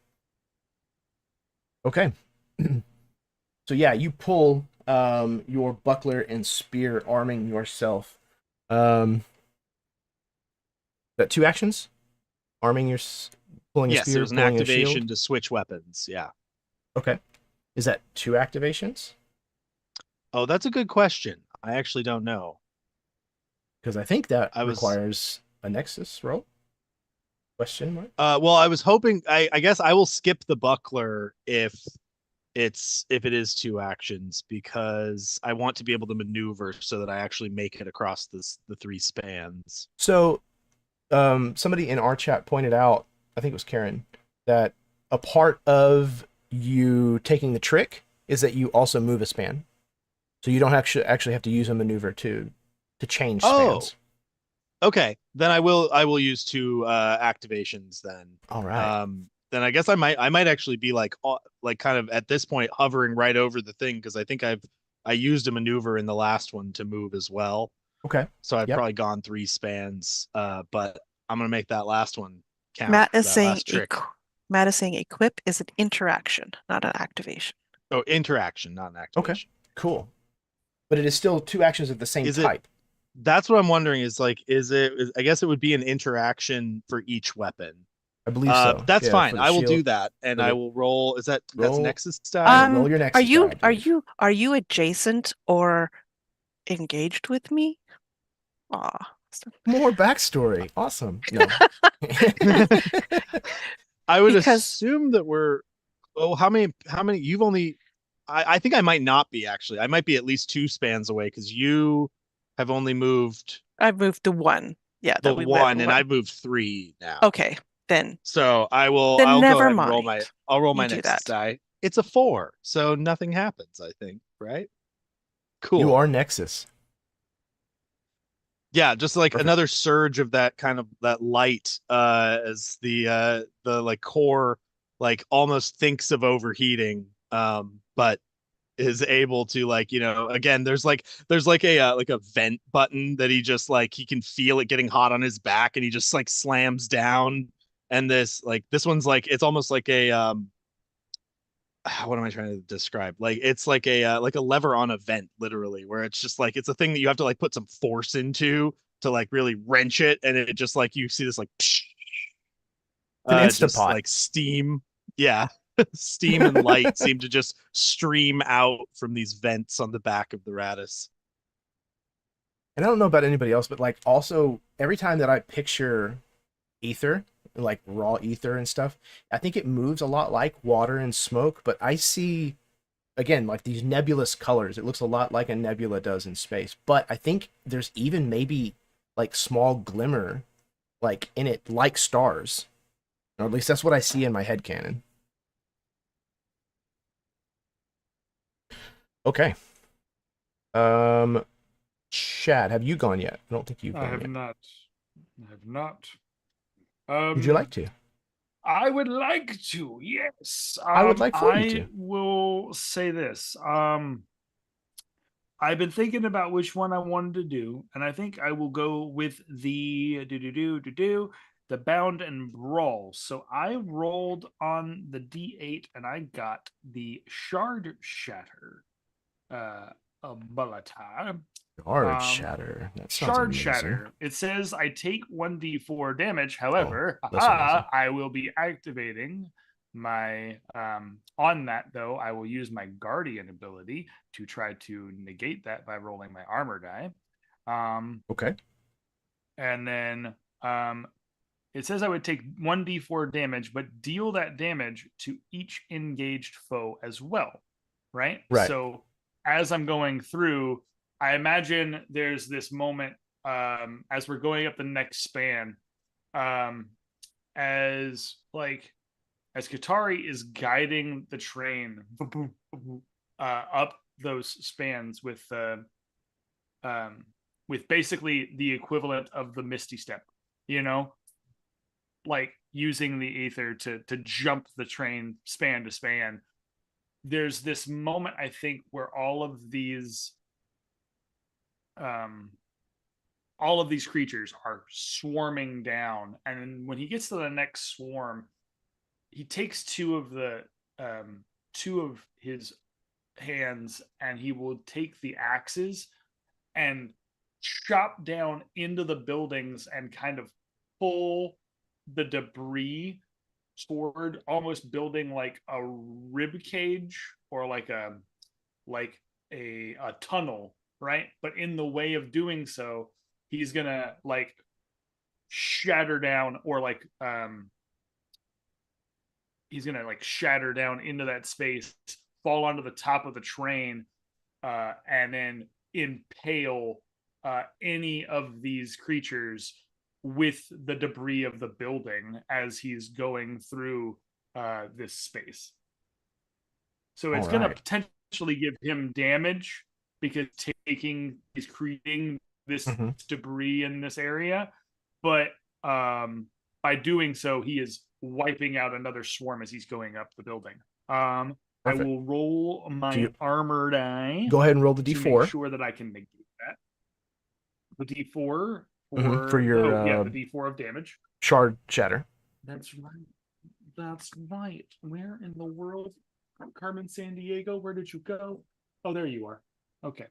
Okay. So yeah, you pull your buckler and spear, arming yourself. That 2 actions? Arming your pulling a spear. Yes, it was an activation to switch weapons. Yeah. Okay. Is that 2 activations? Oh, that's a good question. I actually don't know. Because I think that requires a Nexus roll. Question mark? Well, I was hoping. I guess I will skip the buckler if if it is 2 actions, because I want to be able to maneuver so that I actually make it across the 3 spans. So, somebody in our chat pointed out, I think it was Karen, that a part of you taking the trick is that you also move a span. So you don't actually have to use a maneuver to change spans. Okay, then I will use 2 activations then. All right. Then I guess I might actually be like kind of at this point hovering right over the thing, because I think I used a maneuver in the last one to move as well. Okay. So I've Yep. probably gone 3 spans, but I'm gonna make that last one count. Matt is that saying last trick. Matt is saying equip is an interaction, not an activation. Oh, interaction, not an activation. Okay. Cool. But it is still 2 actions of the same type. That's what I'm wondering. I guess it would be an interaction for each weapon. I believe so. That's Yeah, fine. for the I will do shield. that, and For the- I will roll. That's Roll- Nexus die? Roll your Nexus Are you die, I believe. are you adjacent or engaged with me? Aw. More backstory. Awesome. No. I would Because- assume that we're. Oh, how many? You've only. I think I might not be actually. I might be at least 2 spans away, because you have only moved I've moved to 1. Yeah, the that we went one, and I've moved 3 now. Okay, then So I'll Then go never ahead and roll mind. I'll roll You my do Nexus that. die. It's a 4, so nothing happens, I think, right? Cool. You are Nexus. Yeah, just like Perfect. another surge of that kind of that light, as the like core like almost thinks of overheating, but is able to, like, again, there's like a vent button that he just like, he can feel it getting hot on his back, and he just like slams down, and this one's like, it's almost like a what am I trying to describe? Like, it's like a lever on a vent, literally, where it's just like, it's a thing that you have to like put some force into to like really wrench it, and it just like, you see this like It's an just Instapot. like steam. Yeah. Steam and light seem to just stream out from these vents on the back of the Ratus. And I don't know about anybody else, but like also every time that I picture ether, like raw ether and stuff, I think it moves a lot like water and smoke, but I see, again, like these nebulous colors. It looks a lot like a nebula does in space, but I think there's even maybe like small glimmer like in it, like stars, or at least that's what I see in my head canon. Okay. Chad, have you gone yet? I don't think you've I gone have yet. not. I have not. Would you like to? I would like to, yes. I would like for you I to. will say this. I've been thinking about which one I wanted to do, and I think I will go with the the bound and brawl. So I rolled on the D8 and I got the shard shatter ability. Shard shatter. That sounds Shard amazing. shatter. It says I take 1d4 damage. However, that's amazing. I will be activating my on that, though. I will use my guardian ability to try to negate that by rolling my armor die. Okay. And then it says I would take 1d4 damage, but deal that damage to each engaged foe as well. Right? Right. So as I'm going through, I imagine there's this moment as we're going up the next span, as Katari is guiding the train up those spans with basically the equivalent of the Misty Step, like using the ether to jump the train span to span. There's this moment, I think, where all of these creatures are swarming down, and when he gets to the next swarm, he takes two of his hands, and he will take the axes and chop down into the buildings and kind of pull the debris toward, almost building like a rib cage or like a tunnel, right? But in the way of doing so, he's gonna like shatter down, or he's gonna like shatter down into that space, fall onto the top of the train and then impale any of these creatures with the debris of the building as he's going through this space. So it's going to potentially give him damage because he's creating this debris in this area, but by doing so, he is wiping out another swarm as he's going up the building. I will roll my armor die. Go ahead and roll the D4. To make sure that I can negate that. The D4 for your the D4 of damage. Shard shatter. That's right. That's right. Where in the world? Carmen Sandiego, where did you go? Oh, there you are. Okay.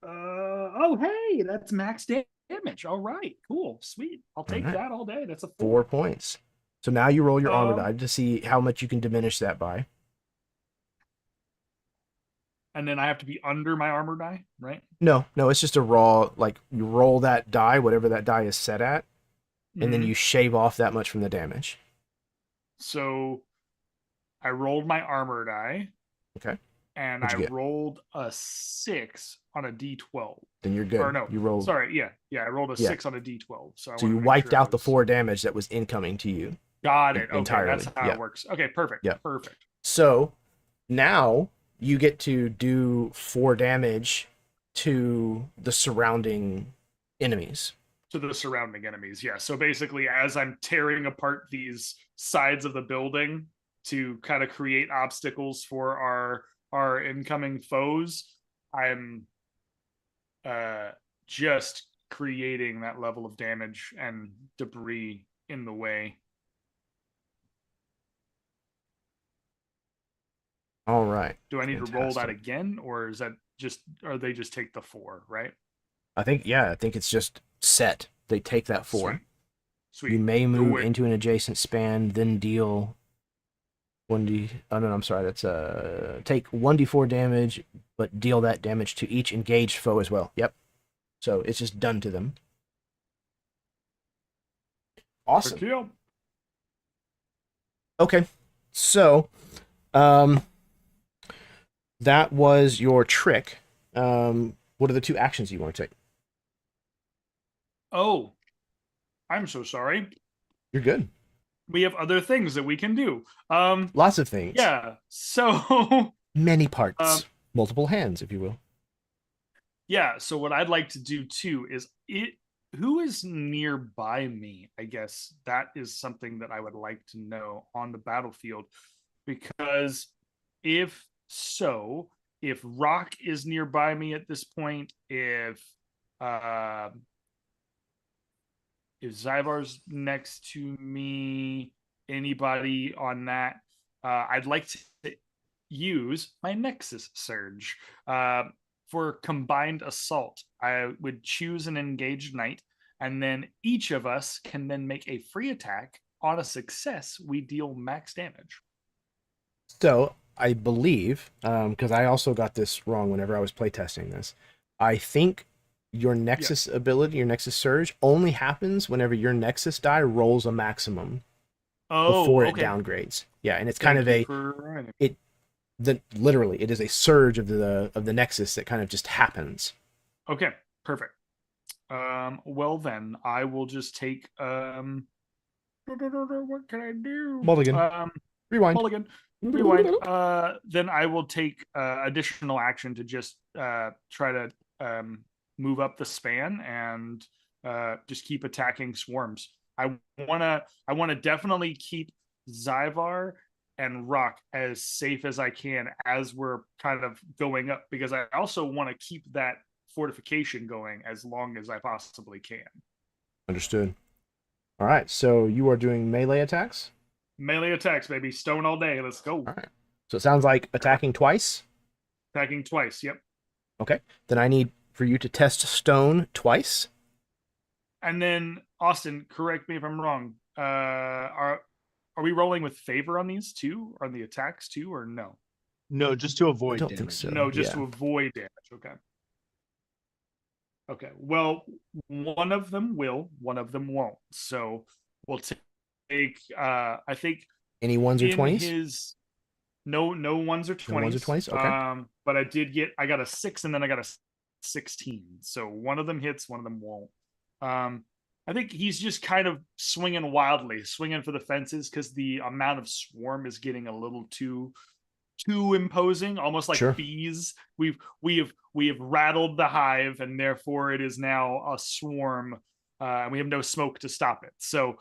Oh, hey, that's max damage. All right, cool, sweet. I'll take that all day. That's a 4 points. So now you roll your armor die to see how much you can diminish that by. And then I have to be under my armor die, right? No, it's just a raw, like, you roll that die, whatever that die is set at, and then you shave off that much from the damage. So I rolled my armor die. Okay. And I rolled a 6 on a D12. Then you're good. Or no, you rolled. Sorry, yeah, I rolled a 6 on a D12. So you wiped out the 4 damage that was incoming to you. Got it. Okay, entirely. that's how it works. Okay, perfect. Yeah. Perfect. So now you get to do 4 damage to the surrounding enemies. To the surrounding enemies, yeah. So basically, as I'm tearing apart these sides of the building to kind of create obstacles for our incoming foes, I'm just creating that level of damage and debris in the way. All right. Do I need to roll that again, or is that they just take the 4, right? I think it's just set. They take that 4. Sweet. You may move into an adjacent span, then deal 1d. Oh no, I'm sorry. That's take 1d4 damage, but deal that damage to each engaged foe as well. Yep. So it's just done to them. Awesome. Okay. So, that was your trick. What are the 2 actions you want to take? Oh, I'm so sorry. You're good. We have other things that we can do. Lots of things. Yeah. So many parts, multiple hands, if you will. Yeah. So what I'd like to do too is who is nearby me? I guess that is something that I would like to know on the battlefield, because if Rock is nearby me at this point, if Zyvar's next to me, anybody on that, I'd like to use my Nexus Surge for combined assault. I would choose an engaged knight, and then each of us can then make a free attack. On a success, we deal max damage. So I believe, because I also got this wrong whenever I was playtesting this, I think your Nexus ability, your Nexus Surge, only happens whenever your Nexus die rolls a maximum before it downgrades. Yeah, and it's kind of literally it is a surge of the Nexus that kind of just happens. Okay, perfect. Well then, I will just take what can I do? Mulligan. Rewind. Mulligan. Rewind. Then I will take additional action to just try to move up the span and just keep attacking swarms. I wanna definitely keep Zyvar and Rock as safe as I can as we're kind of going up, because I also want to keep that fortification going as long as I possibly can. Understood. All right, so you are doing melee attacks? Melee attacks, baby. Stone all day. Let's go. All right. So it sounds like attacking twice? Attacking twice, yep. Okay. Then I need for you to test stone twice. And then, Austin, correct me if I'm wrong. Are we rolling with favor on these too? On the attacks too, or no? No, just to avoid damage. Think so. No, just to avoid damage. Okay. Okay. Well, one of them will, one of them won't. So we'll take I think any 1s or 20s? No ones or 20s. No ones or 20s? Okay. But I got a 6 and then I got a 16. So one of them hits, one of them won't. I think he's just kind of swinging wildly, swinging for the fences because the amount of swarm is getting a little too imposing, almost like Sure. bees. We have rattled the hive, and therefore it is now a swarm. And we have no smoke to stop it. So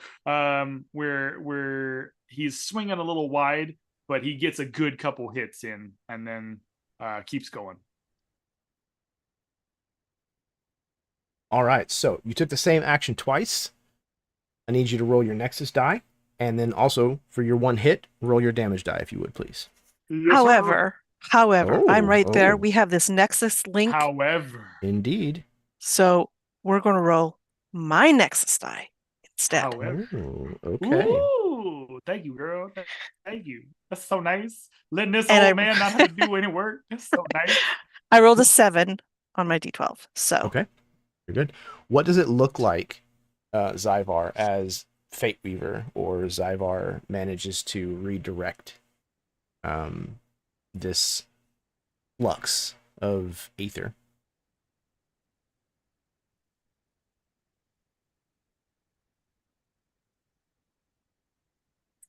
he's swinging a little wide, but he gets a good couple hits in, and then keeps going. All right, so you took the same action twice. I need you to roll your Nexus die, and then also for your one hit, roll your damage die, if you would, please. Yes, However, I'm right there. Oh. We have this Nexus link. However, Indeed. So we're going to roll my Nexus die instead. However. Oh, okay. Ooh, thank you, girl. Thank you. That's so nice. Letting this And old man not have to do any work. That's so nice. I rolled a 7 on my D12. So Okay. You're good. What does it look like, Zyvar, as Fate Weaver, or Zyvar manages to redirect this flux of ether?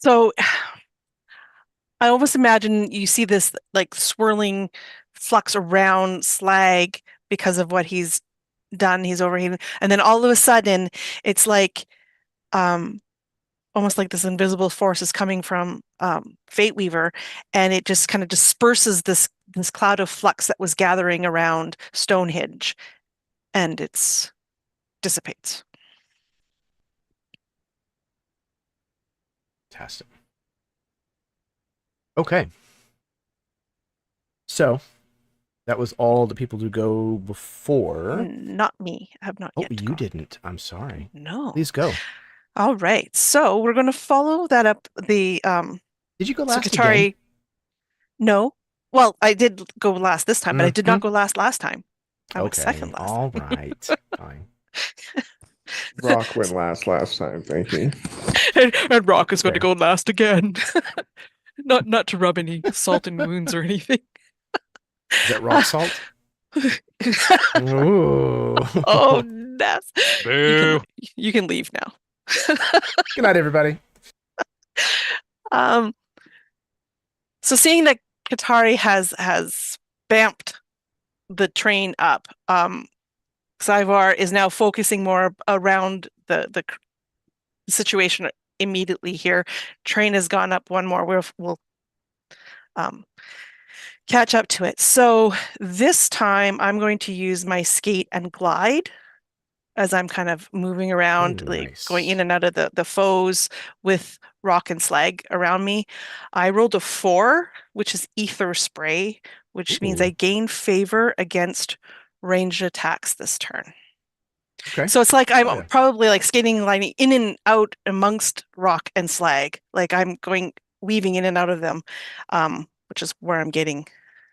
So I almost imagine you see this like swirling flux around Slag because of what he's done. He's overheated. And then all of a sudden it's like almost like this invisible force is coming from Fate Weaver, and it just kind of disperses this cloud of flux that was gathering around Stonehenge, and it dissipates. Fantastic. Okay. So that was all the people to go before. Not me. I have not Oh, yet you gone. didn't. I'm sorry. No. Please go. All right. So we're going to follow that up. The Did you go so last Katari. again? No. Well, I did go last this time, but I did not Mhm. go last time. I went Okay. second last. All right. Fine. Rock went last time. Thank you. and Rock is going to Fair. go last again. Not to rub any salt in wounds or anything. Is that rock salt? Ooh. Oh, that's Boo. you can leave now. Good night, everybody. So seeing that Katari has bamped the train up, Zyvar is now focusing more around the situation immediately here. Train has gone up one more. We'll catch up to it. So this time I'm going to use my skate and glide as I'm kind of moving around, Ooh, like nice. going in and out of the foes with Rock and Slag around me. I rolled a 4, which is Aether Spray, which means Ooh. I gain favor against ranged attacks this turn. Okay. So it's like I'm Oh, yeah. probably like skating, lining in and out amongst Rock and Slag. Like I'm weaving in and out of them, which is where I'm getting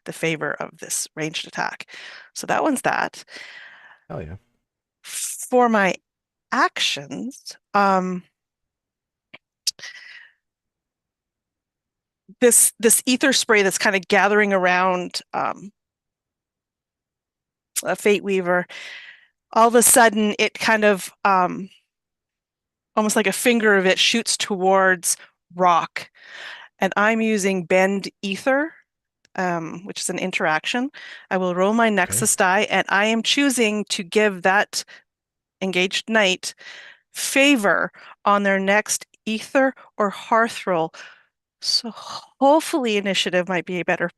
the favor of this ranged attack. So that one's that. Oh yeah. For my actions, this ether spray that's kind of gathering around a Fate Weaver, all of a sudden it kind of almost like a finger of it shoots towards Rock, and I'm using Bend Ether, which is an interaction. I will roll my Nexus die, and I am choosing to give that engaged knight favor on their next ether or hearth roll. So hopefully initiative might be a better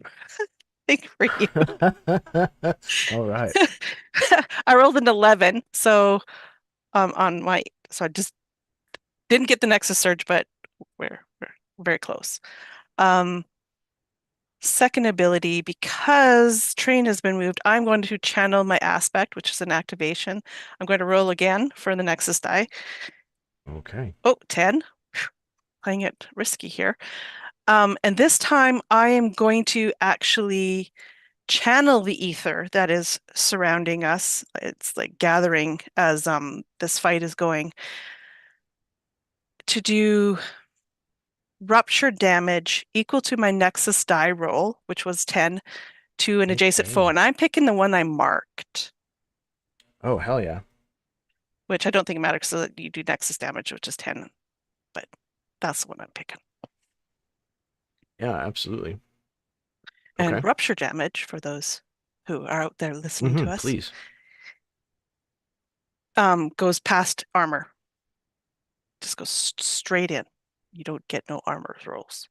thing for you. All right. I rolled an 11, so so I just didn't get the Nexus Surge, but we're very close. Second ability, because train has been moved, I'm going to channel my aspect, which is an activation. I'm going to roll again for the Nexus die. Okay. Oh, 10. Playing it risky here. And this time I am going to actually channel the ether that is surrounding us. It's like gathering as this fight is going, to do rupture damage equal to my Nexus die roll, which was 10, to an adjacent foe. Okay. And I'm picking the one I marked, Oh, hell yeah. which I don't think matters so that you do Nexus damage, which is 10. But that's the one I'm picking. Yeah, absolutely. And Okay. rupture damage, for those who are out there listening to us, Please. goes past armor. Just goes straight in. You don't get no armor rolls.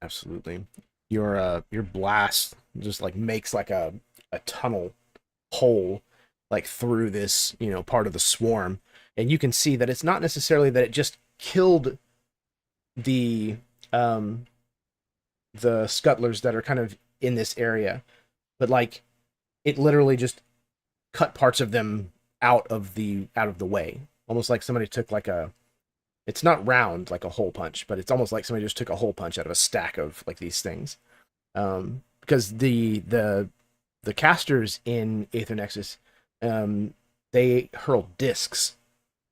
Absolutely. Your blast just like makes like a tunnel hole like through this, part of the swarm. And you can see that it's not necessarily that it just killed the scuttlers that are kind of in this area, but like it literally just cut parts of them out of the way. Almost like somebody took like it's not round like a hole punch, but it's almost like somebody just took a hole punch out of a stack of like these things. Because the casters in Aether Nexus, they hurl discs.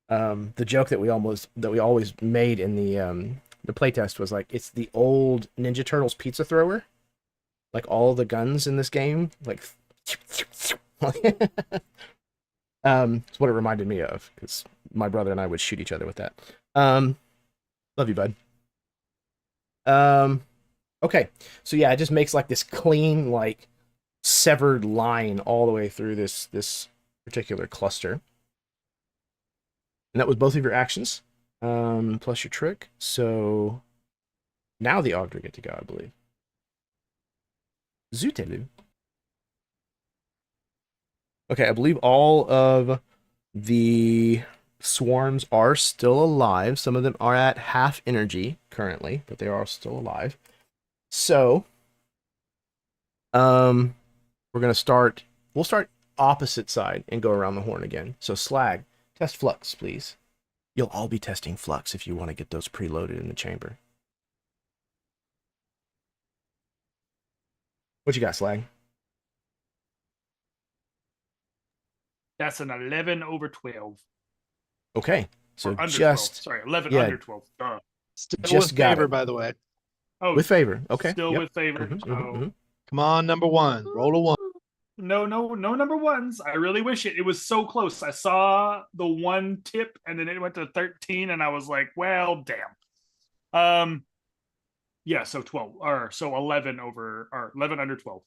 The joke that we always made in the playtest was like, it's the old Ninja Turtles pizza thrower. Like all the guns in this game, like it's what it reminded me of, because my brother and I would shoot each other with that. Love you, bud. Okay, so yeah, it just makes like this clean, like severed line all the way through this particular cluster. And that was both of your actions, plus your trick. So now the Oghdra get to go, I believe. Zutelu. Okay, I believe all of the swarms are still alive. Some of them are at half energy currently, but they are still alive. So, we're gonna start. We'll start opposite side and go around the horn again. So, Slag, test flux, please. You'll all be testing flux if you want to get those preloaded in the chamber. What you got, Slag? That's an 11 over 12. Okay, so Or under just 12. Sorry, 11 yeah. under 12. Duh. Still Just with got favor, it. by the way. Oh, with favor. Okay, still yep. with favor. Mhm, so mhm, mhm. Come on, number one. Roll a one. no number ones. I really wish it. It was so close. I saw the one tip and then it went to 13 and I was like, well, damn. Yeah, so 12 or so 11 over or 11 under 12.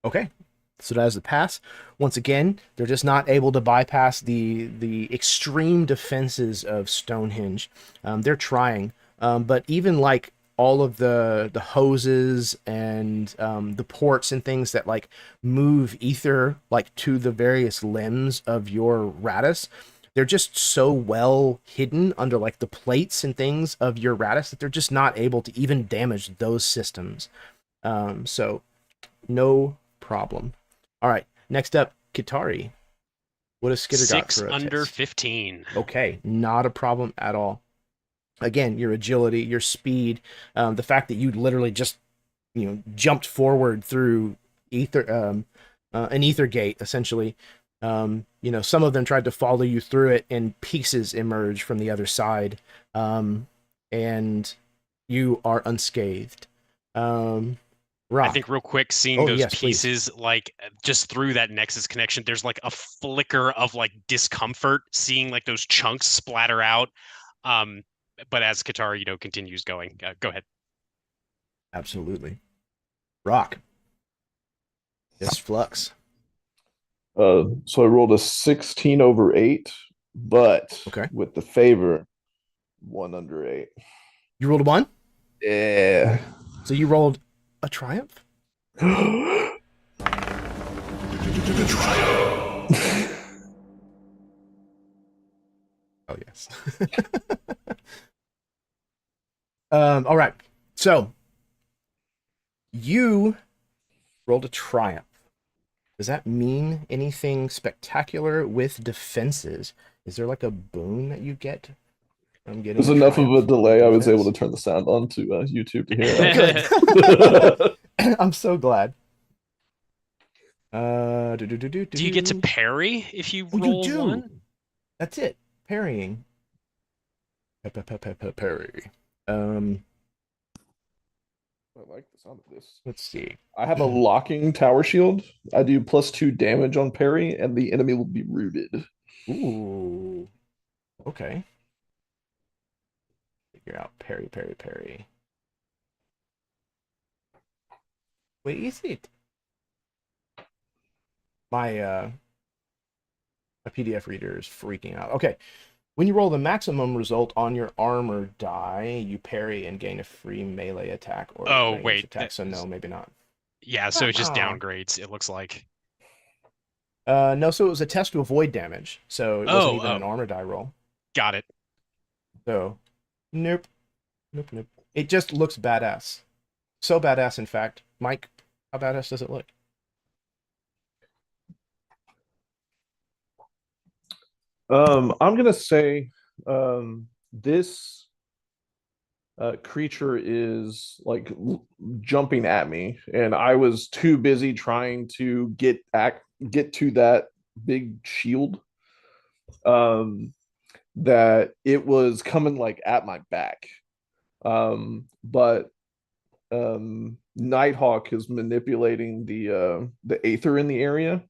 Okay, so that is the pass. Once again, they're just not able to bypass the extreme defenses of Stonehenge. They're trying, but even like all of the hoses and the ports and things that like move ether like to the various limbs of your Ratus, they're just so well hidden under like the plates and things of your Ratus that they're just not able to even damage those systems. So no problem. All right, next up, Kitari. What does Skitter got 6 for a under test? 15. Okay, not a problem at all. Again, your agility, your speed, the fact that you literally just jumped forward through an ether gate, essentially. Some of them tried to follow you through it, and pieces emerge from the other side, and you are unscathed. Rock. I think real quick, seeing those yes, please. pieces like just through that Nexus connection, there's like a flicker of like discomfort, seeing like those chunks splatter out. But as Katara, continues going, go ahead. Absolutely. Rock. Yes, flux. So I rolled a 16 over 8, but Okay. with the favor, 1 under 8. You rolled a 1? Yeah. So you rolled a triumph? Oh yes. All right. So you rolled a triumph. Does that mean anything spectacular with defenses? Is there like a boon that you get from getting? There's enough of a delay. I was able to turn the sound on to YouTube to hear that. I'm so glad. Do you get to parry if you roll you do. 1? That's it. Parrying. Parry. I like the sound of this. Let's see. I have a locking tower shield. I do +2 damage on parry, and the enemy will be rooted. Ooh. Okay. Figure out parry. Where is it? My PDF reader is freaking out. Okay. When you roll the maximum result on your armor die, you parry and gain a free melee attack or ranged wait, attack. So no, maybe not. Yeah, so it just Oh. downgrades, it looks like. No, so it was a test to avoid damage. So it wasn't even an armor die roll. Got it. So, nope. It just looks badass. So badass, in fact. Mike, how badass does it look? I'm gonna say this creature is like jumping at me, and I was too busy trying to get to that big shield that it was coming like at my back. But Nighthawk is manipulating the aether in the area,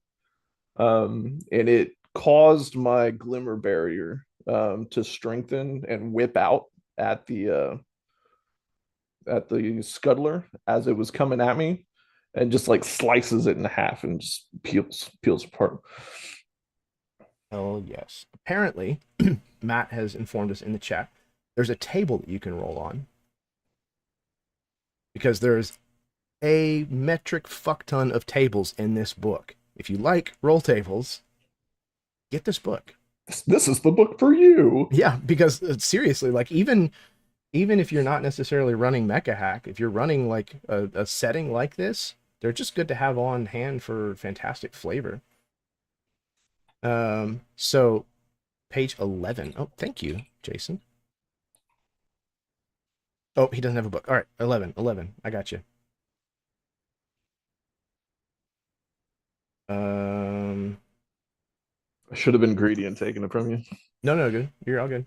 and it caused my glimmer barrier to strengthen and whip out at the scuttler as it was coming at me, and just like slices it in half and just peels apart. Oh yes. Apparently, Matt has informed us in the chat. There's a table that you can roll on, because there's a metric fuck ton of tables in this book. If you like roll tables, get this book. This is the book for you. Yeah, because seriously, like even if you're not necessarily running Mecha Hack, if you're running like a setting like this, they're just good to have on hand for fantastic flavor. So page 11. Oh, thank you, Jason. Oh, he doesn't have a book. All right, 11. I got you. I should have been greedy and taken it from you. No, good. You're all good.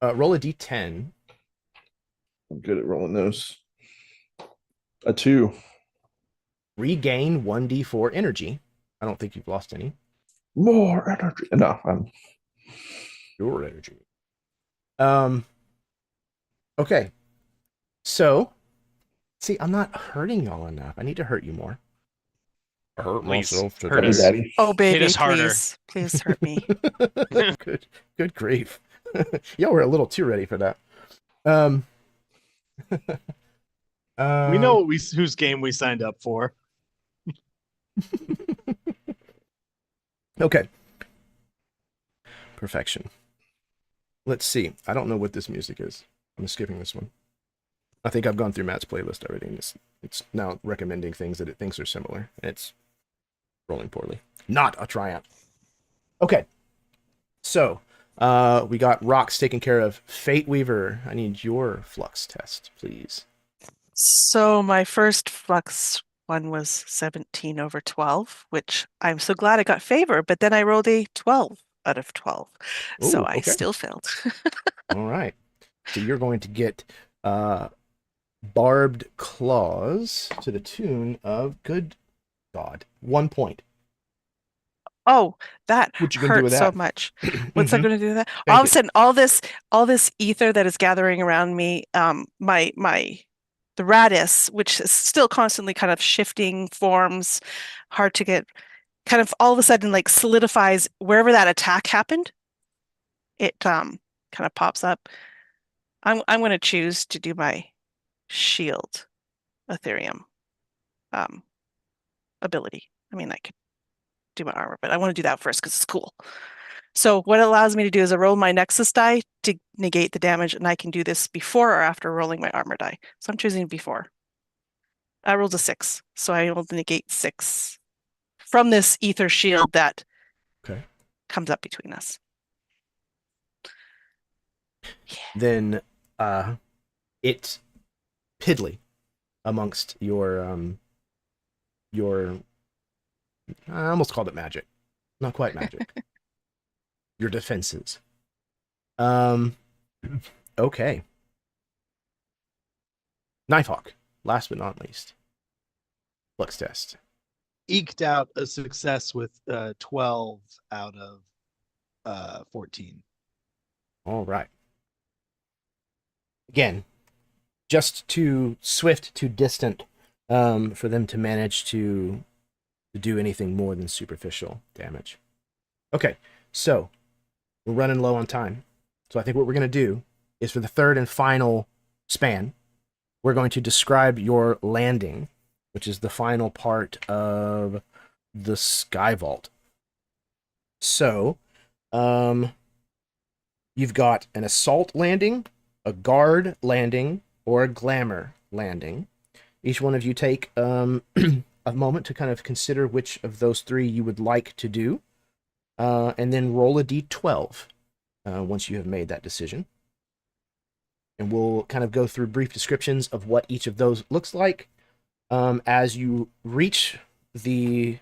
Roll a d10. I'm good at rolling those. A 2. Regain 1d4 energy. I don't think you've lost any. More energy. No, I'm Your energy. Okay. So, see, I'm not hurting y'all enough. I need to hurt you more. I hurt Please, myself hurt today. us. daddy. Oh, baby, us harder. please hurt me. Good grief. Y'all were a little too ready for that. We know whose game we signed up for. Okay. Perfection. Let's see. I don't know what this music is. I'm skipping this one. I think I've gone through Matt's playlist already, and it's now recommending things that it thinks are similar, and it's rolling poorly. Not a triumph. Okay. So, we got Rocks taking care of. Fate Weaver, I need your flux test, please. So my first flux one was 17 over 12, which I'm so glad I got favor, but then I rolled a 12 out of 12. So Ooh, I okay. still failed. All right. So you're going to get barbed claws to the tune of, good God, 1 point. Oh, that What you gonna do with hurts so that? much. What's that Mhm. going to do with that? Thank All of you. a sudden, all this ether that is gathering around me, the Ratus, which is still constantly kind of shifting forms, hard to get, kind of all of a sudden like solidifies wherever that attack happened. It kind of pops up. I'm going to choose to do my shield Ethereum ability. I mean, I could do my armor, but I want to do that first because it's cool. So what it allows me to do is I roll my Nexus die to negate the damage, and I can do this before or after rolling my armor die. So I'm choosing before. I rolled a 6, so I will negate 6 from this ether shield that comes up between us. Yeah. Then it's piddly amongst your I almost called it magic. Not quite magic. your defenses. Okay. Knifehawk, last but not least. Flux test. Eked out a success with 12 out of 14. All right. Again, just too swift, too distant for them to manage to do anything more than superficial damage. Okay, so we're running low on time. So I think what we're going to do is for the third and final span, we're going to describe your landing, which is the final part of the Sky Vault. So, you've got an assault landing, a guard landing, or a glamour landing. Each one of you take a moment to kind of consider which of those three you would like to do, and then roll a d12 once you have made that decision. And we'll kind of go through brief descriptions of what each of those looks like. As you reach the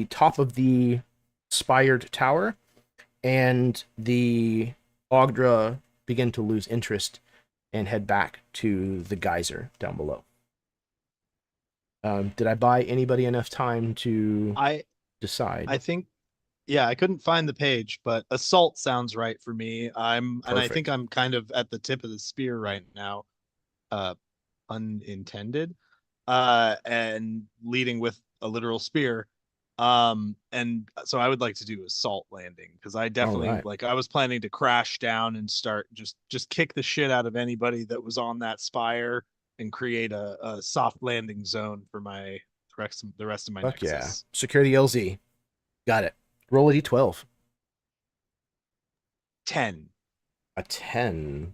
top of the spired tower, and the Oghdra begin to lose interest and head back to the geyser down below. Did I buy anybody enough time to decide? I think, yeah, I couldn't find the page, but assault sounds right for me. And I think I'm kind of at the tip of the spear right now, unintended, and leading with a literal spear. And so I would like to do assault landing, because I definitely like, I was planning to crash down and start just kick the shit out of anybody that was on that spire and create a soft landing zone for the rest of my Fuck nexus. yeah. Secure the LZ. Got it. Roll a d12. 10. A 10.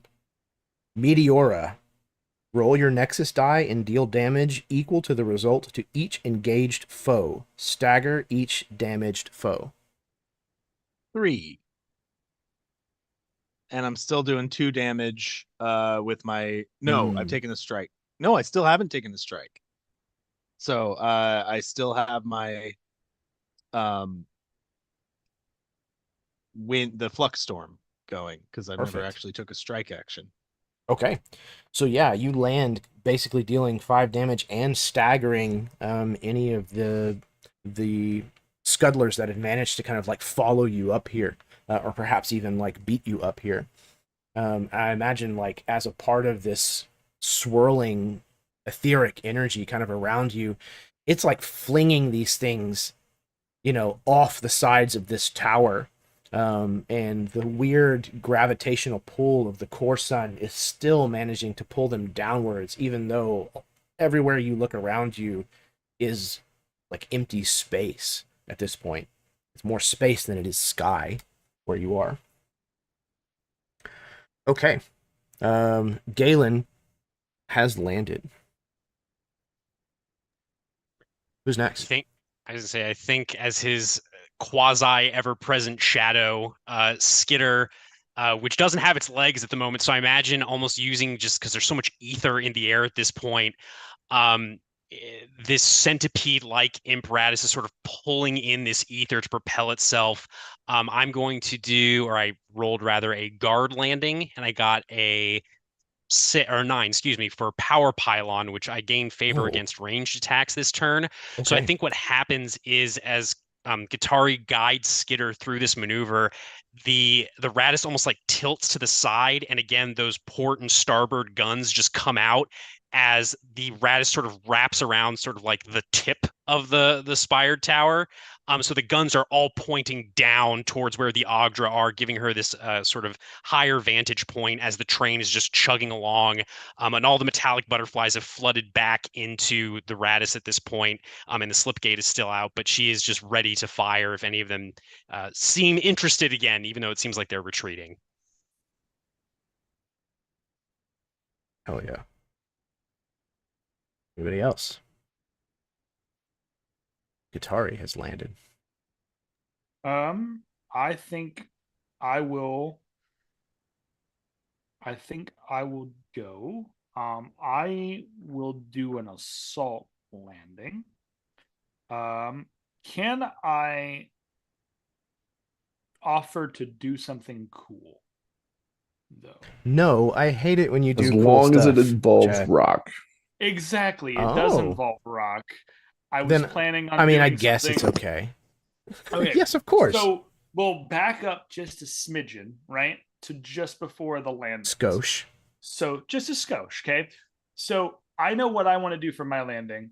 Meteora. Roll your Nexus die and deal damage equal to the result to each engaged foe. Stagger each damaged foe. 3. And I'm still doing 2 damage with my... No, I've taken a strike. No, I still haven't taken the strike. So I still have my the Flux Storm going, because I've never actually took a strike action. Okay. So yeah, you land basically dealing 5 damage and staggering any of the scuttlers that had managed to kind of like follow you up here, or perhaps even like beat you up here. I imagine like as a part of this swirling etheric energy kind of around you, it's like flinging these things, off the sides of this tower. And the weird gravitational pull of the core sun is still managing to pull them downwards, even though everywhere you look around you is like empty space at this point. It's more space than it is sky where you are. Okay. Galen has landed. Who's next? I think as his quasi ever-present shadow, Skitter, which doesn't have its legs at the moment, so I imagine almost using, just because there's so much ether in the air at this point, this centipede-like Imp Ratus is sort of pulling in this ether to propel itself. I'm going to do, or I rolled rather, a guard landing, and I got a 9, for power pylon, which I gain favor against ranged attacks this turn. Okay. So I think what happens is, as Gitari guides Skitter through this maneuver, the Ratus almost like tilts to the side, and again those port and starboard guns just come out as the Ratus sort of wraps around sort of like the tip of the spired tower. So the guns are all pointing down towards where the Oghdra are, giving her this sort of higher vantage point as the train is just chugging along. And all the metallic butterflies have flooded back into the Ratus at this point, and the slip gate is still out, but she is just ready to fire if any of them seem interested again, even though it seems like they're retreating. Hell yeah. Anybody else? Gitari has landed. I think I will go. I will do an assault landing. offer to do something cool, though. No, I hate it when you do As cool long as it stuff, involves Chad. rock. Exactly. It does Oh. involve rock. I was Then, planning on I mean, I doing guess it's something- okay. Okay. Yes, of course. So we'll back up just a smidgen, right? To just before the landing. Skosh. So just a skosh, okay? So I know what I want to do for my landing,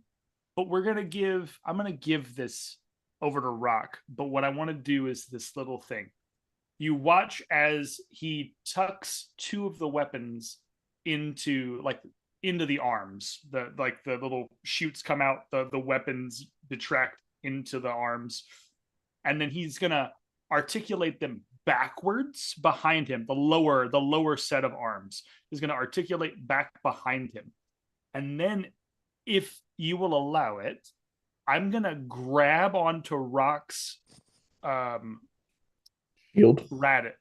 but I'm gonna give this over to Rock. But what I want to do is this little thing. You watch as he tucks two of the weapons into the arms. The little shoots come out, the weapons detract into the arms, and then he's gonna articulate them backwards behind him. The lower set of arms is gonna articulate back behind him, and then, if you will allow it, I'm gonna grab onto Rock's Shield.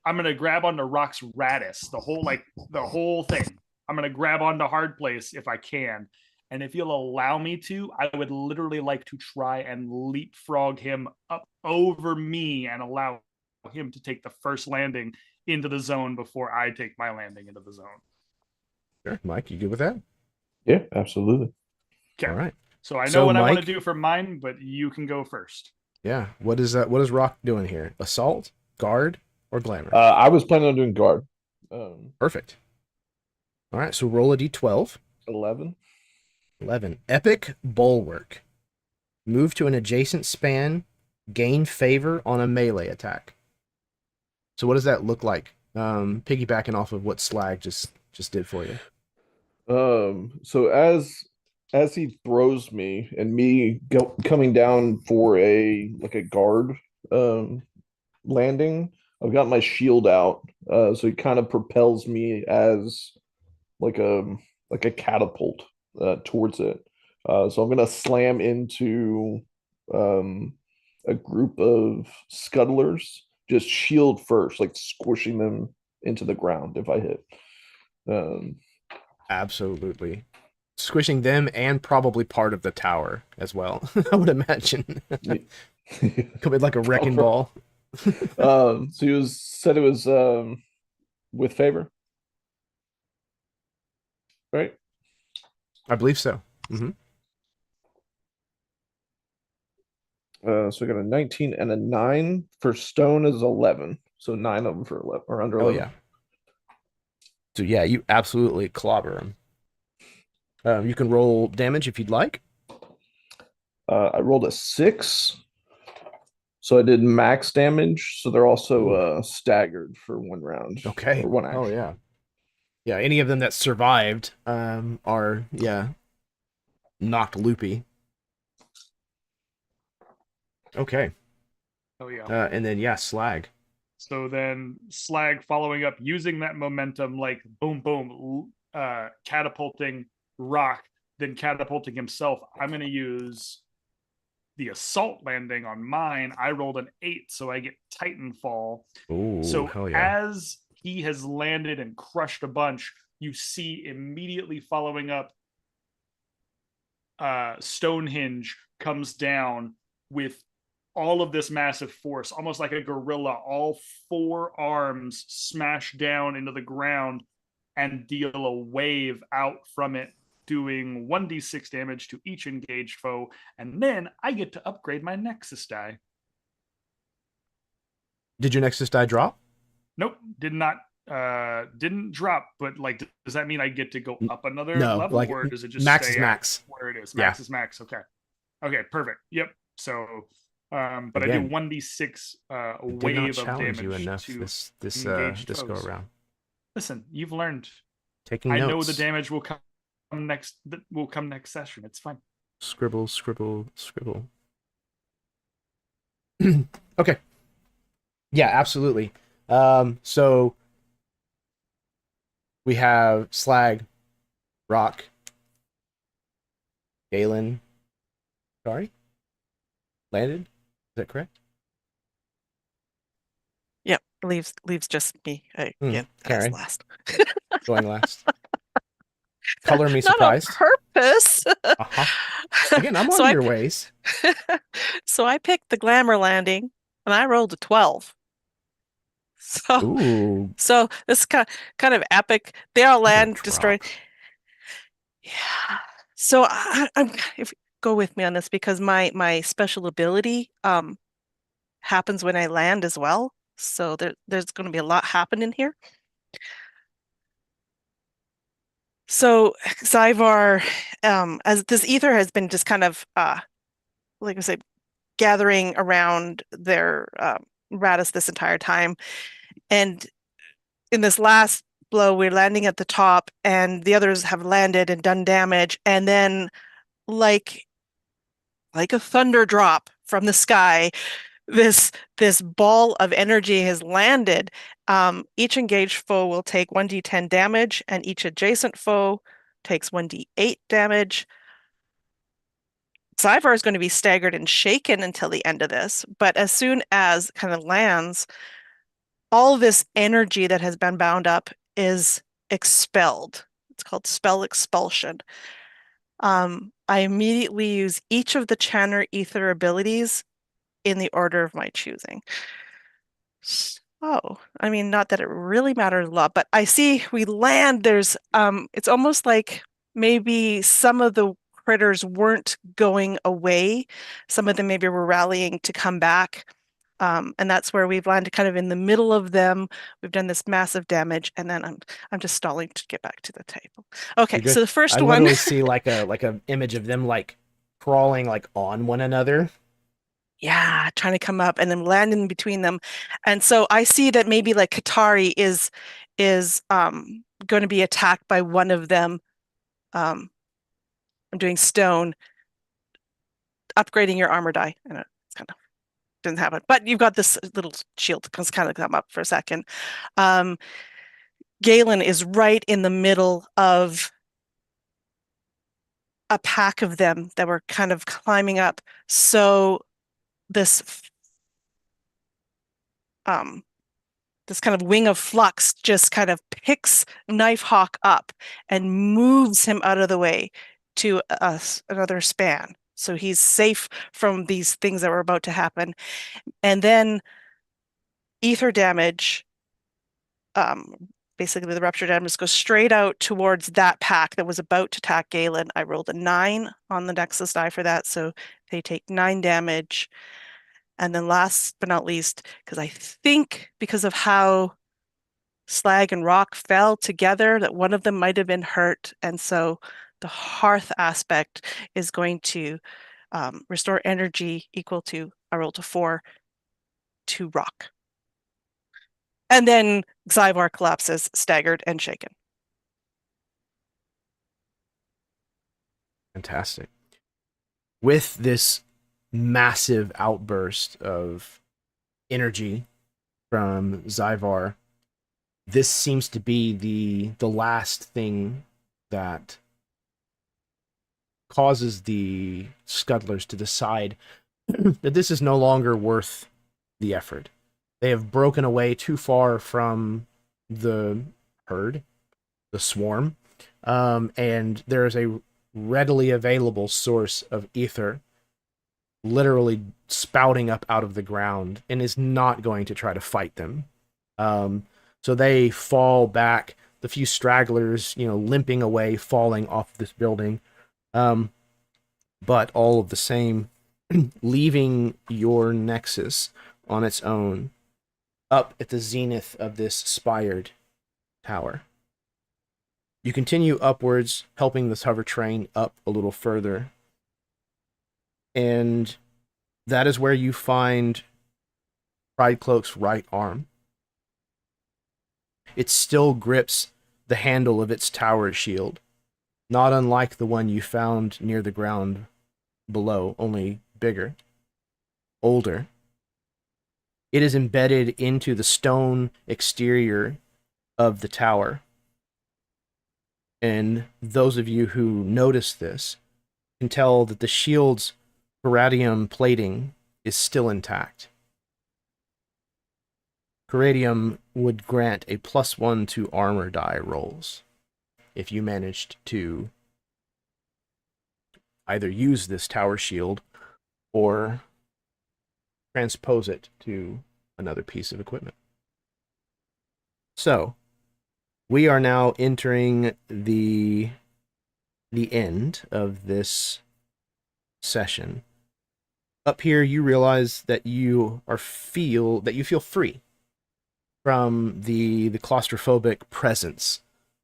I'm gonna grab onto Rock's Ratus, the whole thing. I'm gonna grab onto Hard Place if I can. And if you'll allow me to, I would literally like to try and leapfrog him up over me and allow him to take the first landing into the zone before I take my landing into the zone. Sure. Mike, you good with that? Yeah, absolutely. Okay. All right. So I know So, what I want Mike- to do for mine, but you can go first. Yeah. What is that? What is Rock doing here? Assault, guard, or glamour? I was planning on doing guard. Perfect. All right. So roll a d12. 11. 11. Epic bulwark. Move to an adjacent span. Gain favor on a melee attack. So what does that look like? Piggybacking off of what Slag just did for you. So as he throws me and me coming down for a guard landing, I've got my shield out, so it kind of propels me as like a catapult towards it. So I'm gonna slam into a group of scuttlers, just shield first, like squishing them into the ground if I hit. Absolutely. Squishing them and probably part of the tower as well, I would imagine. Could be like a wrecking ball. So he said it was with favor, right? I believe so. Mm-hmm. So I got a 19 and a 9. For stone is 11. So 9 of them for 11 or under 11. Oh yeah. So yeah, you absolutely clobber him. You can roll damage if you'd like. I rolled a 6. So I did max damage. So they're also staggered for 1 round. Okay. Or 1 action. Oh yeah. Yeah, any of them that survived are knocked loopy. Okay. Oh yeah. And then Slag. So then Slag following up, using that momentum, like boom, boom, catapulting Rock, then catapulting himself. I'm going to use the assault landing on mine. I rolled an 8, so I get Titanfall. Ooh, So hell yeah. as he has landed and crushed a bunch, you see immediately following up, Stonehenge comes down with all of this massive force, almost like a gorilla. All 4 arms smash down into the ground and deal a wave out from it, doing 1d6 damage to each engaged foe. And then I get to upgrade my Nexus die. Did your Nexus die drop? Nope, didn't drop, but like, does that mean I get to go up another No, level, like, or does it just max stay is at max. where it is? Yeah. Max is max. Okay, perfect. Yep. So, but Again, I do 1d6 I did not wave of challenge damage you enough to this engaged go foes. around. Listen, you've learned. Taking I notes. know the damage will come next. That will come next session. It's fine. Scribble, scribble, scribble. Okay. Yeah, absolutely. So we have Slag, Rock, Galen. Sorry? Landed? Is that correct? Yep, leaves just me again as Karen. last. Going last. Color me Not on surprised. purpose. Again, I'm on So your ways. So I picked the glamour landing, and I rolled a 12. Ooh, So this is kind of epic. They all land, destroy. drop. Yeah. So I'm if go with me on this because my special ability happens when I land as well. So there's going to be a lot happening here. So Zyvar, as this ether has been just kind of like I said, gathering around their Ratus this entire time, and in this last blow, we're landing at the top, and the others have landed and done damage, and then like a thunder drop from the sky, this ball of energy has landed. Each engaged foe will take 1d10 damage, and each adjacent foe takes 1d8 damage. Zyvar is going to be staggered and shaken until the end of this, but as soon as kind of lands, all this energy that has been bound up is expelled. It's called spell expulsion. I immediately use each of the Channer Ether abilities in the order of my choosing. So, I mean, not that it really matters a lot, but I see we land, there's, it's almost like maybe some of the critters weren't going away. Some of them maybe were rallying to come back. And that's where we've landed kind of in the middle of them. We've done this massive damage, and then I'm just stalling to get back to the table. Okay, so the first I one. literally see like a image of them like crawling like on one another. Yeah, trying to come up and then land in between them. And so I see that maybe like Katari is going to be attacked by one of them. I'm doing stone, upgrading your armor die. I know it's kind of doesn't happen, but you've got this little shield that's kind of come up for a second. Galen is right in the middle of a pack of them that were kind of climbing up. So this this kind of wing of flux just kind of picks Knifehawk up and moves him out of the way to another span. So he's safe from these things that were about to happen. And then ether damage, basically the rupture damage goes straight out towards that pack that was about to attack Galen. I rolled a 9 on the Nexus die for that, so they take 9 damage. And then last but not least, because I think because of how Slag and Rock fell together, that one of them might have been hurt. And so the hearth aspect is going to restore energy equal to, I rolled a 4 to Rock. And then Zyvar collapses, staggered and shaken. Fantastic. With this massive outburst of energy from Zyvar, this seems to be the last thing that causes the scuttlers to decide that this is no longer worth the effort. They have broken away too far from the herd, the swarm, and there is a readily available source of ether literally spouting up out of the ground and is not going to try to fight them. So they fall back, the few stragglers, limping away, falling off this building. But all of the same, leaving your Nexus on its own up at the zenith of this spired tower. You continue upwards, helping this hover train up a little further. And that is where you find Pride Cloak's right arm. It still grips the handle of its tower shield, not unlike the one you found near the ground below, only bigger, older. It is embedded into the stone exterior of the tower. And those of you who notice this can tell that the shield's Coradium plating is still intact. Coradium would grant a +1 to armor die rolls if you managed to either use this tower shield or transpose it to another piece of equipment. So we are now entering the end of this session. Up here, you realize that you feel free from the claustrophobic presence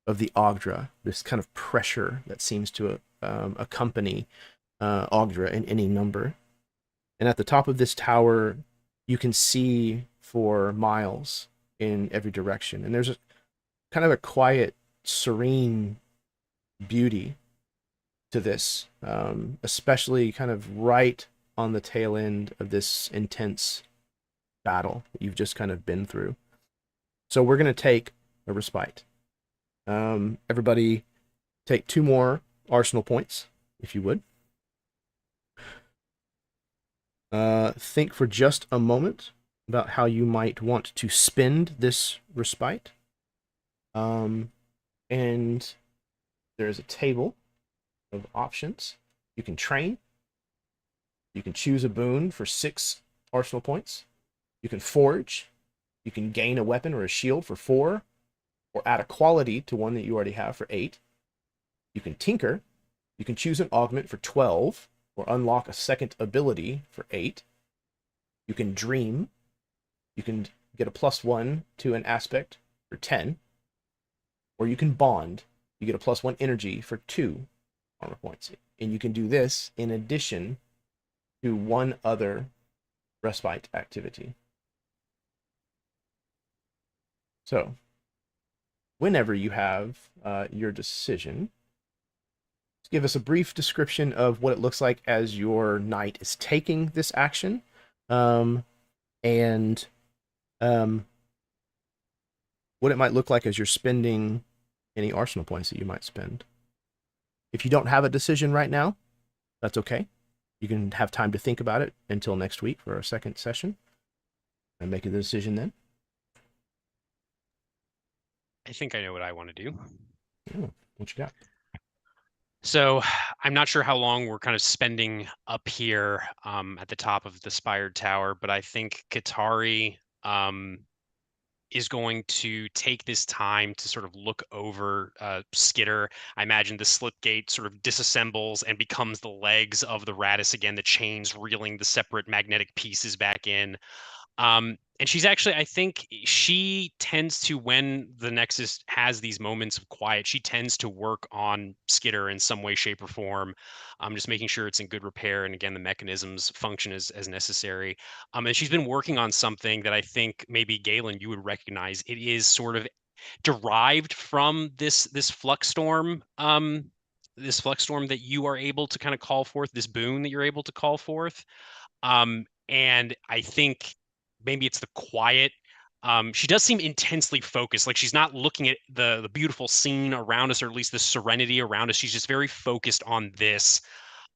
of the Oghdra, this kind of pressure that seems to accompany Oghdra in any number. And at the top of this tower, you can see for miles in every direction. And there's a kind of a quiet, serene beauty to this, especially kind of right on the tail end of this intense battle that you've just kind of been through. So we're going to take a respite. Everybody take 2 more arsenal points, if you would. Think for just a moment about how you might want to spend this respite. And there's a table of options. You can train. You can choose a boon for 6 arsenal points. You can forge. You can gain a weapon or a shield for 4, or add a quality to one that you already have for 8. You can tinker. You can choose an augment for 12, or unlock a second ability for 8. You can dream. You can get a +1 to an aspect for 10. Or you can bond. You get a +1 energy for 2 armor points. And you can do this in addition to 1 other respite activity. So, whenever you have your decision, give us a brief description of what it looks like as your knight is taking this action, and what it might look like as you're spending any arsenal points that you might spend. If you don't have a decision right now, that's okay. You can have time to think about it until next week for our second session and make a decision then. I think I know what I want to do. Yeah, what you got? So I'm not sure how long we're kind of spending up here at the top of the spired tower, but I think Katari is going to take this time to sort of look over Skitter. I imagine the slip gate sort of disassembles and becomes the legs of the Ratus again, the chains reeling the separate magnetic pieces back in. And she's actually, I think she tends to, when the Nexus has these moments of quiet, she tends to work on Skitter in some way, shape, or form. Just making sure it's in good repair. And again, the mechanisms function as necessary. And she's been working on something that I think maybe Galen, you would recognize. It is sort of derived from this flux storm. This flux storm that you are able to kind of call forth, this boon that you're able to call forth. And I think maybe it's the quiet. She does seem intensely focused. Like she's not looking at the beautiful scene around us, or at least the serenity around us. She's just very focused on this.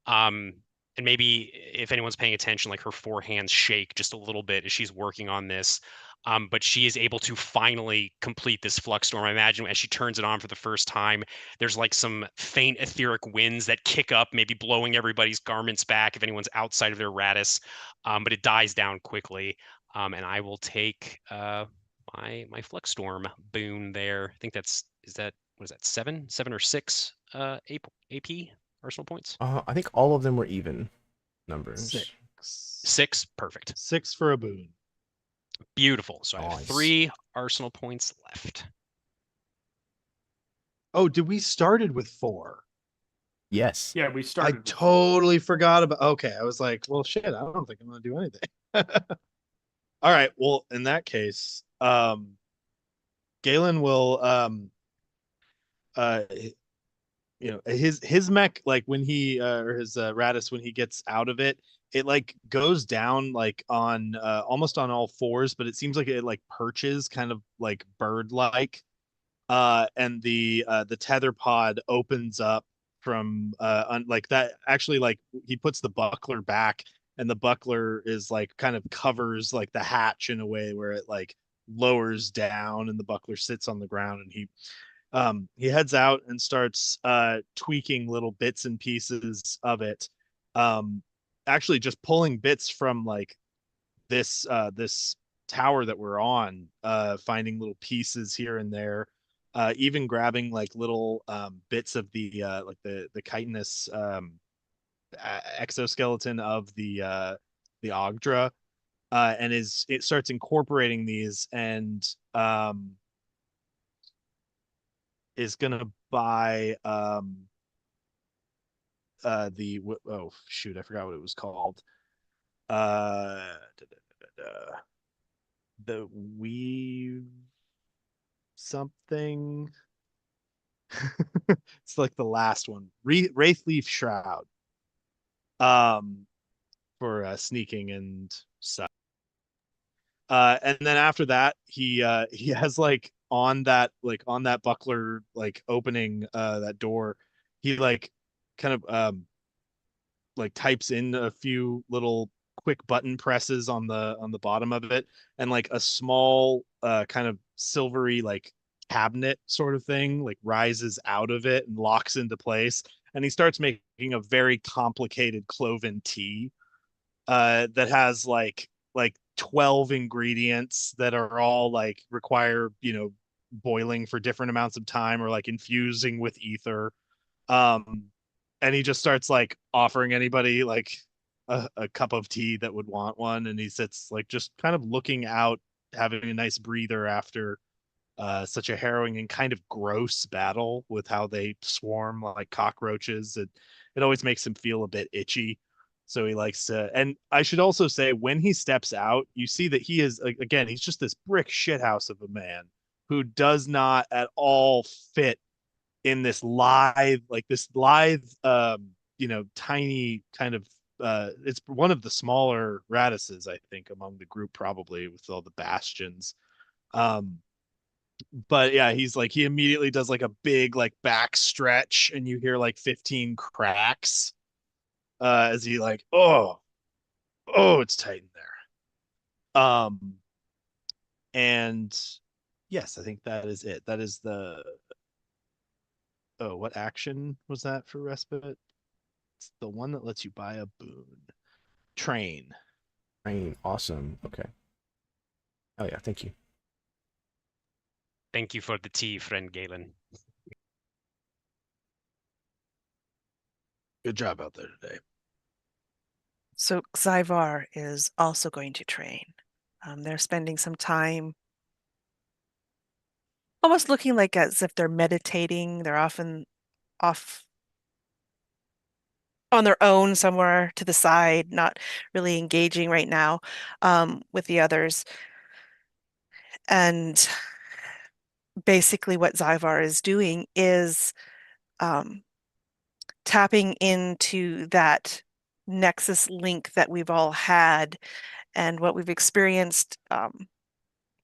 And maybe if anyone's paying attention, like her 4 hands shake just a little bit as she's working on this. But she is able to finally complete this flux storm. I imagine as she turns it on for the first time, there's like some faint etheric winds that kick up, maybe blowing everybody's garments back if anyone's outside of their Ratus. But it dies down quickly. And I will take my flux storm boon there. I think what is that 7 or 6 AP arsenal points? I think all of them were even numbers. 6, perfect. 6 for a boon. Beautiful. So I have Nice. 3 arsenal points left. Oh, did we started with 4? Yes. Yeah, we I started. totally forgot about. Okay, I was like, well, shit, I don't think I'm gonna do anything. All right, well, in that case, Galen will his mech, like when he or his Ratus, when he gets out of it, it like goes down like on almost on all 4s, but it seems like it like perches kind of like bird like, and the tether pod opens up from like that. Actually, like he puts the buckler back, and the buckler is like kind of covers like the hatch in a way where it like lowers down, and the buckler sits on the ground, and he heads out and starts tweaking little bits and pieces of it, actually just pulling bits from like this tower that we're on, finding little pieces here and there, even grabbing like little bits of the like the chitinous exoskeleton of the Oghdra, and it starts incorporating these, and is gonna buy oh shoot, I forgot what it was called. The weave something. It's like the last one. Wraithleaf Shroud. For sneaking and stuff. And then after that, he has like on that buckler like opening that door, he like kind of like types in a few little quick button presses on the bottom of it, and like a small kind of silvery like cabinet sort of thing like rises out of it and locks into place, and he starts making a very complicated cloven tea that has like 12 ingredients that are all like require, boiling for different amounts of time, or like infusing with ether. And he just starts like offering anybody like a cup of tea that would want one, and he sits like just kind of looking out, having a nice breather after such a harrowing and kind of gross battle with how they swarm like cockroaches. It always makes him feel a bit itchy. So he likes to, and I should also say, when he steps out, you see that he is, again, he's just this brick shithouse of a man who does not at all fit in this lithe, tiny kind of, it's one of the smaller Ratuses, I think, among the group, probably with all the bastions. But yeah, he immediately does like a big like back stretch, and you hear like 15 cracks as he like, oh, it's tight in there. And yes, I think that is it. That is what action was that for Respite? It's the one that lets you buy a boon. Train. Awesome. Okay. Oh yeah, thank you. Thank you for the tea, friend Galen. Good job out there today. So Zyvar is also going to train. They're spending some time almost looking like as if they're meditating. They're often off on their own somewhere to the side, not really engaging right now with the others. And basically what Zyvar is doing is tapping into that Nexus link that we've all had and what we've experienced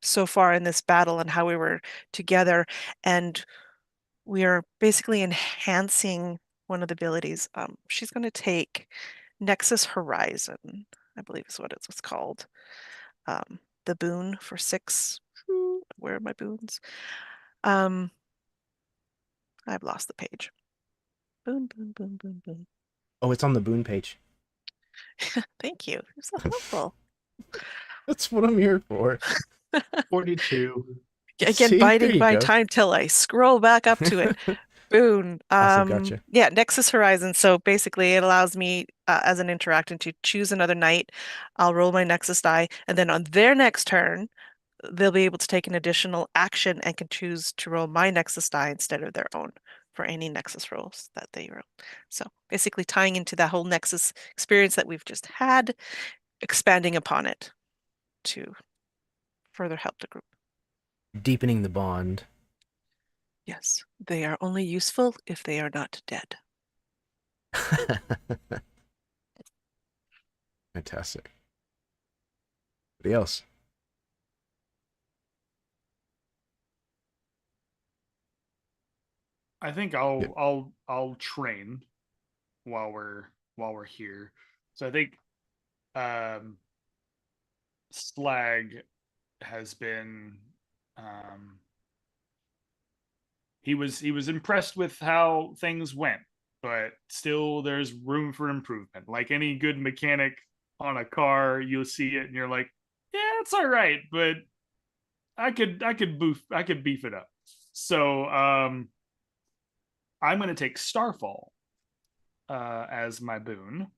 so far in this battle and how we were together. And we are basically enhancing one of the abilities. She's going to take Nexus Horizon, I believe is what it's called. The boon for 6. Where are my boons? I've lost the page. Boon. Oh, it's on the boon page. Thank you. You're so helpful. That's what I'm here for. 42. Again, See? There biding you my go. time till I scroll back up to it. Boon. Awesome, gotcha. Yeah, Nexus Horizon. So basically it allows me as an interactant to choose another knight. I'll roll my Nexus die, and then on their next turn, they'll be able to take an additional action and can choose to roll my Nexus die instead of their own for any Nexus rolls that they roll. So basically tying into that whole Nexus experience that we've just had, expanding upon it to further help the group. Deepening the bond. Yes, they are only useful if they are not dead. Fantastic. Anybody else? I think I'll train while we're here. So I think Slag has been he was impressed with how things went, but still there's room for improvement. Like any good mechanic on a car, you'll see it and you're like, Yeah, it's all right, but I could beef it up. So I'm gonna take Starfall as my boon.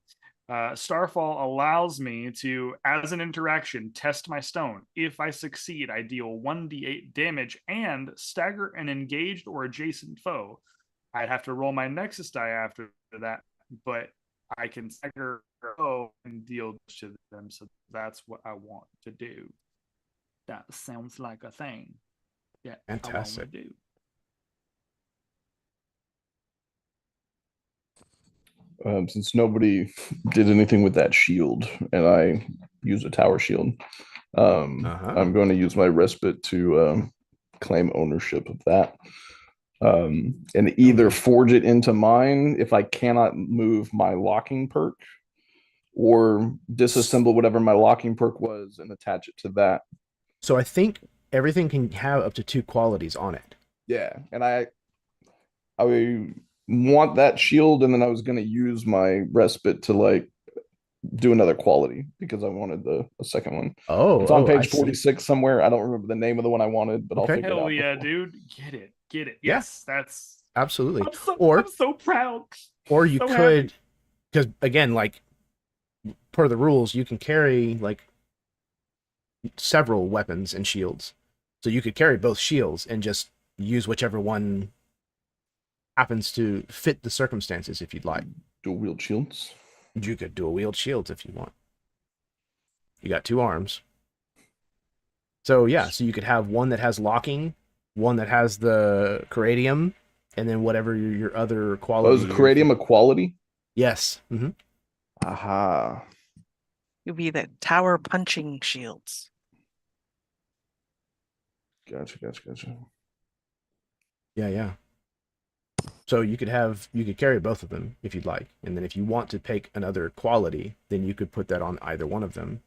Starfall allows me to, as an interaction, test my stone. If I succeed, I deal 1d8 damage and stagger an engaged or adjacent foe. I'd have to roll my Nexus die after that, but I can stagger a foe and deal to them. So that's what I want to do. That sounds like a thing. Yeah, Fantastic. I want to do. Since nobody did anything with that shield, and I use a tower shield, I'm going to use my respite to claim ownership of that, and either forge it into mine if I cannot move my locking perk, or disassemble whatever my locking perk was and attach it to that. So I think everything can have up to 2 qualities on it. Yeah, and I want that shield, and then I was going to use my respite to like do another quality because I wanted a second one. Oh, it's on I page see. 46 somewhere. I don't remember the name of the one I wanted, but I'll Okay. figure it out. Hell yeah, before. dude. Get it. Yeah. Yes, that's Absolutely. I'm so proud. Or you So could, because again, like per the rules, you can carry like several weapons and shields. So you could carry both shields and just use whichever one happens to fit the circumstances if you'd like. Dual wield shields. You could dual wield shields if you want. You got 2 arms. So yeah, so you could have one that has locking, one that has the Coradium, and then whatever your other quality. Oh, is Coradium a quality? Yes. Mm-hmm. Aha. You'll be the tower punching shields. Gotcha. Yeah. So you could carry both of them if you'd like. And then if you want to pick another quality, then you could put that on either one of them.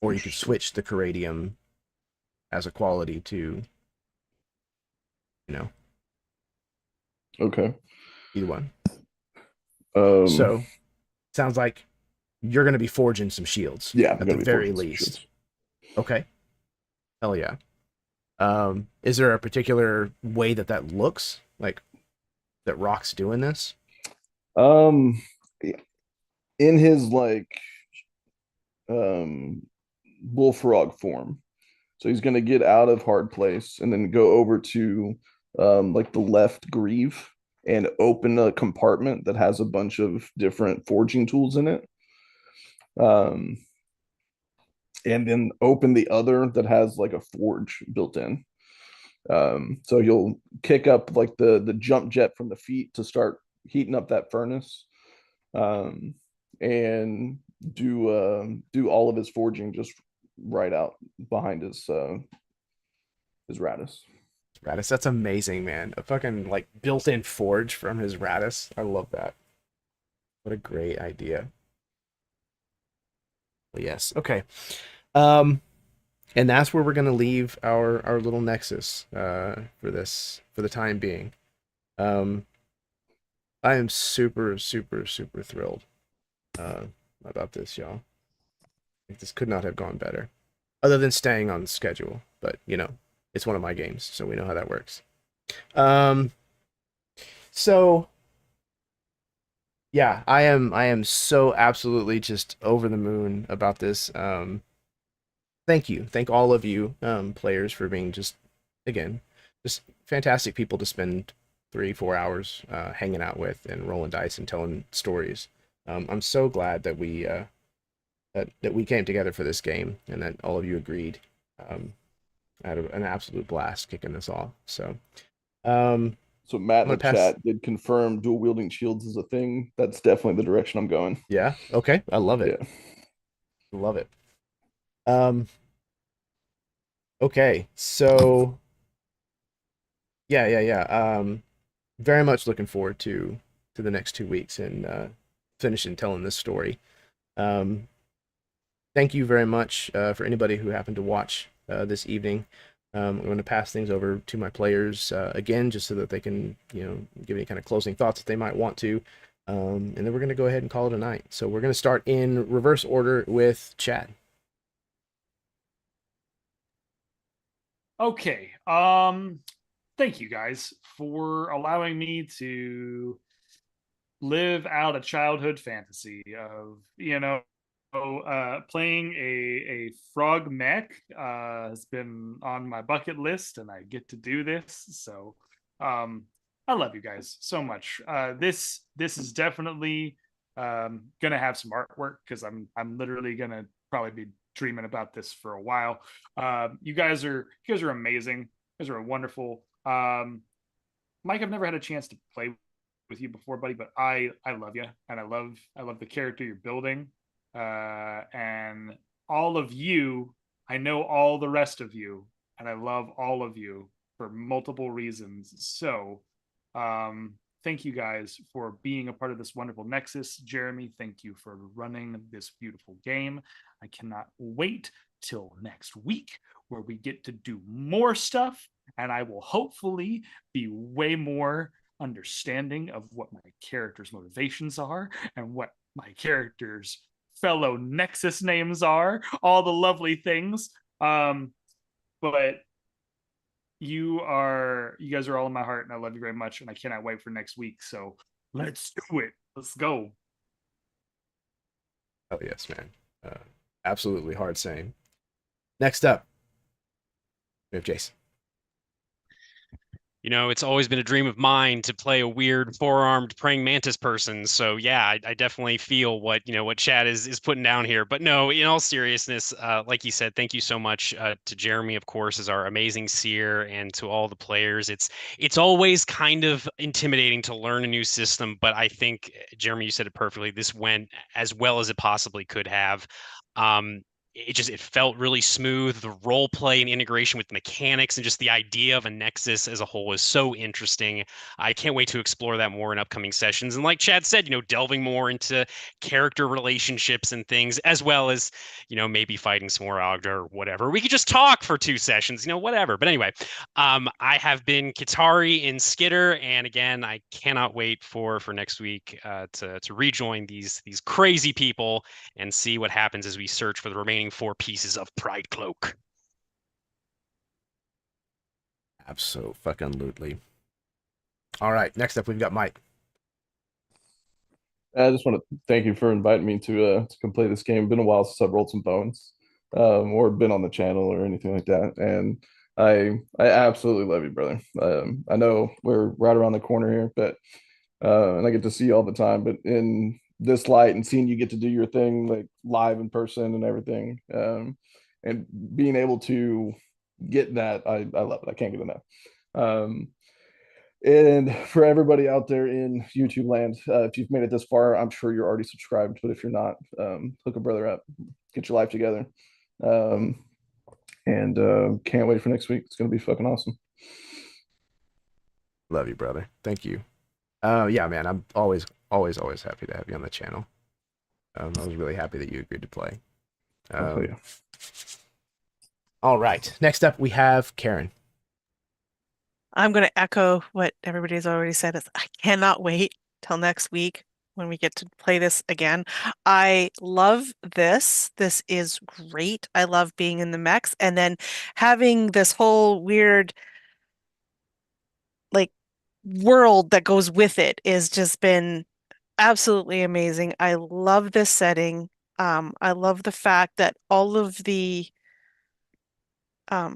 Or you could switch the Coradium as a quality to, Okay. either one. So sounds like you're going to be forging some shields. yeah, at the very least. Okay. Hell yeah. Is there a particular way that looks like that Rock's doing this? In his like bullfrog form. So he's gonna get out of hard place and then go over to like the left greave and open a compartment that has a bunch of different forging tools in it. And then open the other that has like a forge built in. So you'll kick up like the jump jet from the feet to start heating up that furnace, and do all of his forging just right out behind his Ratus. Ratus, that's amazing, man. A fucking like built-in forge from his Ratus. I love that. What a great idea. Well, yes. Okay. And that's where we're gonna leave our little nexus for the time being. I am super thrilled about this, y'all. This could not have gone better, other than staying on schedule. But it's one of my games, so we know how that works. So yeah, I am so absolutely just over the moon about this. Thank all of you players for being just fantastic people to spend 3-4 hours hanging out with and rolling dice and telling stories. I'm so glad that we came together for this game and that all of you agreed. I had an absolute blast kicking this off. So Matt in the chat did confirm dual wielding shields is a thing. That's definitely the direction I'm going. Yeah. Okay. I love it. Yeah. Love it. Okay. So yeah. Very much looking forward to the next 2 weeks and finishing telling this story. Thank you very much for anybody who happened to watch this evening. I'm going to pass things over to my players again, just so that they can, give any kind of closing thoughts if they might want to. And then we're going to go ahead and call it a night. So we're going to start in reverse order with Chad. Okay. Thank you guys for allowing me to live out a childhood fantasy of, playing a frog mech has been on my bucket list, and I get to do this. So I love you guys so much. This is definitely gonna have some artwork, because I'm literally gonna probably be dreaming about this for a while. You guys are amazing. You guys are wonderful. Mike, I've never had a chance to play with you before, buddy, but I love you, and I love the character you're building, and all of you. I know all the rest of you, and I love all of you for multiple reasons. So thank you guys for being a part of this wonderful Nexus. Jeremy, thank you for running this beautiful game. I cannot wait till next week, where we get to do more stuff, and I will hopefully be way more understanding of what my character's motivations are, and what my character's fellow Nexus names are, all the lovely things. But you guys are all in my heart, and I love you very much, and I cannot wait for next week. So let's do it. Let's go. Oh yes, man. Absolutely hard saying. Next up, we have Jason. It's always been a dream of mine to play a weird four-armed praying mantis person. So yeah, I definitely feel what Chad is putting down here. But no, in all seriousness, like you said, thank you so much to Jeremy, of course, as our amazing seer, and to all the players. It's always kind of intimidating to learn a new system, but I think, Jeremy, you said it perfectly. This went as well as it possibly could have. It felt really smooth. The role play and integration with mechanics, and just the idea of a Nexus as a whole is so interesting. I can't wait to explore that more in upcoming sessions. And like Chad said, delving more into character relationships and things, as well as, maybe fighting some more Oghdra or whatever. We could just talk for 2 sessions, whatever. But anyway, I have been Kitari in Skitter, and again, I cannot wait for next week to rejoin these crazy people and see what happens as we search for the remaining 4 pieces of Pride Cloak. Absolutely. All right, next up we've got Mike. I just want to thank you for inviting me to come play this game. Been a while since I've rolled some bones, or been on the channel or anything like that, and I absolutely love you, brother. I know we're right around the corner here, but and I get to see you all the time, but in this light and seeing you get to do your thing like live in person and everything, and being able to get that, I love it. I can't get enough. And for everybody out there in YouTube land, if you've made it this far, I'm sure you're already subscribed, but if you're not, hook a brother up, get your life together. And can't wait for next week. It's gonna be fucking awesome. Love you, brother. Thank you. Yeah, man, I'm always happy to have you on the channel. I was really happy that you agreed to play. Yeah. All right, next up we have Karen. I'm going to echo what everybody's already said. I cannot wait till next week when we get to play this again. I love this. This is great. I love being in the mechs, and then having this whole weird world that goes with it is just been absolutely amazing. I love this setting. I love the fact that all of the I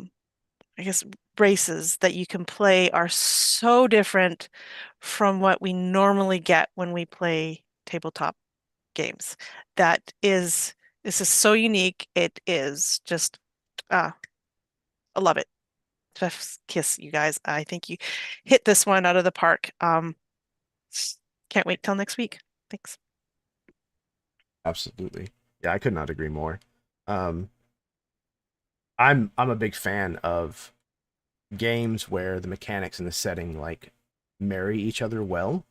guess races that you can play are so different from what we normally get when we play tabletop games. This is so unique. It is just I love it. Just kiss, you guys. I think you hit this one out of the park. Can't wait till next week. Thanks. Absolutely. Yeah, I could not agree more. I'm a big fan of games where the mechanics and the setting marry each other well.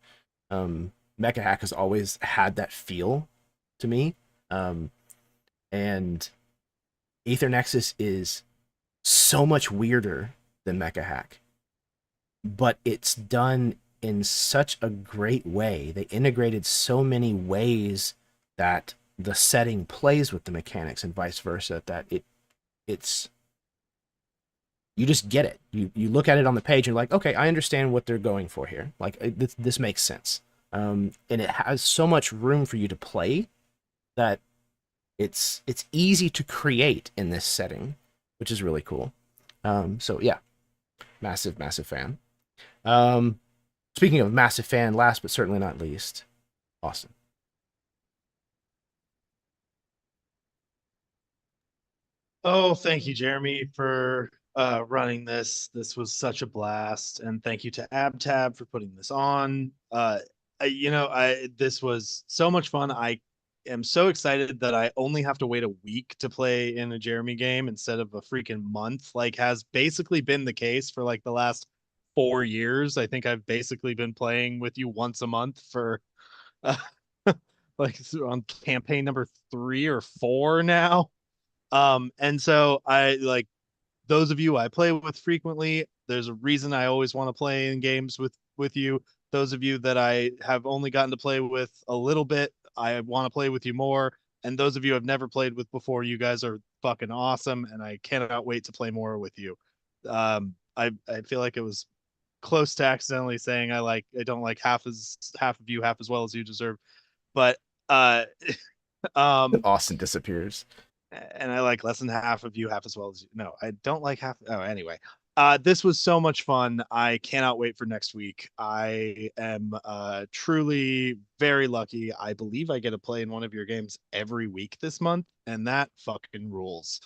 Mecha Hack has always had that feel to me. And Aether Nexus is so much weirder than Mecha Hack, but it's done in such a great way. They integrated so many ways that the setting plays with the mechanics and vice versa, that it's you just get it. You look at it on the page and you're like, okay, I understand what they're going for here. Like this makes sense. And it has so much room for you to play that it's easy to create in this setting, which is really cool. So yeah, massive fan. Speaking of massive fan, last but certainly not least, Austin. Oh, thank you, Jeremy, for running this. This was such a blast, and thank you to AbTab for putting this on. This was so much fun. I am so excited that I only have to wait a week to play in a Jeremy game instead of a freaking month, like has basically been the case for like the last 4 years. I think I've basically been playing with you once a month for uh, like on campaign number 3 or 4 now. And so I like those of you I play with frequently. There's a reason I always want to play in games with you. Those of you that I have only gotten to play with a little bit, I want to play with you more. And those of you I've never played with before, you guys are fucking awesome, and I cannot wait to play more with you. I feel like it was close to accidentally saying I don't like half of you half as well as you deserve, but Austin disappears. And I like less than half of you half as well as you. No, I don't like half. Oh, anyway. This was so much fun. I cannot wait for next week. I am truly very lucky. I believe I get to play in one of your games every week this month, and that fucking rules.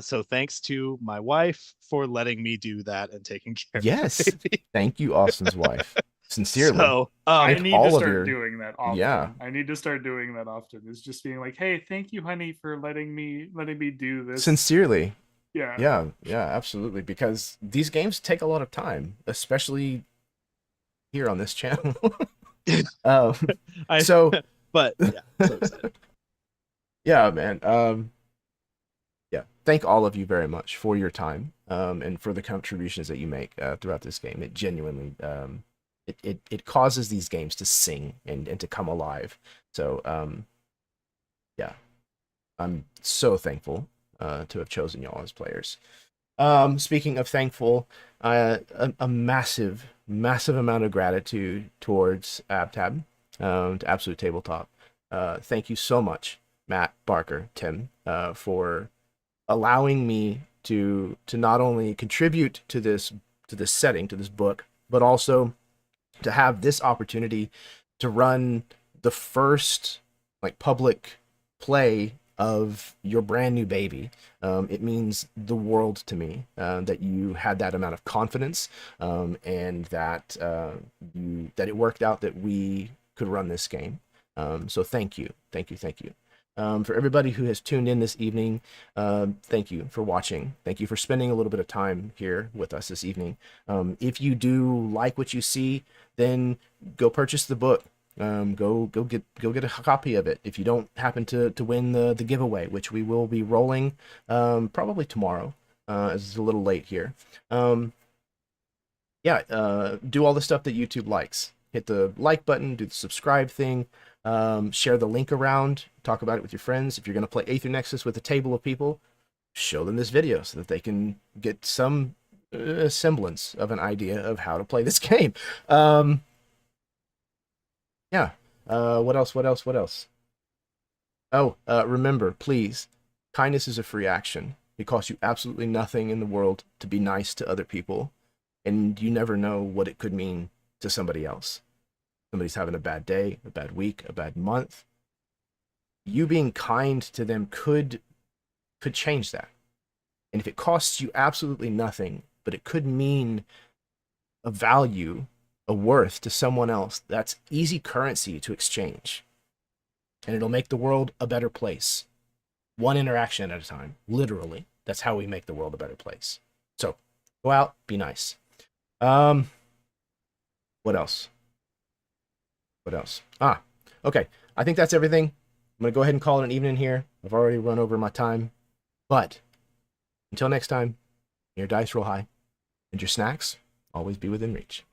So thanks to my wife for letting me do that and taking care Yes. of it. Thank you, Austin's wife. Sincerely. So, I Thank need all to of start your- doing that often. Yeah. I need to start doing that often. It's just being like, hey, thank you, honey, for letting me do this. Sincerely. Yeah. Yeah, absolutely. Because these games take a lot of time, especially here on this channel. I, so but yeah, so excited. yeah, man. Yeah, thank all of you very much for your time, and for the contributions that you make throughout this game. It genuinely, it causes these games to sing and to come alive. So, yeah, I'm so thankful to have chosen y'all as players. Speaking of thankful, a massive amount of gratitude towards AbTab, to Absolute Tabletop. Thank you so much, Matt, Barker, Tim, for allowing me to not only contribute to this setting, to this book, but also to have this opportunity to run the first like public play of your brand new baby. It means the world to me that you had that amount of confidence, and that it worked out that we could run this game. So thank you. For everybody who has tuned in this evening, thank you for watching. Thank you for spending a little bit of time here with us this evening. If you do like what you see, then go purchase the book. Go get a copy of it. If you don't happen to win the giveaway, which we will be rolling probably tomorrow, as it's a little late here. Do all the stuff that YouTube likes. Hit the like button, do the subscribe thing. Share the link around, talk about it with your friends. If you're going to play Aether Nexus with a table of people, show them this video so that they can get some semblance of an idea of how to play this game. What else? Oh, remember, please, kindness is a free action. It costs you absolutely nothing in the world to be nice to other people, and you never know what it could mean to somebody else. Somebody's having a bad day, a bad week, a bad month. You being kind to them could change that. And if it costs you absolutely nothing, but it could mean a value, a worth to someone else, that's easy currency to exchange. And it'll make the world a better place. One interaction at a time. Literally. That's how we make the world a better place. So, go out, be nice. What else? Okay. I think that's everything. I'm going to go ahead and call it an evening here. I've already run over my time. But until next time, your dice roll high, and your snacks always be within reach.